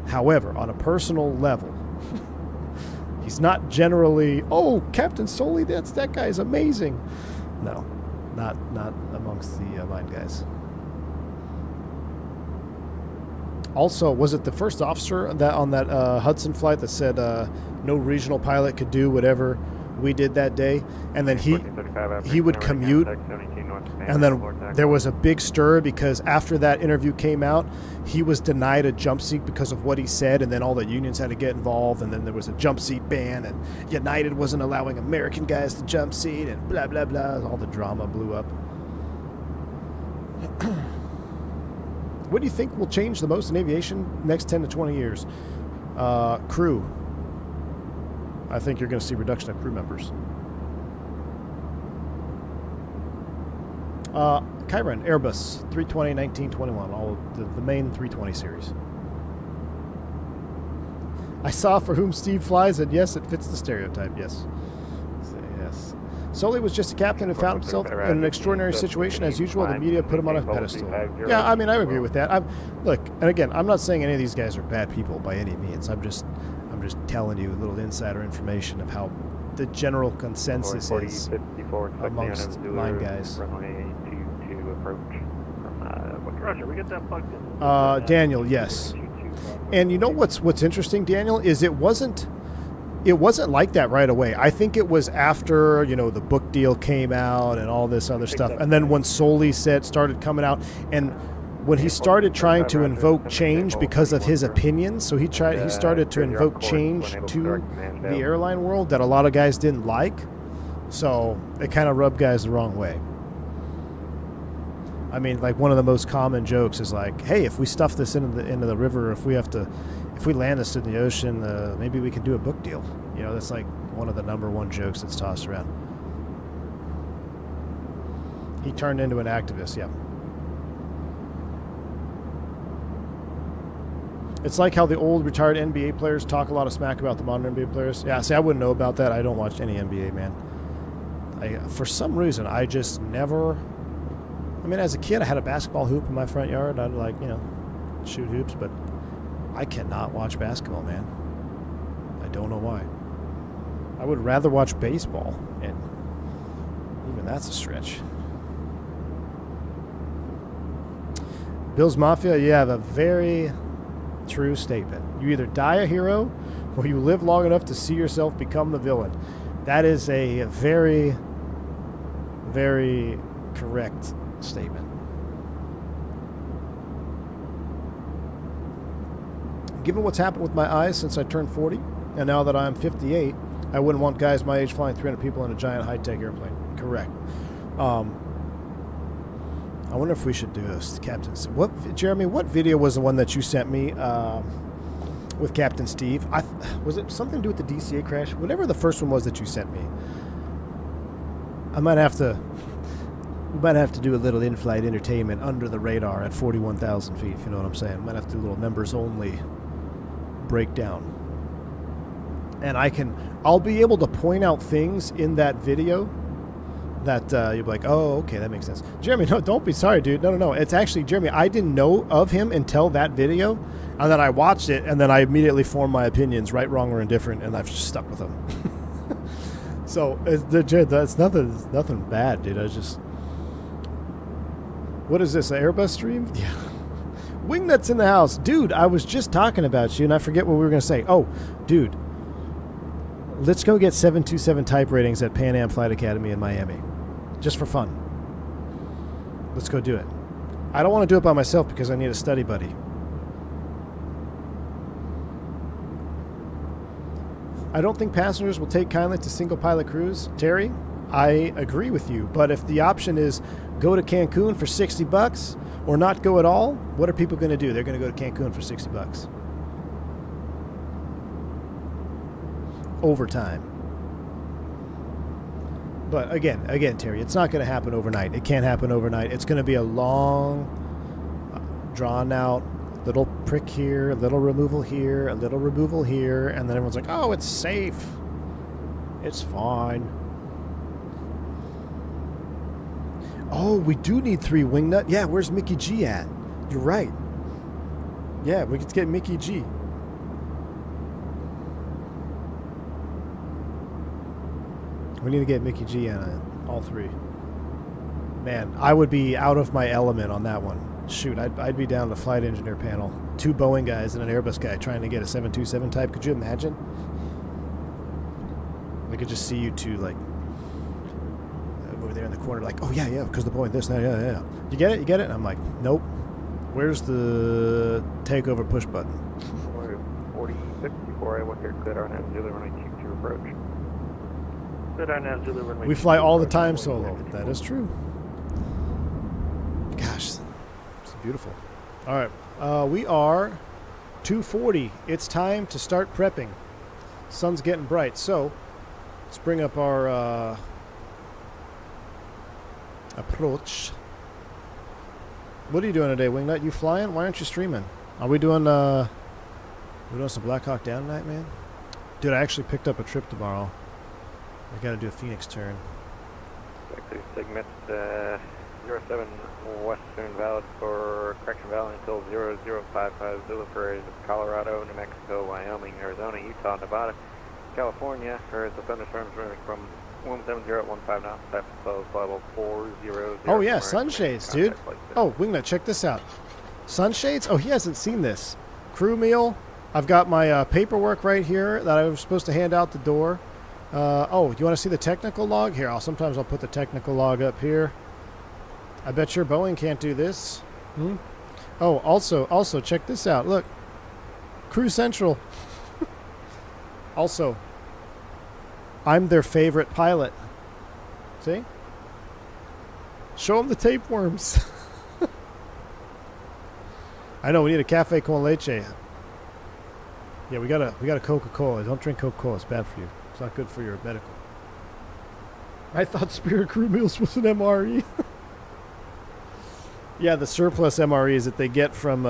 However, on a personal level, he's not generally, oh, Captain Solely, that guy's amazing. No, not amongst the line guys. Also, was it the first officer that on that Hudson flight that said no regional pilot could do whatever we did that day? And then he would commute, and then there was a big stir because after that interview came out, he was denied a jump seat because of what he said, and then all the unions had to get involved, and then there was a jump seat ban, and United wasn't allowing American guys to jump seat, and blah, blah, blah. All the drama blew up. What do you think will change the most in aviation next 10 to 20 years? Crew. I think you're going to see reduction of crew members. Chiron, Airbus, 320, 1921, all the main 320 series. I saw For Whom Steve Flies, and yes, it fits the stereotype, yes. Yes. Solely was just a captain who found himself in an extraordinary situation. As usual, the media put him on a pedestal. Yeah, I mean, I agree with that. Look, and again, I'm not saying any of these guys are bad people by any means. I'm just telling you a little insider information of how the general consensus is amongst line guys. Daniel, yes. And you know what's interesting, Daniel, is it wasn't like that right away. I think it was after, the book deal came out and all this other stuff. And then when Solely started coming out, and when he started trying to invoke change because of his opinions, so he started to invoke change to the airline world that a lot of guys didn't like. So it kind of rubbed guys the wrong way. I mean, like, one of the most common jokes is like, hey, if we stuff this into the river, if we land this in the ocean, maybe we can do a book deal. That's like one of the #1 jokes that's tossed around. He turned into an activist, yeah. It's like how the old retired NBA players talk a lot of smack about the modern NBA players. Yeah, see, I wouldn't know about that. I don't watch any NBA, man. For some reason, I just never... I mean, as a kid, I had a basketball hoop in my front yard. I'd shoot hoops, but I cannot watch basketball, man. I don't know why. I would rather watch baseball, and even that's a stretch. Bill's Mafia, yeah, the very true statement. You either die a hero, or you live long enough to see yourself become the villain. That is a very, very correct statement. Given what's happened with my eyes since I turned 40, and now that I'm 58, I wouldn't want guys my age flying 300 people in a giant high-tech airplane. Correct. I wonder if we should do this, Captain. Jeremy, what video was the one that you sent me with Captain Steve? Was it something to do with the DCA crash? Whatever the first one was that you sent me. We might have to do a little in-flight entertainment under the radar at 41,000 feet, if you know what I'm saying. Might have to do a little members-only breakdown. And I'll be able to point out things in that video that you'll be like, oh, okay, that makes sense. Jeremy, no, don't be sorry, dude. No. It's actually, Jeremy, I didn't know of him until that video, and then I watched it, and then I immediately formed my opinions, right, wrong, or indifferent, and I've just stuck with them. So, that's nothing bad, dude. What is this, an Airbus stream? Yeah. Wingnut's in the house. Dude, I was just talking about you, and I forget what we were going to say. Oh, dude. Let's go get 727 type ratings at Pan Am Flight Academy in Miami. Just for fun. Let's go do it. I don't want to do it by myself because I need a study buddy. I don't think passengers will take kindly to single pilot crews. Terry, I agree with you. But if the option is go to Cancun for $60 or not go at all, what are people going to do? They're going to go to Cancun for $60. Overtime. But again, Terry, it's not going to happen overnight. It can't happen overnight. It's going to be a long, drawn out, little prick here, a little removal here, a little removal here, and then everyone's like, oh, it's safe. It's fine. Oh, we do need 3 wingnut. Yeah, where's Mickey G at? You're right. Yeah, we could get Mickey G. We need to get Mickey G on all 3. Man, I would be out of my element on that one. Shoot, I'd be down the flight engineer panel. 2 Boeing guys and an Airbus guy trying to get a 727 type. Could you imagine? I could just see you two, like, over there in the corner, like, oh, yeah, because the Boeing, this, that, yeah. You get it? You get it? And I'm like, nope. Where's the takeover push button? 46 before I went here, cleared our nav Zulu runway 22 approach. We fly all the time solo. That is true. Gosh, it's beautiful. All right, we are 2:40. It's time to start prepping. Sun's getting bright, so let's bring up our approach. What are you doing today, Wingnut? You flying? Why aren't you streaming? Are we doing some Black Hawk Down tonight, man? Dude, I actually picked up a trip tomorrow. I gotta do a Phoenix turn. Segment 07 Western valid for correction valid until 0055 Zulu for Colorado, New Mexico, Wyoming, Arizona, Utah, Nevada, California. For the thunderstorms running from 170 at 15 knots, type of level 400. Oh yeah, sunshades, dude. Oh, Wingnut, check this out. Sunshades? Oh, he hasn't seen this. Crew meal. I've got my paperwork right here that I was supposed to hand out the door. Oh, you want to see the technical log? Here, sometimes I'll put the technical log up here. I bet your Boeing can't do this. Oh, also, check this out. Look. Crew Central. Also, I'm their favorite pilot. See? Show them the tapeworms. I know, we need a cafe con leche. Yeah, we got a Coca-Cola. Don't drink Coca-Cola. It's bad for you. It's not good for your medical. I thought Spirit Crew Meals was an MRE. Yeah, the surplus MREs that they get from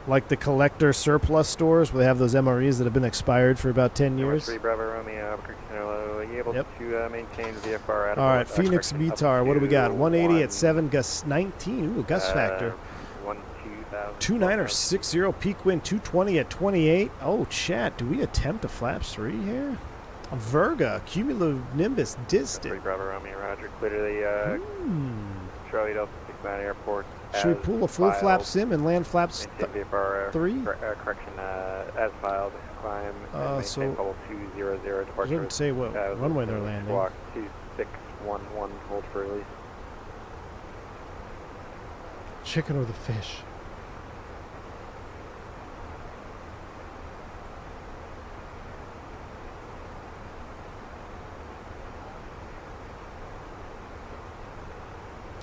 like the collector surplus stores where they have those MREs that have been expired for about 10 years. 3 Bravo Romeo, are you able to maintain the VFR? All right, Phoenix VTAR. What do we got? 180 at 7, gust 19. Ooh, gust factor. 29 or 60, peak wind 220 at 28. Oh, chat. Do we attempt a flaps 3 here? A Virga, cumulonimbus distant. 3 Bravo Romeo, Roger. Clear the Charlie Delta 6 Mount Airport. Should we pull a full flap sim and land flaps 3? Correction, as filed. Climb. So level 200 departure. Doesn't say what runway they're landing. Walk 2611. Hold for release. Chicken or the fish?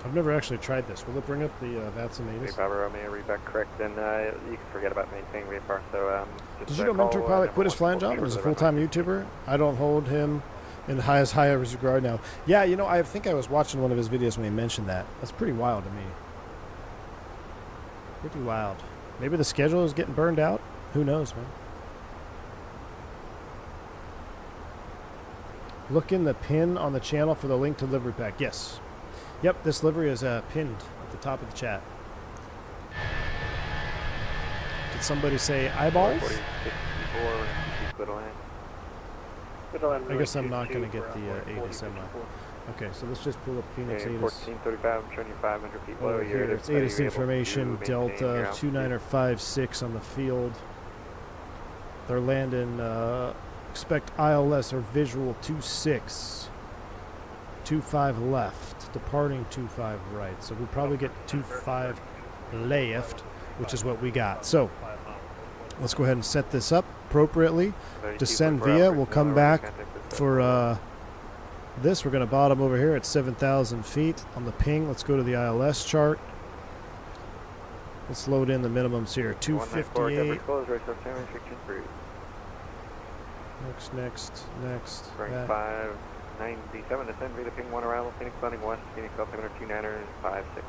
I've never actually tried this. Will it bring up the VATS and ATIS? Bravo Romeo, reback correct, and you can forget about maintaining VFR. So, did you know Mentor Pilot quit his flying job? He's a full-time YouTuber. I don't hold him in as high a regard now. Yeah, you know, I think I was watching one of his videos when he mentioned that. That's pretty wild to me. Pretty wild. Maybe the schedule is getting burned out. Who knows, man? Look in the pin on the channel for the link to livery pack. Yes. Yep, this livery is pinned at the top of the chat. Did somebody say eyeballs? I guess I'm not going to get the ATIS, am I? Okay, so let's just pull up Phoenix ATIS. 1435, I'm showing you 500 feet below. Over here, it's ATIS information, Delta 2956 on the field. They're landing, expect ILS or visual 26. 25 left, departing 25 right. So we'll probably get 25 left, which is what we got. So let's go ahead and set this up appropriately. Descend via. We'll come back for this. We're going to bottom over here at 7,000 feet on the ping. Let's go to the ILS chart. Let's load in the minimums here. 258. Next. Rank 597, descend via the ping 1 arrival, Phoenix landing west, Phoenix altimeter 29556.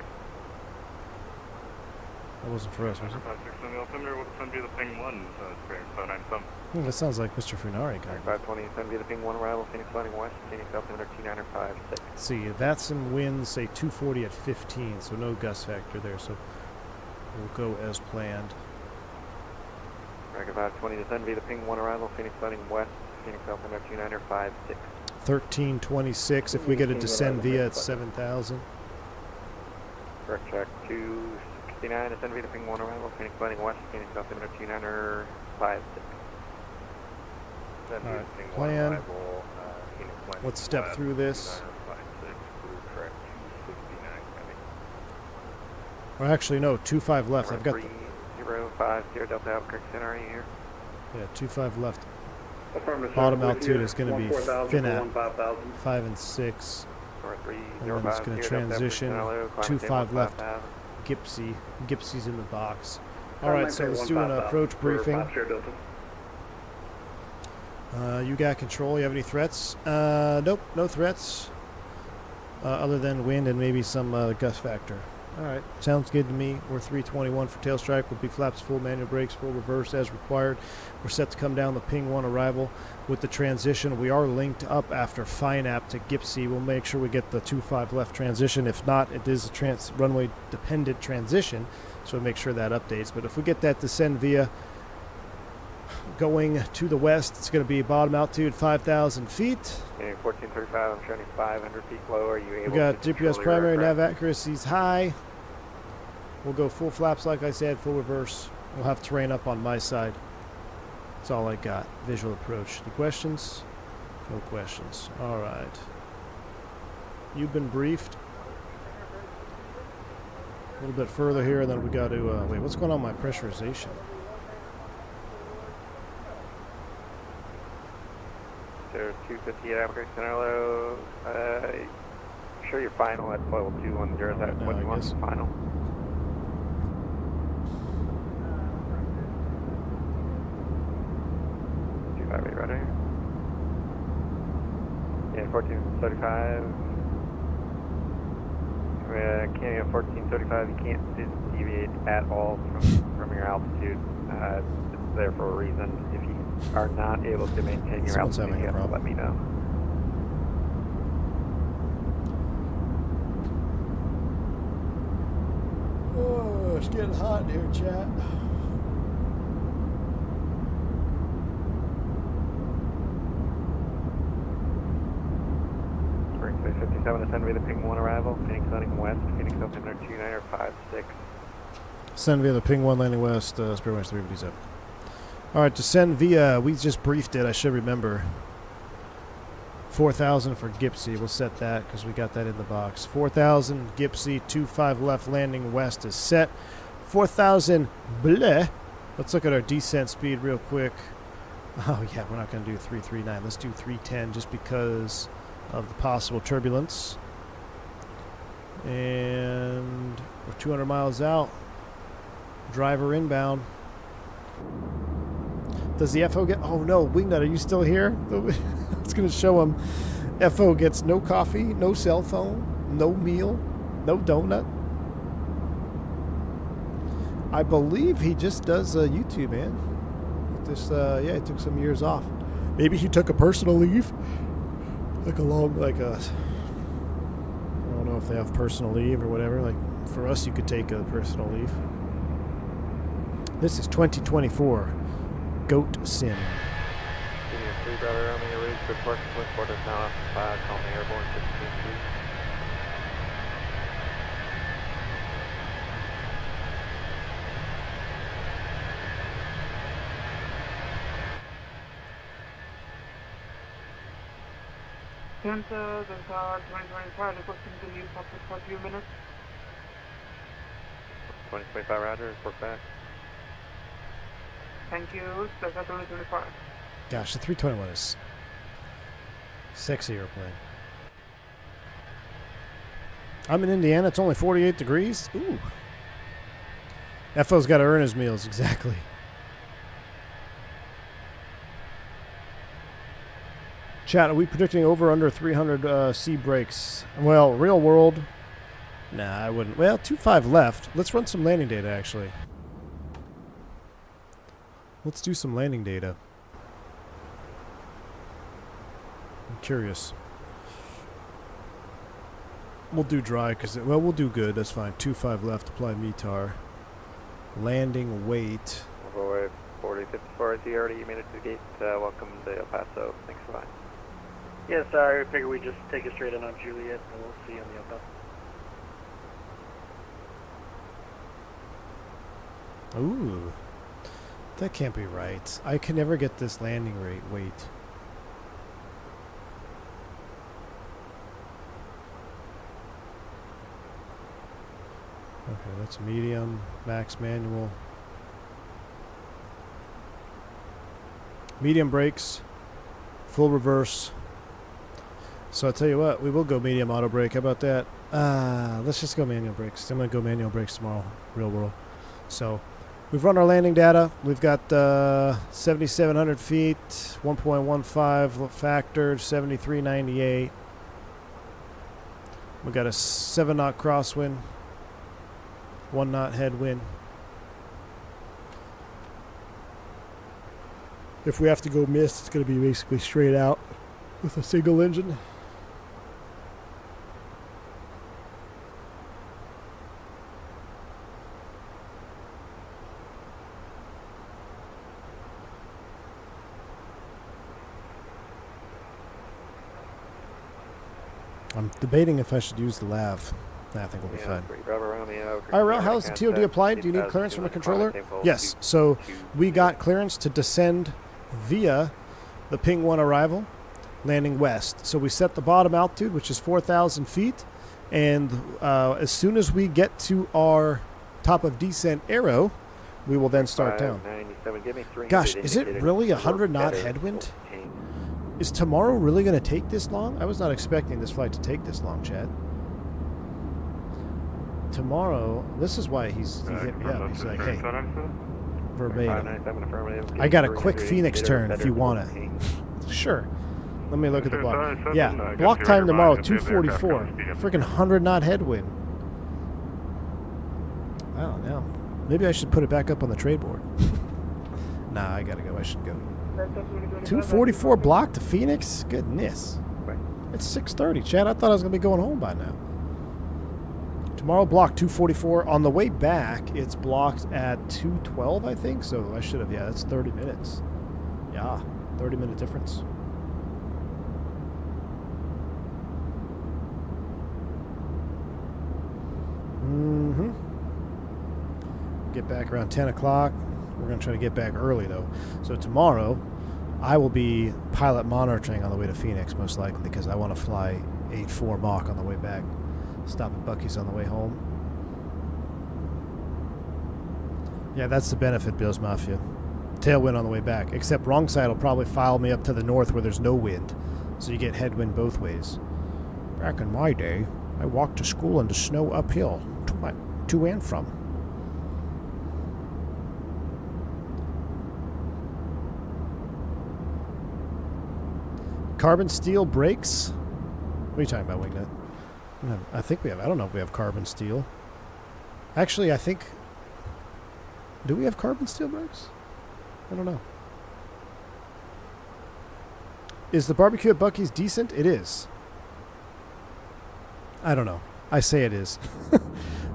That wasn't for us, was it? 56 on the altimeter, we'll descend via the ping 1, experience 597. That sounds like Mr. Funari. Rank 520, descend via the ping 1 arrival, Phoenix landing west, Phoenix altimeter 29556. See, that's in winds, say 240 at 15, so no gust factor there, so we'll go as planned. Rank 520, descend via the ping 1 arrival, Phoenix landing west, Phoenix altimeter 29556. 1326. If we get a descend via, it's 7,000. Correct track 269, descend via the ping 1 arrival, Phoenix landing west, Phoenix altimeter 29556. All right, plan. Let's step through this. Well, actually, no, 25 left. I've got the 305 Delta Albuquerque Center, are you here? Yeah, 25 left. Bottom altitude is going to be FINAP 5 and 6. And then it's going to transition. 25 left. Gipsy's in the box. All right, so let's do an approach briefing. You got control. You have any threats? Nope, no threats. Other than wind and maybe some gust factor. All right, sounds good to me. We're 321 for tail strike. We'll be flaps full, manual brakes, full reverse as required. We're set to come down the ping 1 arrival with the transition. We are linked up after FINAP to Gipsy. We'll make sure we get the 25 left transition. If not, it is a runway dependent transition, so we'll make sure that updates. But if we get that descend via going to the west, it's going to be bottom altitude 5,000 feet. 1435, I'm showing you 500 feet low. Are you able we got to GPS primary nav accuracy's high. We'll go full flaps, like I said, full reverse. We'll have terrain up on my side. That's all I got. Visual approach. Any questions? No questions. All right. You've been briefed. A little bit further here, and then we got to... wait, what's going on with my pressurization? So 258 Albuquerque Center low. Show your final at level 210. Is that what you want the final? Right here. Yeah, 1435. Canyon 1435, you can't deviate at all from your altitude. It's there for a reason. If you are not able to maintain your altitude, you have to let me know. Oh, it's getting hot in here, chat. Spring 57, descend via the ping 1 arrival, Phoenix landing west, Phoenix altimeter 2956. Descend via the ping 1 landing west, Spirit Winds 357. Alright, descend via, we just briefed it, I should remember. 4,000 for Gipsy, we'll set that because we got that in the box. 4,000 Gipsy, 25 left landing west is set. 4,000 bleh. Let's look at our descent speed real quick. Oh yeah, we're not going to do 339, let's do 310 just because of the possible turbulence. And we're 200 miles out. Driver inbound. Does the FO get... Oh, no. Wingnut, are you still here? It's going to show him. FO gets no coffee, no cell phone, no meal, no donut. I believe he just does YouTube, man. Just, yeah, he took some years off. Maybe he took a personal leave. Like a long, like a... I don't know if they have personal leave or whatever. Like, for us, you could take a personal leave. This is 2024. Goat Sim. Senior 3, brother, on the ready to report to Twin Quarters now up to 5, call me airborne 15-2. Delta 2025, requesting to leave Cockpit for a few minutes. 2025, roger, report back. Thank you, Delta 2025. Gosh, the 321 is sexy airplane. I'm in Indiana. It's only 48 degrees. Ooh. FO's got to earn his meals. Exactly. Chat, are we predicting over under 300 C breaks? Well, real world. Nah, I wouldn't. Well, 2.5 left. Let's run some landing data, actually. Let's do some landing data. I'm curious. We'll do dry because, well, we'll do good. That's fine. 2.5 left. Apply METAR. Landing weight. Overway 4054, is he already made it to the gate? Welcome to El Paso. Thanks a lot. Yeah, sorry, I figured we'd just take it straight in on Juliet and we'll see you on the up. Ooh. That can't be right. I can never get this landing rate weight. Okay, that's medium, max manual. Medium brakes, full reverse. So I'll tell you what, we will go medium auto brake. How about that? Let's just go manual brakes. I'm going to go manual brakes tomorrow, real world. So we've run our landing data. We've got 7,700 feet, 1.15 factored, 73.98. We got a 7-knot crosswind, 1-knot headwind. If we have to go mist, it's going to be basically straight out with a single engine. I'm debating if I should use the lav. I think we'll be fine. IRL, how's the TOD applied? Do you need clearance from a controller? Yes. So we got clearance to descend via the Ping 1 arrival, landing west. So we set the bottom altitude, which is 4,000 feet. And as soon as we get to our top of descent arrow, we will then start down. Gosh, is it really a 100-knot headwind? Is tomorrow really going to take this long? I was not expecting this flight to take this long, Chad. Tomorrow, this is why he hit me up. He's like, hey, verbatim. I got a quick Phoenix turn if you want it. Sure. Let me look at the block. Yeah, block time tomorrow, 2:44. Freaking 100-knot headwind. I don't know. Maybe I should put it back up on the trade board. Nah, I gotta go. I should go. 2:44 block to Phoenix? Goodness. It's 6:30, Chad. I thought I was going to be going home by now. Tomorrow, block 2:44. On the way back, it's blocked at 2:12, I think. So I should have, yeah, that's 30 minutes. Yeah, 30-minute difference. Get back around 10 o'clock. We're going to try to get back early, though. So tomorrow, I will be pilot monitoring on the way to Phoenix, most likely, because I want to fly 8.4 Mach on the way back. Stop at Buc-ee's on the way home. Yeah, that's the benefit, Bills Mafia. Tailwind on the way back. Except wrong side will probably file me up to the north where there's no wind. So you get headwind both ways. Back in my day, I walk to school in the snow uphill to and from. Carbon steel brakes? What are you talking about, Wingnet? I think we have. I don't know if we have carbon steel. Actually, I think... Do we have carbon steel brakes? I don't know. Is the barbecue at Bucky's decent? It is. I don't know. I say it is.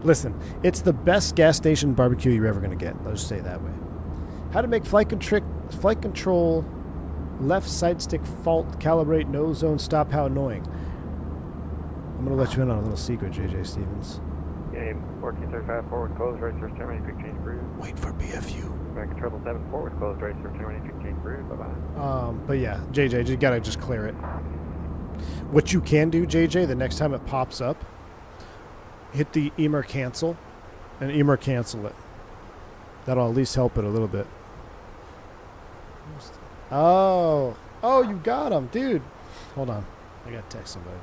Listen, it's the best gas station barbecue you're ever going to get. Let's just say it that way. How to make flight control left side stick fault, calibrate, no zone, stop, how annoying. I'm going to let you in on a little secret, JJ Stevens. Game 1435 forward close, right first terminate, quick change cruise. Wait for BFU. Back control 7 forward close, right first terminate, quick change cruise. Bye-bye. But yeah, JJ, you got to just clear it. What you can do, JJ, the next time it pops up, hit the EMR cancel and EMR cancel it. That'll at least help it a little bit. Oh, you got him, dude. Hold on. I got to text somebody.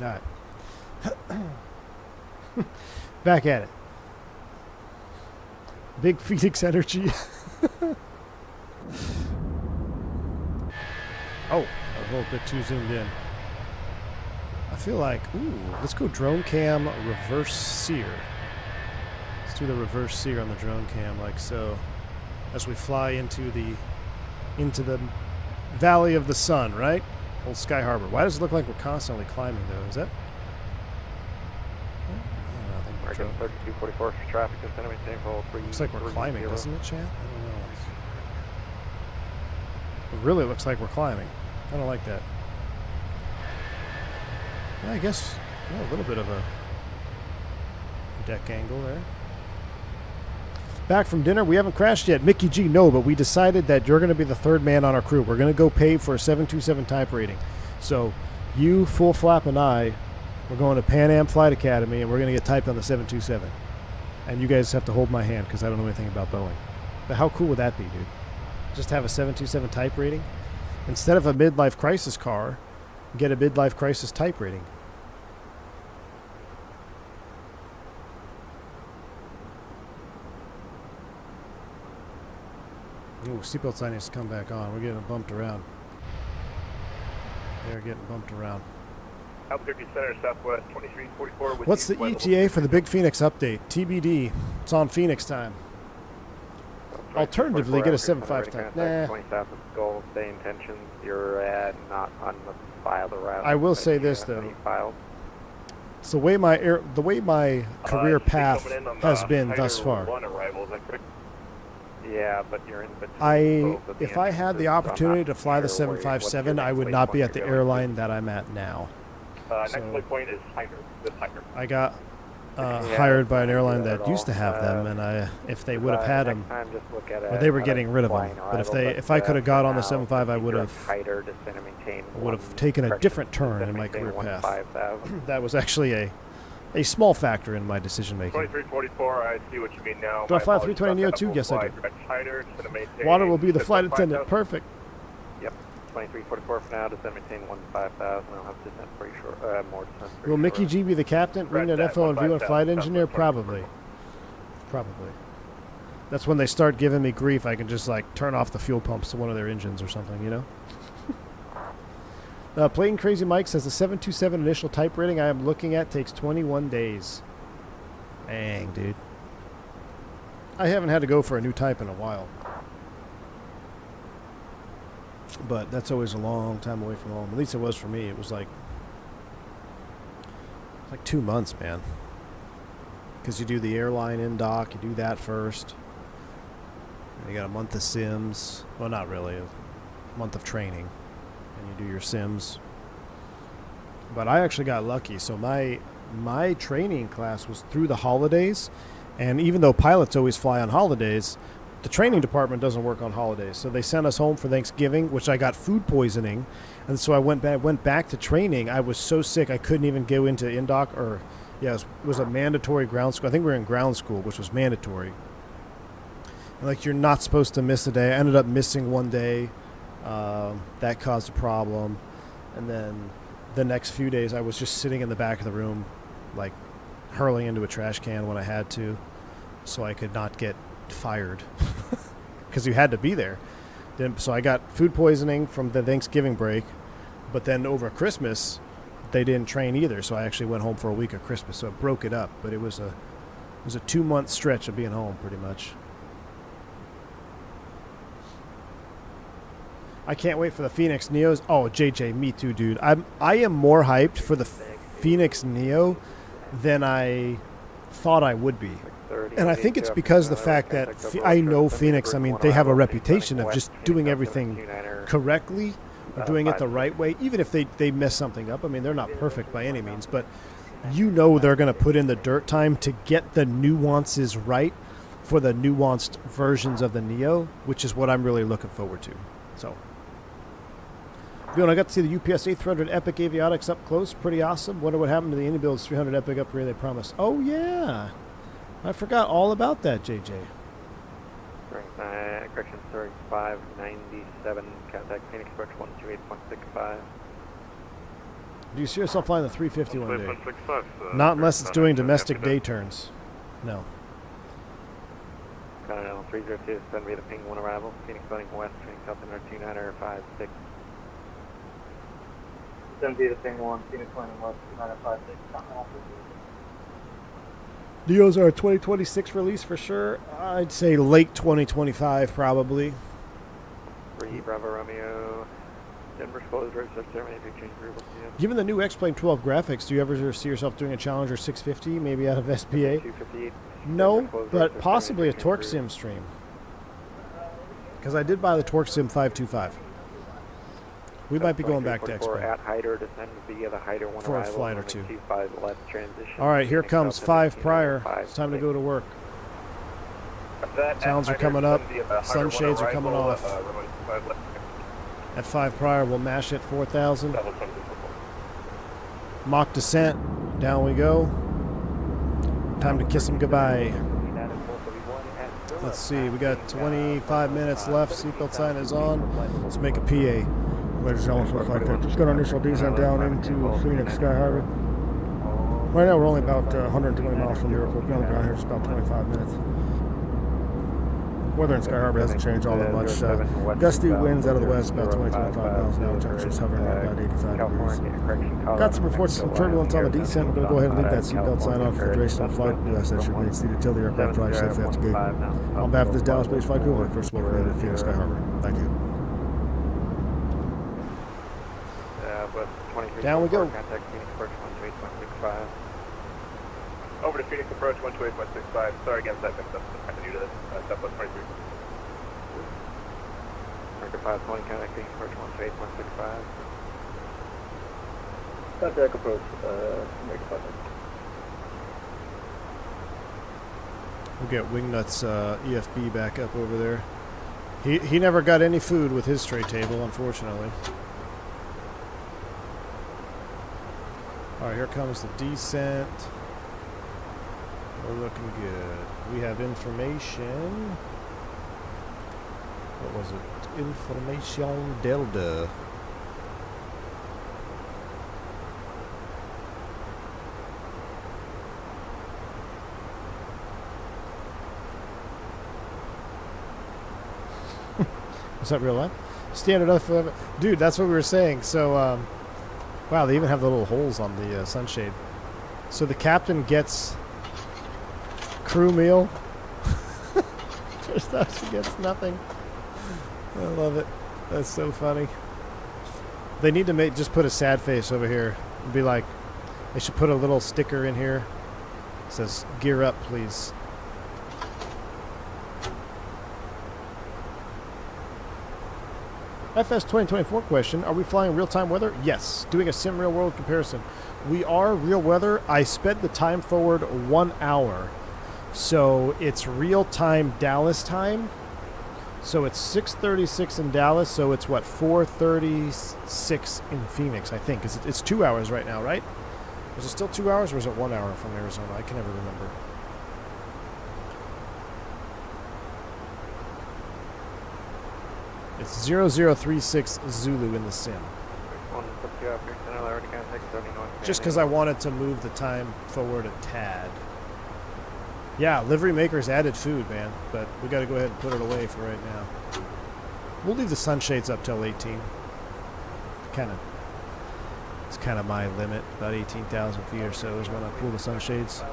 All right. Back at it. Big Phoenix energy. Oh, a little bit too zoomed in. I feel like, let's go drone cam reverse sear. Let's do the reverse sear on the drone cam like so. As we fly into the Valley of the Sun, right? Old Sky Harbor. Why does it look like we're constantly climbing, though? Is that... I American 3244 for traffic, descend and maintain hold 3. Looks like we're climbing, doesn't it, Chad? I don't know. It really looks like we're climbing. I don't like that. Yeah, I guess a little bit of a deck angle there. Back from dinner. We haven't crashed yet. Mickey G, no, but we decided that you're going to be the third man on our crew. We're going to go pay for a 727 type rating. So you, Full Flap, and I, we're going to Pan Am Flight Academy, and we're going to get typed on the 727. And you guys have to hold my hand because I don't know anything about Boeing. But how cool would that be, dude? Just have a 727 type rating? Instead of a midlife crisis car, get a midlife crisis type rating. Ooh, seatbelt sign needs to come back on. We're getting bumped around. They're getting bumped around. Albuquerque Center, Southwest 2344. What's the ETA for the Big Phoenix update? TBD. It's on Phoenix time. Alternatively, get a 7.5 time. Nah. 20 south of Skull, stay in tension. You're at not on the file the route. I will say this though. It's the way my career path has been thus far. Yeah, but you're in between. If I had the opportunity to fly the 757, I would not be at the airline that I'm at now. Next point is Hider. I got hired by an airline that used to have them, and if they would have had them, or they were getting rid of them. But if I could have got on the 75, I would have taken a different turn in my career path. That was actually a small factor in my decision making. 2344, I see what you mean now. Do I fly 320 Neo 2? Yes, I do. Water will be the flight attendant. Perfect. Yep. 2344 for now. Descend maintain 15,000. I'll have descent pretty short. More descent. Will Mickey G be the captain? Wingnet FO and V1 flight engineer? Probably. Probably. That's when they start giving me grief. I can just like turn off the fuel pumps to one of their engines or something, you know? Plain Crazy Mike says the 727 initial type rating I am looking at takes 21 days. Dang, dude. I haven't had to go for a new type in a while. But that's always a long time away from home. At least it was for me. It was like 2 months, man. because you do the airline in dock, you do that first. And you got a month of sims. Well, not really, a month of training, and you do your sims. But I actually got lucky. So my training class was through the holidays, and even though pilots always fly on holidays, the training department doesn't work on holidays. So they sent us home for Thanksgiving, which I got food poisoning, and so I went back to training. I was so sick I couldn't even go into indoc, or it was a mandatory ground school. I think we were in ground school, which was mandatory. And like, you're not supposed to miss a day. I ended up missing one day. That caused a problem, and then the next few days I was just sitting in the back of the room, like hurling into a trash can when I had to, so I could not get fired, because you had to be there. So I got food poisoning from the Thanksgiving break, but then over Christmas they didn't train either, so I actually went home for a week of Christmas, so it broke it up. But it was a 2-month stretch of being home pretty much. I can't wait for the Fenix Neos. Oh, JJ, me too, dude. I am more hyped for the Fenix Neo than I thought I would be. And I think it's because of the fact that I know Fenix, I mean, they have a reputation of just doing everything correctly, or doing it the right way, even if they mess something up. I mean, they're not perfect by any means, but you know they're going to put in the dirt time to get the nuances right for the nuanced versions of the Neo, which is what I'm really looking forward to. So, I got to see the UPS 800 Epic Avionics up close. Pretty awesome. Wonder what happened to the IndyBuilds 300 Epic upgrade they promised. Oh, yeah. I forgot all about that, JJ. Correction, Soaring 597, contact Phoenix approach 128.65. Do you see yourself flying the 350 one day? Not unless it's doing domestic day turns. No. Continental 302, send me the ping 1 arrival. Phoenix running west, turning south under 2956. Send me the ping 1, Phoenix running west, 2956. Neos are a 2026 release for sure. I'd say late 2025 probably. 3 Bravo Romeo. Denver's closed, road search there, maybe change group. Given the new X-Plane 12 graphics, do you ever see yourself doing a Challenger 650, maybe out of SPA? 258. No, but possibly a Torque Sim stream. Because I did buy the Torque Sim 525. We might be going back to X-Plane. At Hyder, descend via the Hyder 1 for a arrival, flight or two. 25 left transition. All right, here comes 5 prior. It's time to go to work. Sounds are coming up. Sunshades are coming off. At 5 prior, we'll mash it 4,000. Mock descent. Down we go. Time to kiss them goodbye. Let's see. We got 25 minutes left. Seatbelt sign is on. Let's make a PA. Ladies and gentlemen, for the flight deck. Just got our initial descent down into Phoenix Sky Harbor. Right now, we're only about 120 miles from the airport. We're on the ground here just about 25 minutes. Weather in Sky Harbor hasn't changed all that much. Gusty winds out of the west, about 20-25 miles an hour. Temperatures hovering at about 85 degrees. Got some reports of some turbulence on the descent. We're going to go ahead and leave that seatbelt sign on for the duration of the flight. Do as that should mean seated till the aircraft drives safely out the gate. On behalf of this Dallas-based flight crew, first welcome to Phoenix Sky Harbor. Thank you. Down we go. Contact Phoenix approach 128.65. Over to Phoenix approach 128.65. Sorry again, that mixed up. I'm new to this. Step 23. Marker 520, contact Phoenix approach 128.65. Contact approach, Marker 520. We'll get Wingnuts EFB back up over there. He never got any food with his tray table, unfortunately. All right, here comes the descent. We're looking good. We have information. What was it? Information Delta. Was that real life? Standard up for dude. That's what we were saying. So, wow, they even have the little holes on the sunshade. So the captain gets crew meal. First off, she gets nothing. I love it. That's so funny. They need to just put a sad face over here and be like, they should put a little sticker in here says, gear up, please. FS 2024 question, are we flying real-time weather? Yes. Doing a sim real-world comparison. We are real weather. I sped the time forward 1 hour. So it's real-time Dallas time. So it's 6:36 in Dallas, so it's what, 4:36 in Phoenix, I think. It's 2 hours right now, right? Is it still 2 hours, or is it 1 hour from Arizona? I can never remember. It's 0036 Zulu in the sim. Just because I wanted to move the time forward a tad. Yeah, Livery Makers added food, man, but we got to go ahead and put it away for right now. We'll leave the sunshades up till 18. It's kind of my limit. About 18,000 feet or so is when I pull the sunshades.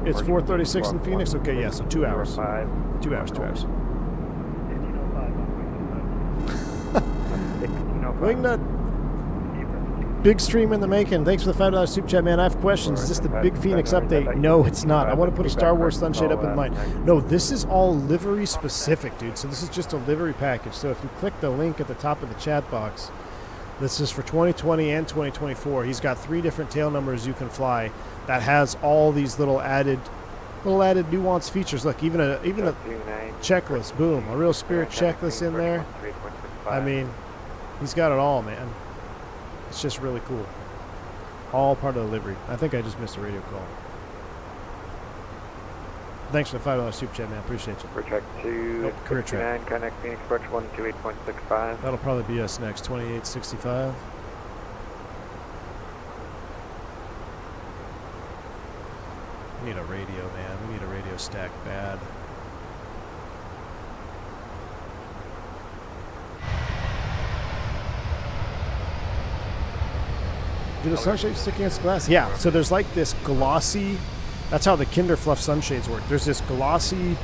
It's 4:36 in Phoenix. Okay, yeah, so 2 hours. 2 hours. 2 hours. Wingnut. Big stream in the making. Thanks for the $5 super chat, man. I have questions. Is this the Big Phoenix update? No, it's not. I want to put a Star Wars sunshade up in mine. No, this is all livery specific, dude. So this is just a livery package. So if you click the link at the top of the chat box, this is for 2020 and 2024. He's got 3 different tail numbers you can fly that has all these little added nuanced features. Look, even a checklist. Boom, a real Spirit checklist in there. I mean, he's got it all, man. It's just really cool. All part of the livery. I think I just missed a radio call. Thanks for the $5 super chat, man. Appreciate you. Career track 269, connect Phoenix approach 128.65. That'll probably be us next, 2865. We need a radio, man. We need a radio stack bad. Do the sunshades stick against glass? Yeah, so there's like this glossy, that's how the Kinderfluff sunshades work. There's this glossy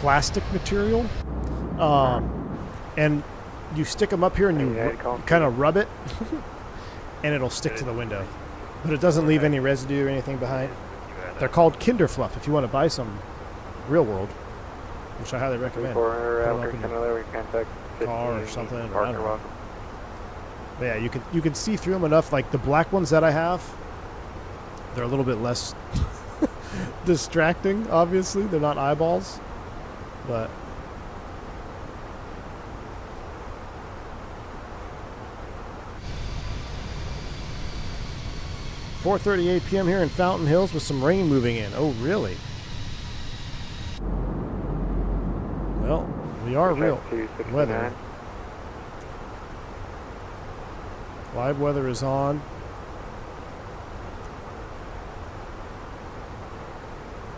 plastic material, and you stick them up here and you kind of rub it, and it'll stick to the window. But it doesn't leave any residue or anything behind. They're called Kinderfluff if you want to buy some real world, which I highly recommend. Car or something, or I don't know. But yeah, you can see through them enough. Like the black ones that I have, they're a little bit less distracting. Obviously, they're not eyeballs, but .4:38 p.m. here in Fountain Hills with some rain moving in. Oh, really? Well, we are real weather. Live weather is on.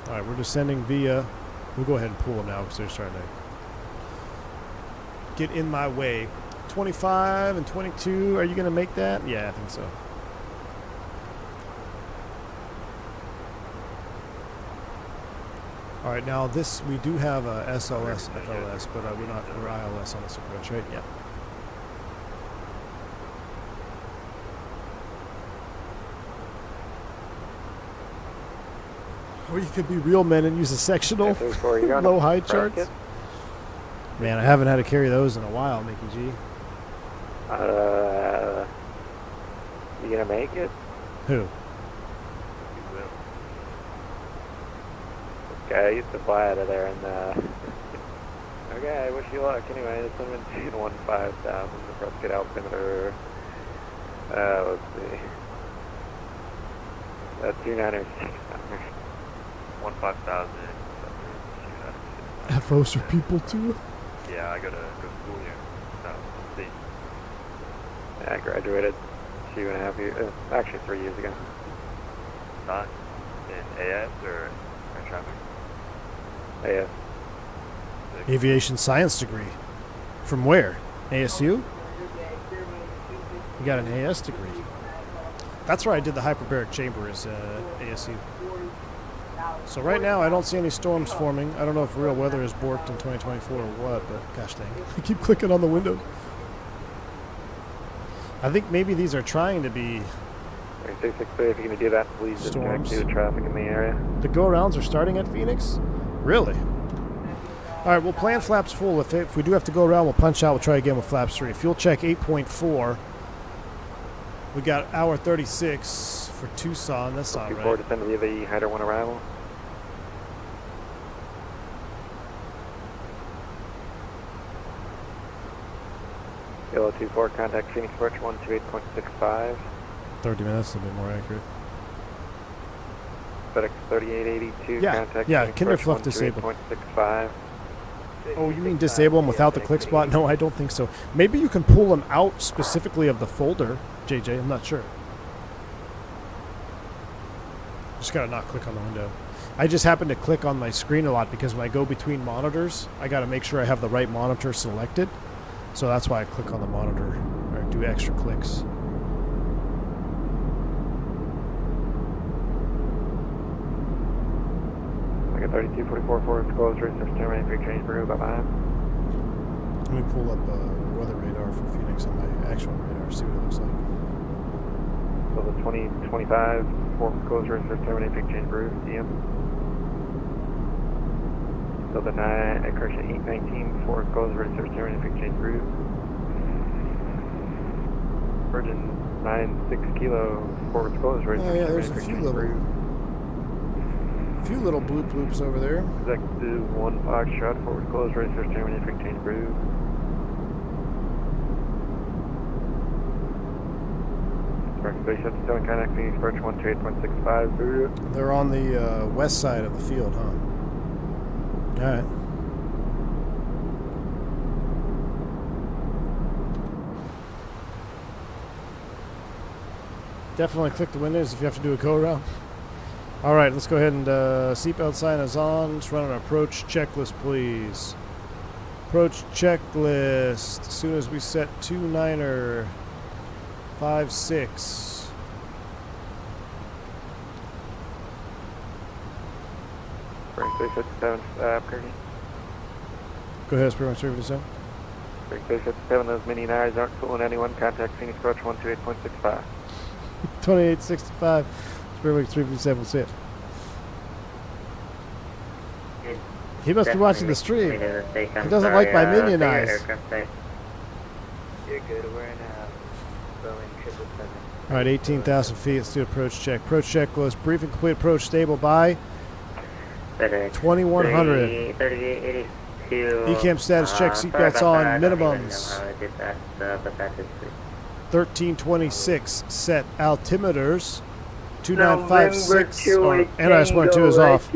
All right, we're descending via. We'll go ahead and pull them now because they're starting to get in my way. 25 and 22. Are you going to make that? Yeah, I think so. All right, now this, we do have a SLS, FLS, but we're ILS on this approach, right? Yeah. Or you could be real men and use a sectional low height charts. Man, I haven't had to carry those in a while, Mickey G. You gonna make it? Who? Okay, I used to fly out of there and okay, I wish you luck. Anyway, this one been 15,000, the Prescott altimeter. Let's see. 296. 15,000. FOs are people too? Yeah, I go to school here. So, let's see. Yeah, I graduated 2.5 years, actually 3 years ago. Not in AS or air traffic? AS. Aviation science degree. From where? ASU? You got an AS degree. That's where I did the hyperbaric chamber is ASU. So right now I don't see any storms forming. I don't know if real weather is borked in 2024 or what, but gosh dang. I keep clicking on the window. I think maybe these are trying to be 3663, if you're going to do that, please just storms. direct to traffic in the area. The go-arounds are starting at Phoenix? Really? All right, we'll plan flaps full. If we do have to go around, we'll punch out. We'll try again with flaps 3. Fuel check 8.4. We got hour 36 for Tucson. That's not Before right. descend to the Hyder 1 arrival. Yellow 24, contact Phoenix Approach 128.65. 30 minutes, a little bit more accurate. FedEx 3882, Yeah, contact yeah, Phoenix Kinder Approach Fluff disabled. 128.65. Oh, you mean disable them without the click spot? No, I don't think so. Maybe you can pull them out specifically of the folder, JJ. I'm not sure. Just gotta not click on the window. I just happen to click on my screen a lot because when I go between monitors, I gotta make sure I have the right monitor selected. So that's why I click on the monitor or do extra clicks. Like a 3244 forward close, research terminate, free change for bye-bye. Let me pull up weather radar for Phoenix on my actual radar, see what it looks like. So the 2025 forward close, research terminate, free change for DM. So the correction 819 forward close, research terminate, free change for Virgin 96 kilo forward close, research Oh yeah, there's terminate, a free few change little bloop bloops over there. Executive 1 Foxtrot, forward close, research terminate, free change for Space 77, contact Phoenix Approach 128.65. They're on the west side of the field, huh? All right. Definitely click the windows if you have to do a go-around. All right, let's go ahead and seatbelt sign is on. Let's run an approach checklist, please. Approach checklist. As soon as we set 29er 56. Space 57, Kirky. Go ahead, Spearman 357. Space 57, those mini nires aren't fooling anyone. Contact Phoenix Approach 128.65. 2865. Spearman 357 will sit. He must be watching the stream. He doesn't like my minion eyes. You're good, we're in Boeing 777. All right, 18,000 feet. Let's do approach check. Approach checklist. Briefing complete. Approach stable by 2100. 3882. ECAM status check. Seatbelts on. Minimums. 1326. Set altimeters. 2956. NIS 1 and 2 is off.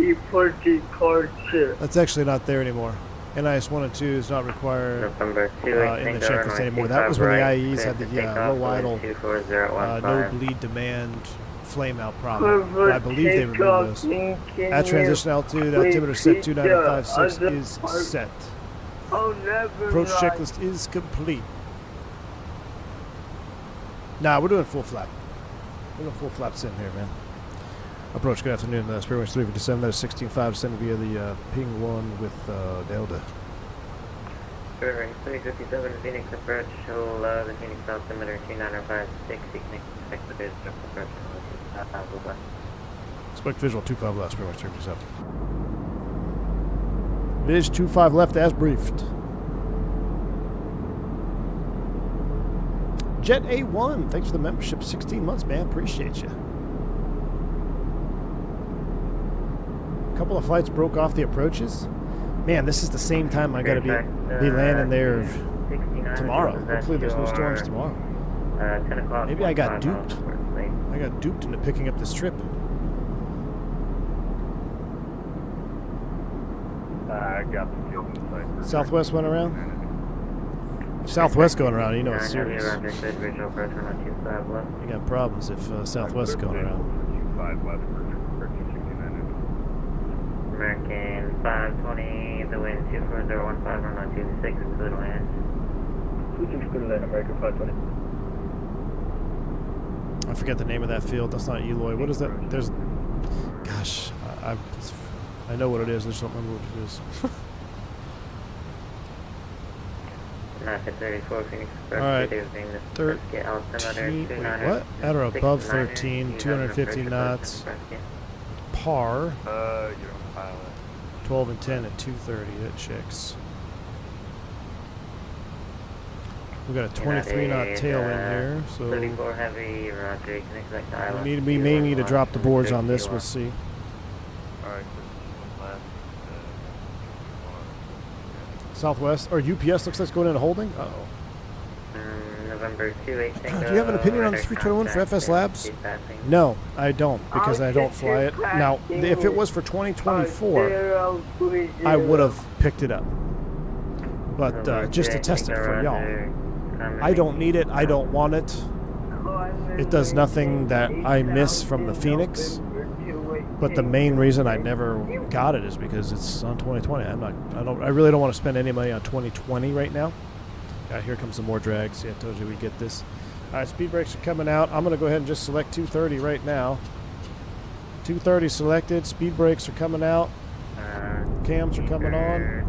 That's actually not there anymore. NIS 1 and 2 is not required in the checklist anymore. That was when the IEs had the low idle, no bleed demand flame out problem. But I believe they removed those. At transition altitude, altimeter set 2956 is set. Approach checklist is complete. Nah, we're doing full flap. We're doing full flaps in here, man. Approach, good afternoon. Spearwinds 357, that is 16.5, descending via the ping 1 with Delta. Spearwinds 357, Phoenix approach, hold the Phoenix altimeter 2956, you can expect the biz just approach. Expect visual 25 left, Spearwinds 357. Viz 25 left as briefed. Jet A1, thanks for the membership. 16 months, man. Appreciate you. A couple of flights broke off the approaches. Man, this is the same time I gotta be landing there tomorrow. Hopefully there's no storms tomorrow. 10 o'clock. Maybe I got duped. I got duped into picking up this trip. I got the field in sight. Southwest went around? Southwest going around, you know it's serious. You got problems if Southwest going around. 5 left for 269. American 520, the wind 24015, runway 26, clear to land. 26, clear to land, American 520. I forget the name of that field. That's not Eloy. What is that? There's, gosh, I know what it is. I just don't remember what it is. Napkin 34, Phoenix Express. Alright. Get altimeter 13. Wait, what? At or above 13, 250 knots. Par. You don't pilot. 12 and 10 at 230. That checks. We got a 23 knot tail in here, so 34 heavy, roger, you can expect island. we may need to drop the boards on this. We'll see. Alright, last. Southwest or UPS looks like it's going into holding. Uh oh. November 28 Tango. Do you have an opinion on the 321 for FS Labs? No, I don't, because I don't fly it. Now, if it was for 2024, I would have picked it up. But just to test it for y'all. I don't need it. I don't want it. It does nothing that I miss from the Fenix. But the main reason I never got it is because it's on 2020. I really don't want to spend any money on 2020 right now. Here comes some more drag. See, I told you we'd get this. All right, speed brakes are coming out. I'm going to go ahead and just select 230 right now. 230 selected. Speed brakes are coming out. Cams are coming on.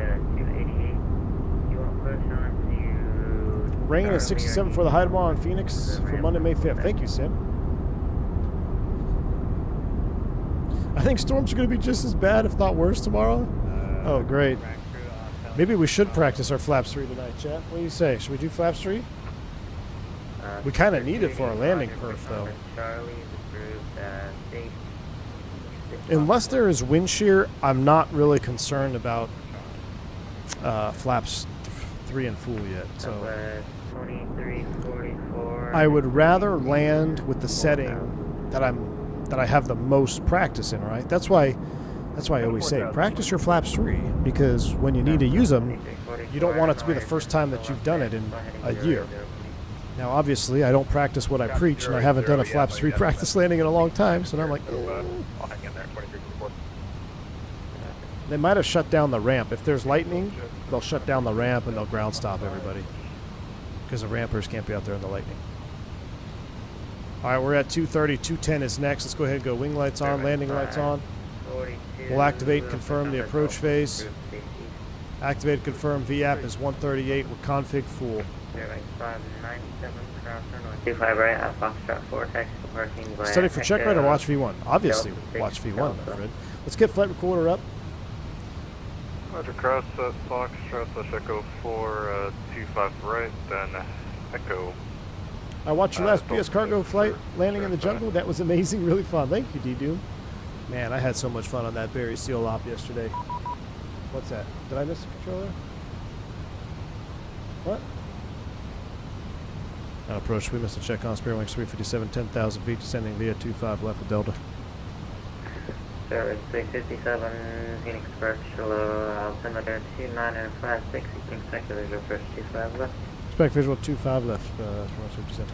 Rain is 67 for the high tomorrow in Phoenix for Monday, May 5th. Thank you, Sim. I think storms are going to be just as bad, if not worse, tomorrow. Oh, great. Maybe we should practice our flaps 3 tonight, chat. What do you say? Should we do flaps 3? We kind of need it for our landing perf, though. Unless there is wind shear, I'm not really concerned about flaps 3 and full yet. So I would rather land with the setting that I have the most practice in, right? That's why I always say practice your flaps 3, because when you need to use them, you don't want it to be the first time that you've done it in a year. Now, obviously, I don't practice what I preach, and I haven't done a flaps 3 practice landing in a long time, so now I'm like, They might have shut down the ramp. If there's lightning, they'll shut down the ramp and they'll ground stop everybody, because the rampers can't be out there in the lightning. All right, we're at 230. 210 is next. Let's go ahead and go wing lights on, landing lights on. We'll activate and confirm the approach phase. Activate and confirm VAP is 138 with config full. 25 right at Foxtrot 4, taxi parking. Study for check ride or watch V1? Obviously, watch V1, my friend. Let's get flight recorder up. Roger, cross Foxtrot / Echo 4, 25 right, then Echo. I watched your last PS cargo flight landing in the jungle. That was amazing, really fun. Thank you, D-Doom. Man, I had so much fun on that Barry Seal op yesterday. What's that? Did I miss the controller? What? Approach, we missed a check on Spirit Wings 357, 10,000 feet, descending via 25 left of Delta. Service 657, Phoenix approach, below altimeter 2956, equaling secular, approach 25 left. Spec visual 25 left, 157.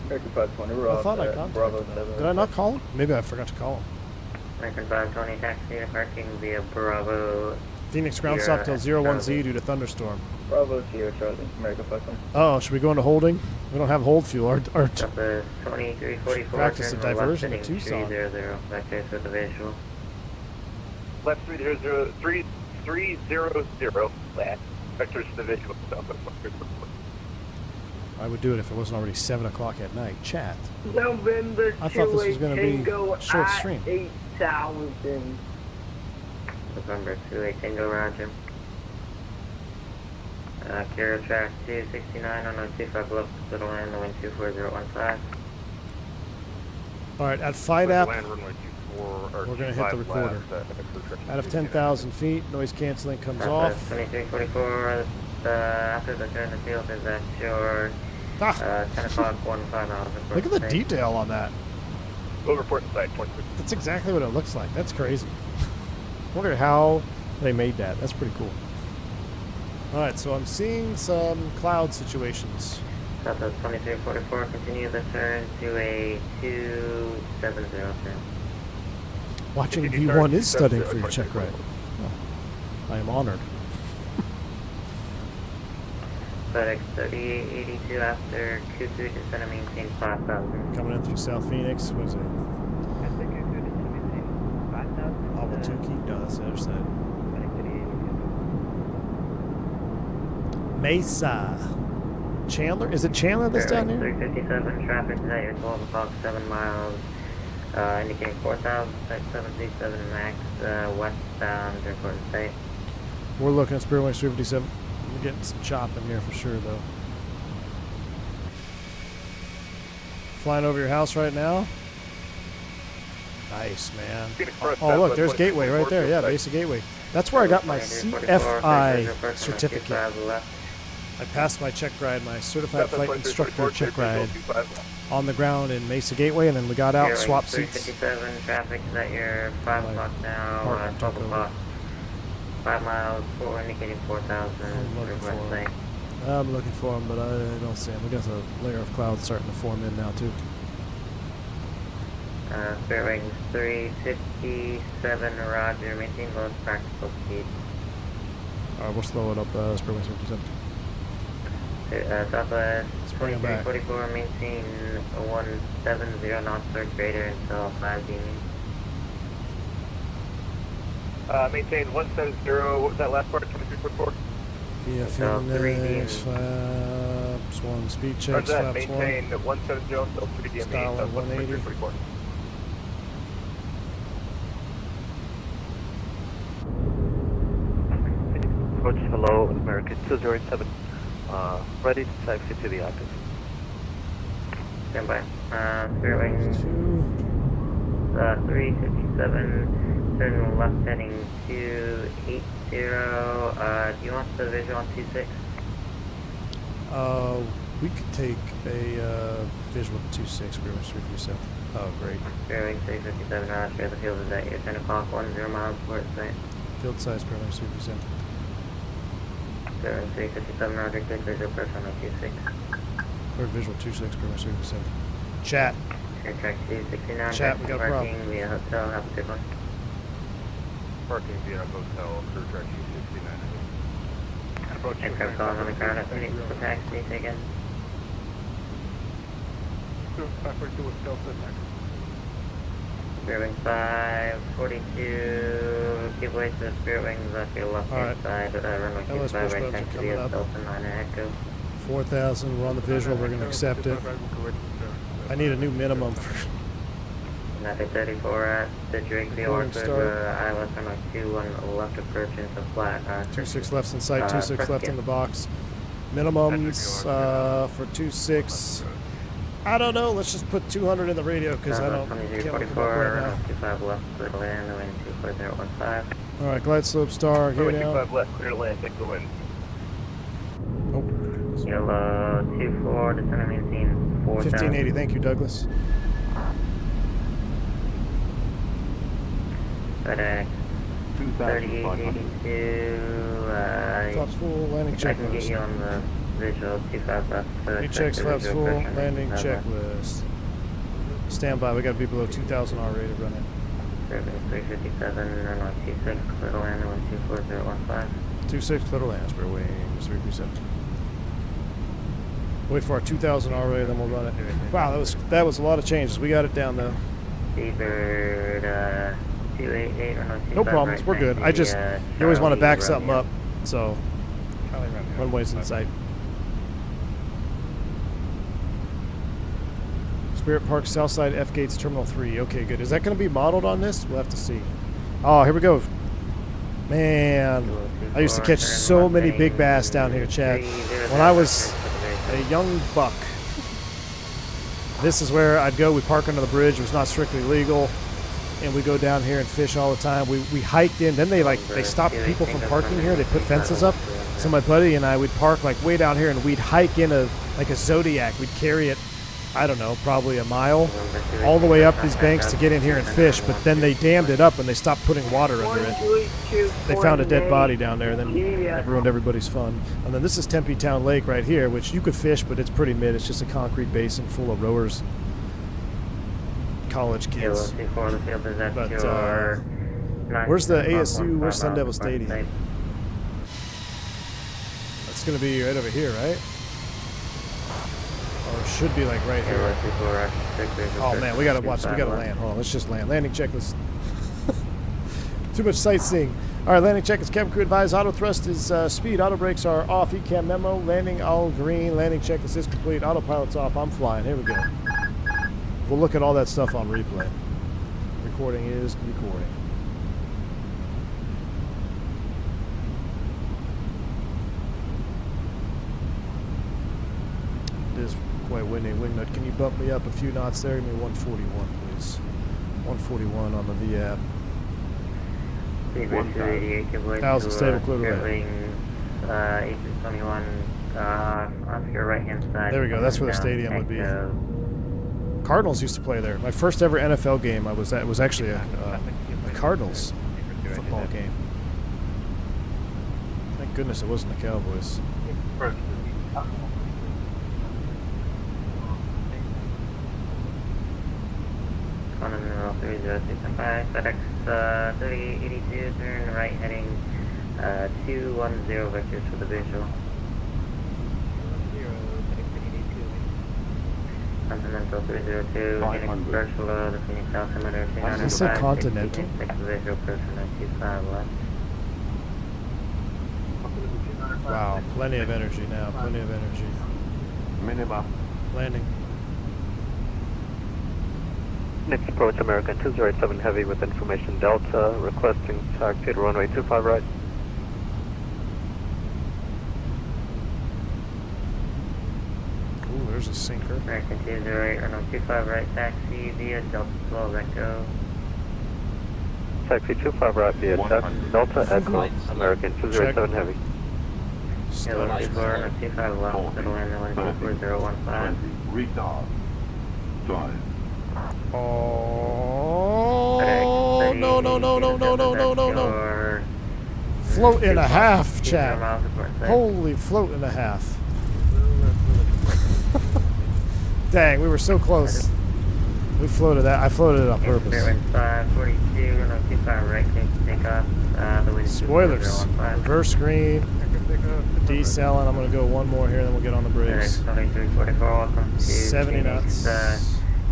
American 520, we're I thought I contacted him. Did I not call him? Maybe I forgot to call him. American 520, taxi parking via Bravo. Phoenix ground stop till 01Z due to thunderstorm. Bravo, Sierra Charlie, American 520. Oh, should we go into holding? We don't have hold fuel. Our 2344. Practice a diversion to Tucson. 300, vectors with a visual. Left 300, 300, left. Vectors to the visual. I would do it if it wasn't already 7 o'clock at night. Chat. November I thought this was going to be a short stream. 8,000. November 28 Tango, roger. Kira track 269 on 025 left, little land, the wind 24015. Alright, at FIDAP, we're going to hit the recorder. Out of 10,000 feet, noise canceling comes off. 2344, after the turn of field is at your 10 o'clock, 15 miles. Look at the detail on that. We'll report the site, 26. That's exactly what it looks like. That's crazy. I wonder how they made that. That's pretty cool. Alright, so I'm seeing some cloud situations. Southwest 2344, continue the turn to a 270 turn. Watching V1 is studying for your check ride. Oh, I am honored. FedEx 3882 after Q2, descend and maintain 5,000. Coming in through South Phoenix. What is it? Tukey? No, that's the other side. Mesa. Chandler? Is it Chandler that's down here? 357, traffic is at your 12 o'clock, 7 miles, indicating 4,000, type 737 max, westbound, report to state. We're looking at Spirit Wings 357. We're getting some chop in here for sure, though. Flying over your house right now. Nice, man. Oh, look, there's Gateway right there. Yeah, basic Gateway. That's where I got my CFI certificate. I passed my check ride, my certified flight instructor check ride on the ground in Mesa Gateway, and then we got out, swapped seats. 357, traffic is at your 5 o'clock now, 12 o'clock. 5 miles, 4 indicating 4,000. I'm looking for him, but I don't see him. We got a layer of clouds starting to form in now, too. Spirit Wings 357, roger, maintain low practical speed. Alright, we'll slow it up, Spirit Wings 357. Southwest bring him back. 2344, maintain 170 knots or greater until 5 beaming. Maintain 170, what was that last part, 2344? Yeah, Phoenix, flaps 1, speed checks, flaps 1. Maintain 170 until 3 DME, Stalin 180. Approach hello, American 207. Ready to taxi to the active. Stand by. Spirit Wings 357, turn left heading 280. Do you want the visual on 26? We could take a visual 26, Spirit Wings 357. Oh, great. Spirit Wings 357, roger, the field is at your 10 o'clock, 10 miles port site. Field size, Spirit Wings 357. 357, roger, good visual perf on 26. Or visual 26, Spirit Wings 357. Chat. Air track 269, Chat, we got a problem. parking via hotel, have a good one. Parking via hotel, crew track 269. Aircraft calling on the ground at Phoenix for taxi, say again. 542 with Delta next. Spirit Wings 542, keep away to the Spirit Wings left your left hand side, runway 25 right taxi via Delta 9 Echo. 4,000, we're on the visual, we're going to accept it. I need a new minimum for... Another 34 at the Drake via Orchard, ILS runway 21 left approach into flat. 26 left's in sight, 26 left in the box. Minimums for 26. I don't know, let's just put 200 in the radio because I don't can't look them up right now. 25 left, clear to land, the wind 24015. Alright, glide slope star, here now. 25 left, clear to land, take the wind. Nope. Yellow 24, descend and maintain 4,000. 1580, thank you, Douglas. FedEx 3882, Flaps full, landing I can get checklist. you on the visual 25 left. Checks flaps full, landing checklist. Stand by, we got to be below 2,000 R rated running. Service 357, runway 26, clear to land, wind 24015. 26, clear to land, Spirit Wings 357. Wait for our 2,000 R rated, then we'll run it. Wow, that was a lot of changes. We got it down though. Seabird 288, runway 25. No problems, we're good. I just, you always want to back something up, so runway's in sight. Spirit Park Southside F Gates Terminal 3. Okay, good. Is that going to be modeled on this? We'll have to see. Oh, here we go. Man, I used to catch so many big bass down here, Chad. When I was a young buck, this is where I'd go. We park under the bridge. It was not strictly legal. And we go down here and fish all the time. We hiked in. Then they stopped people from parking here. They put fences up. So my buddy and I would park like way down here, and we'd hike in a Zodiac. We'd carry it, I don't know, probably a mile, all the way up these banks to get in here and fish. But then they dammed it up and they stopped putting water under it. They found a dead body down there. Then it ruined everybody's fun. And then this is Tempe Town Lake right here, which you could fish, but it's pretty mid. It's just a concrete basin full of rowers, college kids. But where's the ASU? Where's Sun Devil Stadium? That's gonna be right over here, right? Or it should be like right here. Oh man, we gotta watch. We gotta land. Hold on, let's just land. Landing checklist. Too much sightseeing. All right, landing check is cabin crew advised. Auto thrust is speed. Auto brakes are off. ECAM memo. Landing all green. Landing checklist is complete. Autopilot's off. I'm flying. Here we go. We'll look at all that stuff on replay. Recording is recording. It is quite windy. Wingnut, can you bump me up a few knots there? Give me 141, please. 141 on the VAP. 1,000 stable, clear to land. A321 off your right hand side. There we go. That's where the stadium would be. Cardinals used to play there. My first ever NFL game I was at was actually a Cardinals football game. Thank goodness it wasn't the Cowboys. Continental 3065, FedEx 3082, turn right heading 210 vectors for the visual. Continental 302, Phoenix commercial, the Phoenix altimeter 295. Did you say Continental? Visual person at 25 left. Wow, plenty of energy now, plenty of energy. Minima. Landing. Next approach American 207 Heavy with information Delta, requesting taxi to runway 25 right. Ooh, there's a sinker. American 208, runway 25 right, taxi via Delta 12 Echo. Taxi 25 right via Delta Echo, American 207 Heavy. Yellow 24, runway 25 left, settle in the 14015. Retard. Drive. Oh, no, no, no, no, no, no, no, no, no. Float and a half, chat. Holy float and a half. Dang, we were so close. We floated that. I floated it on purpose. 542, runway 25 right, takeoff. The wind is Spoilers. Reverse screen. Decelling. I'm going to go one more here, then we'll get on the brakes. 70 knots.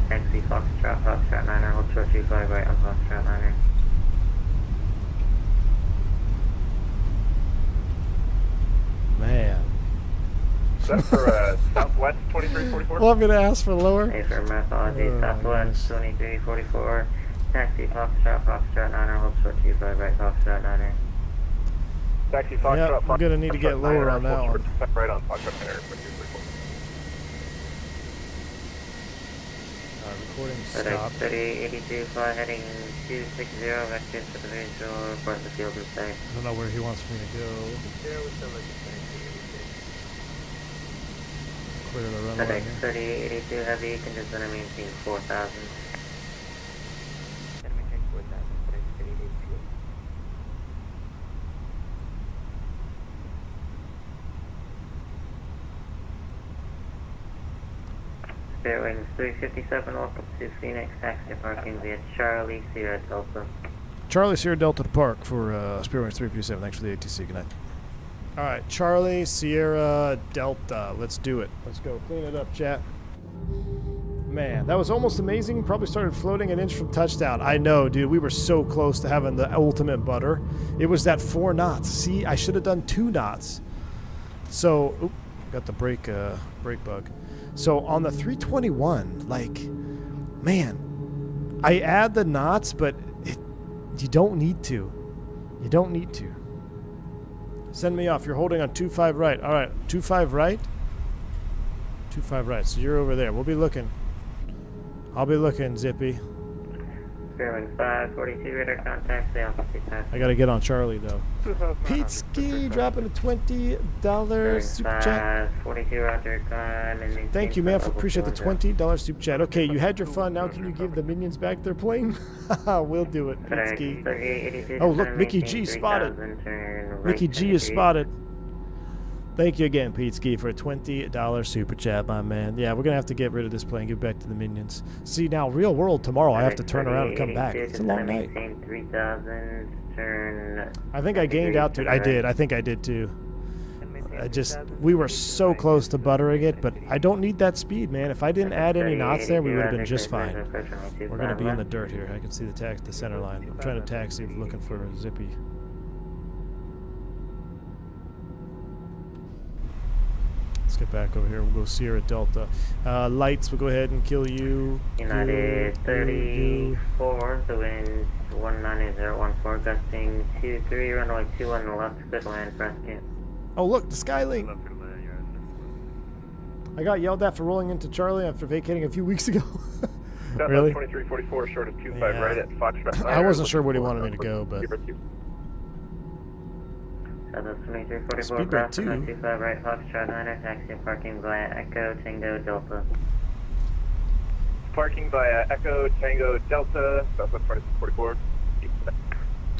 Taxi Foxtrot, Foxtrot 9er, hold short 25 right on Foxtrot 9er. Man. Set for Southwest 2344. Well, I'm going to ask for lower. A for Morphology, Southwest 2344. Taxi Foxtrot, Foxtrot 9er, hold short 25 right, Foxtrot 9er. Taxi Foxtrot. Yep, I'm going to need to get lower on that one. Right on Foxtrot 9er. Recording FedEx stop. 3082, fly heading 260, vectors for the visual, report the field and stay. I don't know where he wants me to go. Clear the runway. FedEx 3082 heavy, condition to maintain 4,000. Wings 357, welcome to Phoenix, taxi parking via Charlie Sierra Delta. Charlie Sierra Delta to park for Spirit Wings 357. Thanks for the ATC. Good night. All right, Charlie Sierra Delta. Let's do it. Let's go. Clean it up, chat. Man, that was almost amazing. Probably started floating an inch from touchdown. I know, dude. We were so close to having the ultimate butter. It was that 4 knots. See, I should have done 2 knots. So, oop, got the brake bug. So on the 321, like, man, I add the knots, but you don't need to. You don't need to. Send me off. You're holding on 25 right. All right, 25 right. 25 right. So you're over there. We'll be looking. I'll be looking, Zippy. Wings 542, radar contact, stay altitude pass. I got to get on Charlie, though. Pete Ski dropping a $20 super chat. 42, roger, con. Thank you, man. Appreciate the $20 super chat. Okay, you had your fun. Now can you give the minions back their plane? We'll do it, Pete Ski. Oh, look, Mickey G spotted. Mickey G is spotted. Thank you again, Pete Ski, for a $20 super chat, my man. Yeah, we're going to have to get rid of this plane and give it back to the minions. See, now, real world, tomorrow I have to turn around and come back. It's a long night. I think I gained altitude. I did. I think I did, too. we were so close to buttering it, but I don't need that speed, man. If I didn't add any knots there, we would have been just fine. We're going to be in the dirt here. I can see the center line. I'm trying to taxi, looking for a zippy. Let's get back over here. We'll go Sierra Delta. Lights, we'll go ahead and kill you. United 34, the wind 19014, gusting 23, runway 21 left, good land, press camp. Oh, look, the Skylink. I got yelled at for rolling into Charlie after vacating a few weeks ago. Really? 2344, short of 25 Yeah. right at Foxtrot. I wasn't sure where he wanted me to go, but... Southwest 2344, Speedbird Bravo 2. 25 right, Foxtrot 9, taxi parking via Echo Tango Delta. Parking via Echo Tango Delta, Southwest 2344.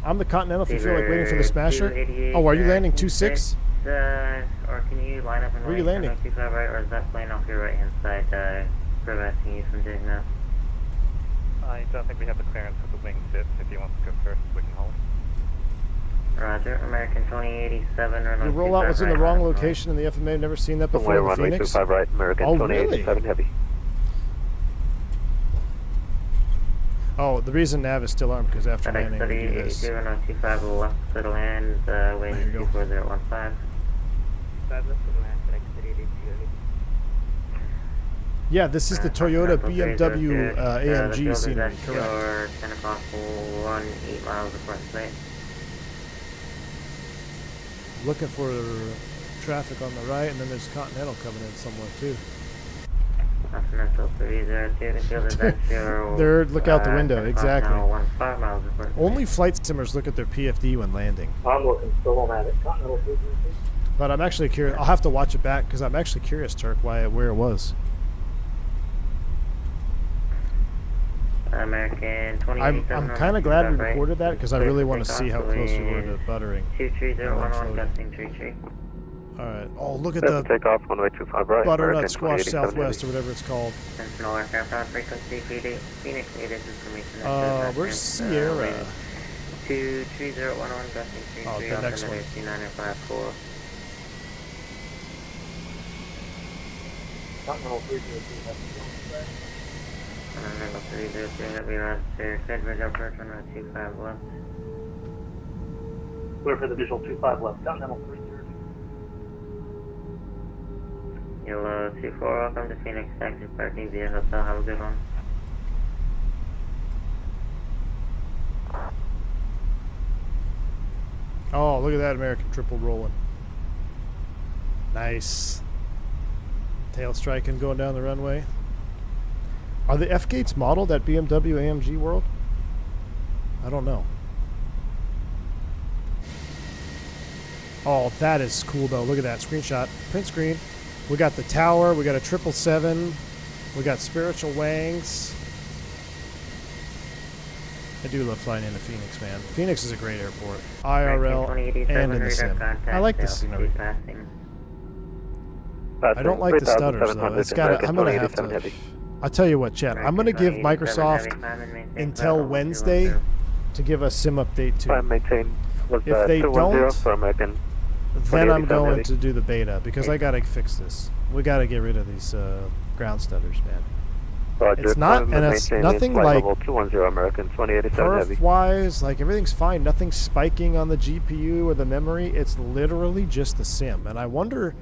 I'm the Continental if you feel like waiting for the Smasher. Oh, are you landing 2-6? Or can you line up and Where are you landing? 25 right, or is that plane off your right hand side, preventing you from doing that? I don't think we have the clearance for the wing tips. If you want to go first, we can hold. Roger, American 2087, runway Your rollout was in the right, wrong right. location in the FMA. I've never seen that before. Runway In runway Phoenix. 25 right, American Oh, 2087 really? heavy. Oh, the reason nav is still armed because after landing we do this. 82, runway 25 left, clear to land, wind There you go. 24015. Yeah, this is the Toyota BMW AMG scenery, scenery, correct. 10 o'clock, 8 miles approximately. Looking for traffic on the right, and then there's Continental coming in somewhere too. Continental 302, They're look out the window, exactly. 5 miles approximately. Only flight simmers look at their PFD when landing. I'm looking still on that. Continental 302. But I'm actually curious. I'll have to watch it back because I'm actually curious, Turk, where it was. American 2087. I'm kind of glad we right. recorded that because I really want to see how close we were to buttering. 23011, gusting 33. All right. Oh, look at That's the takeoff, runway 25 right, butternut American squash 2087 Southwest heavy. or whatever it's called. Sentinel aircraft on frequency, Phoenix needed information. Where's Sierra? 23011, gusting 33, Oh, the next one. altimeter 2954. Continental 302. Continental 302, heavy roger, Fedbridge approach, runway 25 left. Clear for the visual 25 left. Continental 302. Yellow 24, welcome to Phoenix, taxi parking via hotel, have a good one. Oh, look at that American triple rolling. Nice. Tail striking going down the runway. Are the F-gates modeled at BMW AMG World? I don't know. Oh, that is cool though. Look at that screenshot. Print screen. We got the tower. We got a 777. We got spiritual wangs. I do love flying into Phoenix, man. Phoenix is a great airport. IRL and in the sim. I like the scenery. I don't like the stutters though. It's got. I'm gonna have to. I'll tell you what, Chad. I'm gonna give Microsoft until Wednesday to give us sim update 2. Maintain was If they 210 don't, for American. then I'm 2087 going heavy. to do the beta because I gotta fix this. We gotta get rid of these ground stutters, man. Roger, It's not, climb and it's maintain nothing flight like level 210 American 2087 heavy. perf wise, like everything's fine. Nothing's spiking on the GPU or the memory. It's literally just the sim, and I wonder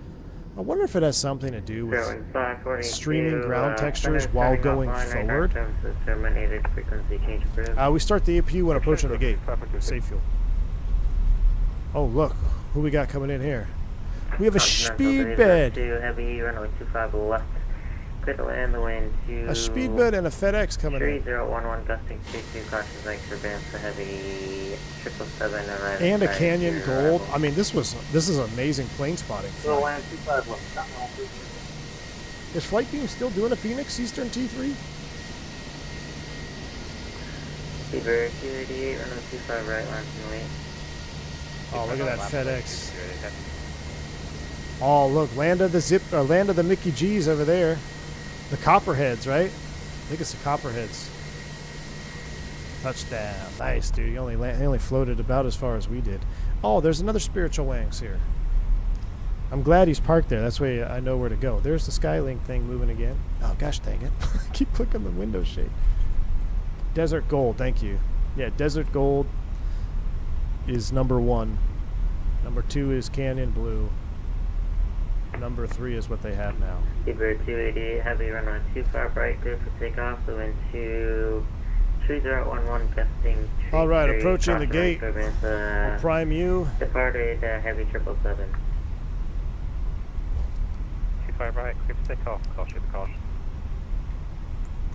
if it has something to do with streaming ground textures while going forward. We start the APU when approaching the gate. Safe fuel. Oh, look. Who we got coming in here? We have a speed bed. Heavy, runway 25 left. Clear to land, the wind to... A speed bed and a FedEx coming in. 3011, gusting 32, caution legs for bands for heavy 777 arriving. And a Canyon Gold. I mean, this is amazing plane spotting. We'll land 25 left. Continental 302. Is Flightbeam still doing a Phoenix Eastern T3? Fever 288, runway 25 right, launching late. Oh, look at that FedEx. Oh, look, land of the Mickey G's over there. The Copperheads, right? I think it's the Copperheads. Touchdown. Nice, dude. He only floated about as far as we did. Oh, there's another spiritual wangs here. I'm glad he's parked there. That's why I know where to go. There's the Skylink thing moving again. Oh, gosh dang it. Keep clicking the window shade. Desert Gold, thank you. Yeah, Desert Gold is number 1. Number 2 is Canyon Blue. Number 3 is what they have now. Seabird 288, heavy runway 25 right, clear for takeoff, so into 3011 gusting. All right, approaching the gate. We'll prime you. Departed heavy 777. 25 right, clear for takeoff. Caution, caution.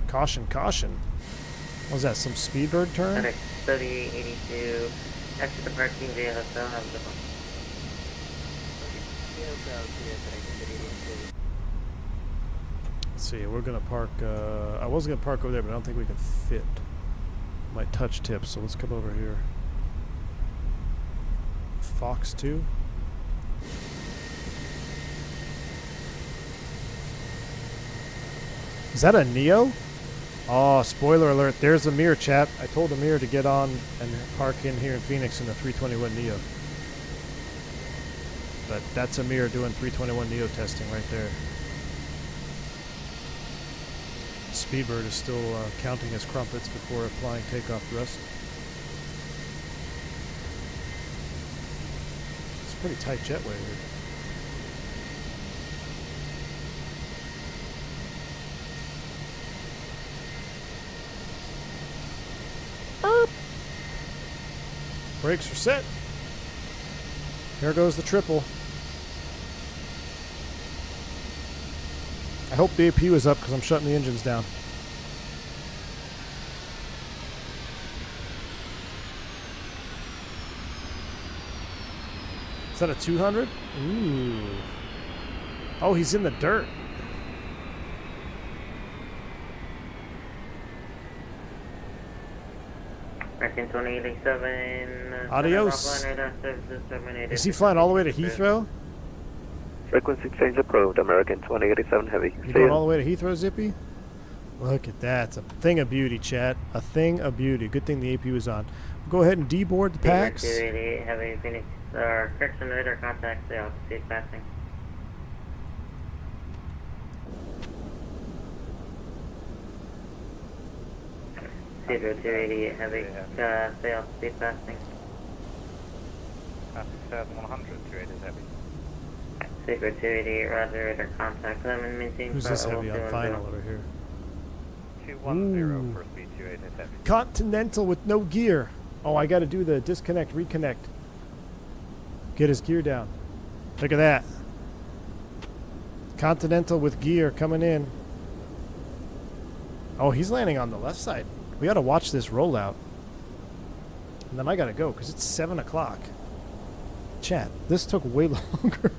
Caution, caution. What was that, some Speedbird turn? Fenix 3082, exit the parking via hotel, have a good one. Let's see, we're gonna park, I was gonna park over there, but I don't think we can fit. Might touch tip, so let's come over here. Fox 2. Is that a Neo? Oh, spoiler alert, there's Amir, chat. I told Amir to get on and park in here in Phoenix in the 321 Neo. But that's Amir doing 321 Neo testing right there. Speedbird is still counting his crumpets before applying takeoff thrust. It's a pretty tight jetway here. Brakes are set. Here goes the triple. I hope the AP was up because I'm shutting the engines down. Is that a 200? Ooh. Oh, he's in the dirt. American 2087. Adios. Is he flying all the way to Heathrow? Frequency change approved, American 2087 Heavy. You going all the way to Heathrow, Zippy? Look at that. It's a thing of beauty, chat. A thing of beauty. Good thing the AP was on. Go ahead and deboard the packs. Heavy Phoenix, correction radar contact, the altitude passing. Seabird 288, heavy, stay altitude passing. 6100, 288 heavy. Seabird 288, roger, radar contact. I'm in maintain. Who's this heavy on final over here? 210 for speed 28 is heavy. Continental with no gear. Oh, I got to do the disconnect, reconnect. Get his gear down. Look at that. Continental with gear coming in. Oh, he's landing on the left side. We got to watch this rollout. And then I got to go because it's 7 o'clock. Chat, this took way longer.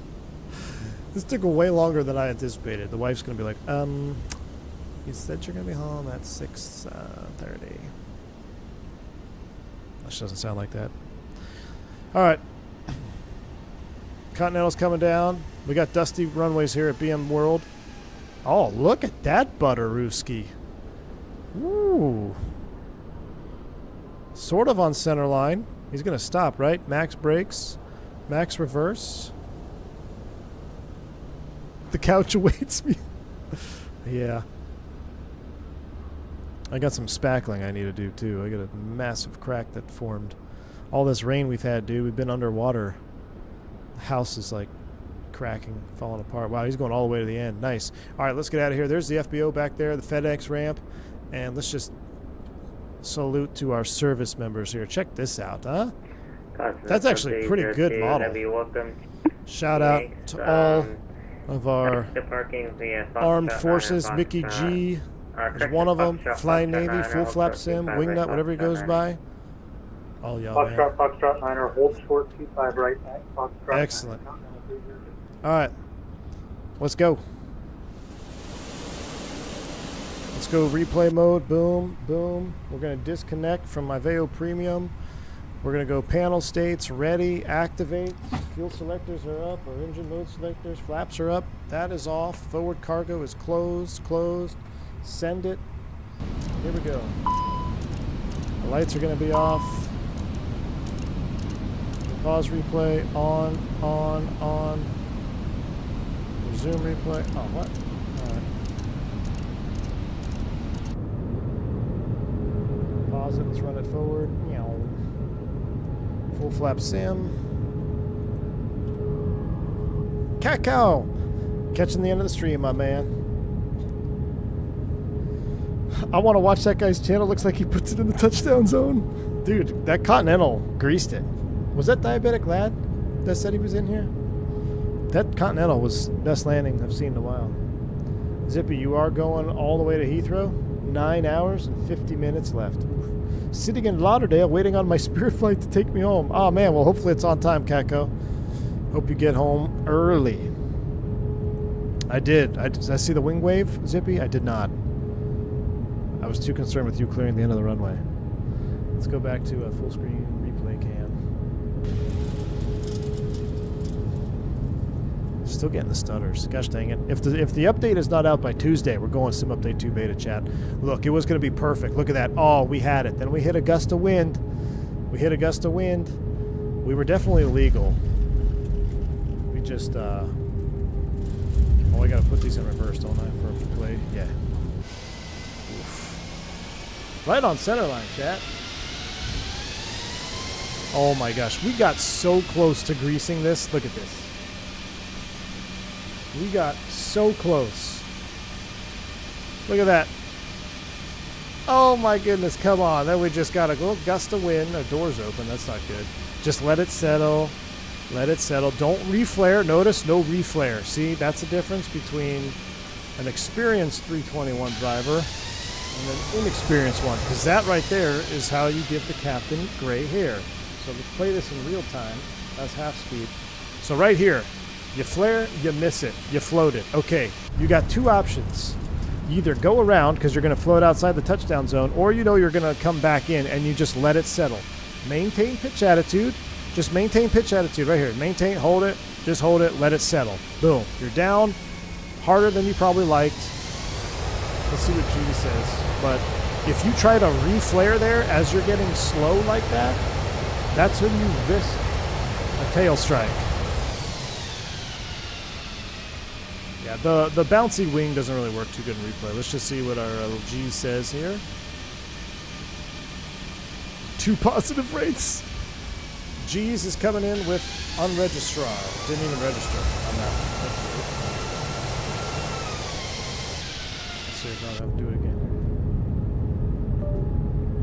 This took way longer than I anticipated. The wife's going to be like, you said you're going to be home at 6:30. That doesn't sound like that. All right. Continental's coming down. We got dusty runways here at BM World. Oh, look at that Butterooski. Ooh. Sort of on center line. He's going to stop, right? Max brakes. Max reverse. The couch awaits me. Yeah. I got some spackling I need to do, too. I got a massive crack that formed. All this rain we've had, dude. We've been underwater. The house is, like, cracking, falling apart. Wow, he's going all the way to the end. Nice. All right, let's get out of here. There's the FBO back there, the FedEx ramp. And let's just salute to our service members here. Check this out, huh? That's actually a pretty good model. Shout out to all of our armed forces. Mickey G is one of them. Flying Navy, full flap sim, wingnut, whatever he goes by. All y'all, man. Foxtrot 9er, hold short, 25 right, Foxtrot. Excellent. All right, let's go. Let's go replay mode. Boom, boom. We're going to disconnect from my Veo Premium. We're going to go panel states, ready, activate. Fuel selectors are up, our engine mode selectors, flaps are up. That is off. Forward cargo is closed, closed. Send it. Here we go. The lights are going to be off. Pause replay, on. Resume replay. Oh, what? Alright. Pause it. Let's run it forward. Meow. Full flap sim. Cacao! Catching the end of the stream, my man. I want to watch that guy's channel. Looks like he puts it in the touchdown zone. Dude, that Continental greased it. Was that Diabetic Lad that said he was in here? That Continental was best landing I've seen in a while. Zippy, you are going all the way to Heathrow? 9 hours and 50 minutes left. Sitting in Lauderdale waiting on my Spirit flight to take me home. Oh man, well hopefully it's on time, Caco. Hope you get home early. I did. Did I see the wing wave, Zippy? I did not. I was too concerned with you clearing the end of the runway. Let's go back to a full screen replay cam. Still getting the stutters. Gosh dang it. If the update is not out by Tuesday, we're going Sim Update 2 beta chat. Look, it was going to be perfect. Look at that. Oh, we had it. Then we hit a gust of wind. We were definitely legal. We just, oh, I got to put these in reverse, don't I, for a replay? Yeah. Right on center line, chat. Oh my gosh, we got so close to greasing this. Look at this. We got so close. Look at that. Oh my goodness, come on. Then we just got a little gust of wind. Our door's open, that's not good. Just let it settle. Let it settle. Don't reflare. Notice no reflare. See, that's the difference between an experienced 321 driver and an inexperienced one, because that right there is how you give the captain gray hair. So let's play this in real time. That's half speed. So right here, you flare, you miss it, you float it. Okay, you got two options. You either go around because you're going to float outside the touchdown zone, or you know you're going to come back in and you just let it settle. Maintain pitch attitude. Just maintain pitch attitude right here. Maintain, hold it, just hold it, let it settle. Boom. You're down harder than you probably liked. Let's see what Judy says. But if you try to reflare there as you're getting slow like that, that's when you risk a tail strike. Yeah, the bouncy wing doesn't really work too good in replay. Let's just see what our little G says here. 2 positive rates. G's is coming in with unregistrar. Didn't even register on that one. Let's see if I'll have to do it again.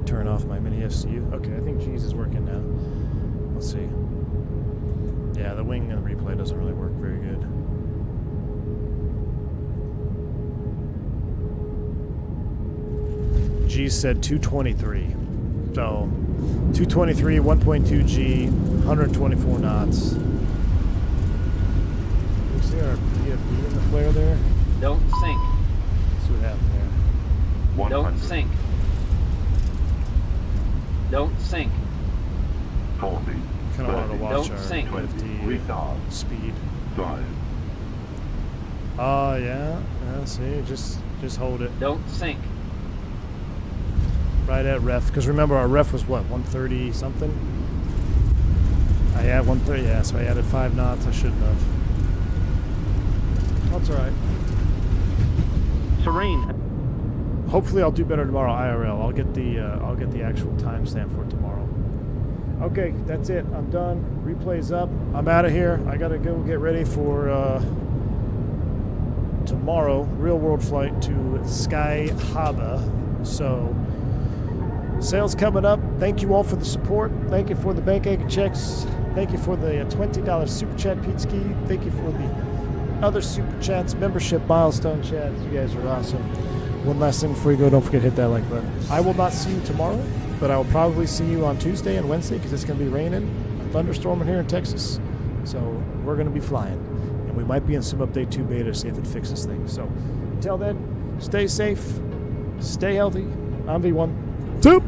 Turn off my mini FCU. Okay, I think G's is working now. Let's see. Yeah, the wing and the replay doesn't really work very good. G said 223. So 223, 1.2 G, 124 knots. You see our PFD in the flare there? Don't sink. See what happened there. 100. Don't sink. Don't sink. 40. Kind of wanted to watch Don't our sink. PFD Retard. speed. 5. Oh, yeah. See, just hold it. Don't sink. Right at ref, because remember our ref was what, 130 something? I had 130, yeah, so I added 5 knots. I shouldn't have. That's alright. Serene. Hopefully I'll do better tomorrow IRL. I'll get the actual timestamp for tomorrow. Okay, that's it. I'm done. Replay's up. I'm out of here. I gotta go get ready for tomorrow, real world flight to Sky Harbor. So sales coming up. Thank you all for the support. Thank you for the bank egg checks. Thank you for the $20 super chat, Pete Ski. Thank you for the other super chats, membership milestone chats. You guys are awesome. One last thing before you go, don't forget to hit that like button. I will not see you tomorrow, but I will probably see you on Tuesday and Wednesday because it's going to be raining, thunderstorming here in Texas. So we're going to be flying, and we might be in some update 2 beta to see if it fixes things. So until then, stay safe, stay healthy. I'm V1. Soup!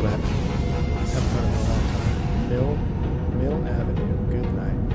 Haven't heard it in a long time. Mill Avenue. Good night.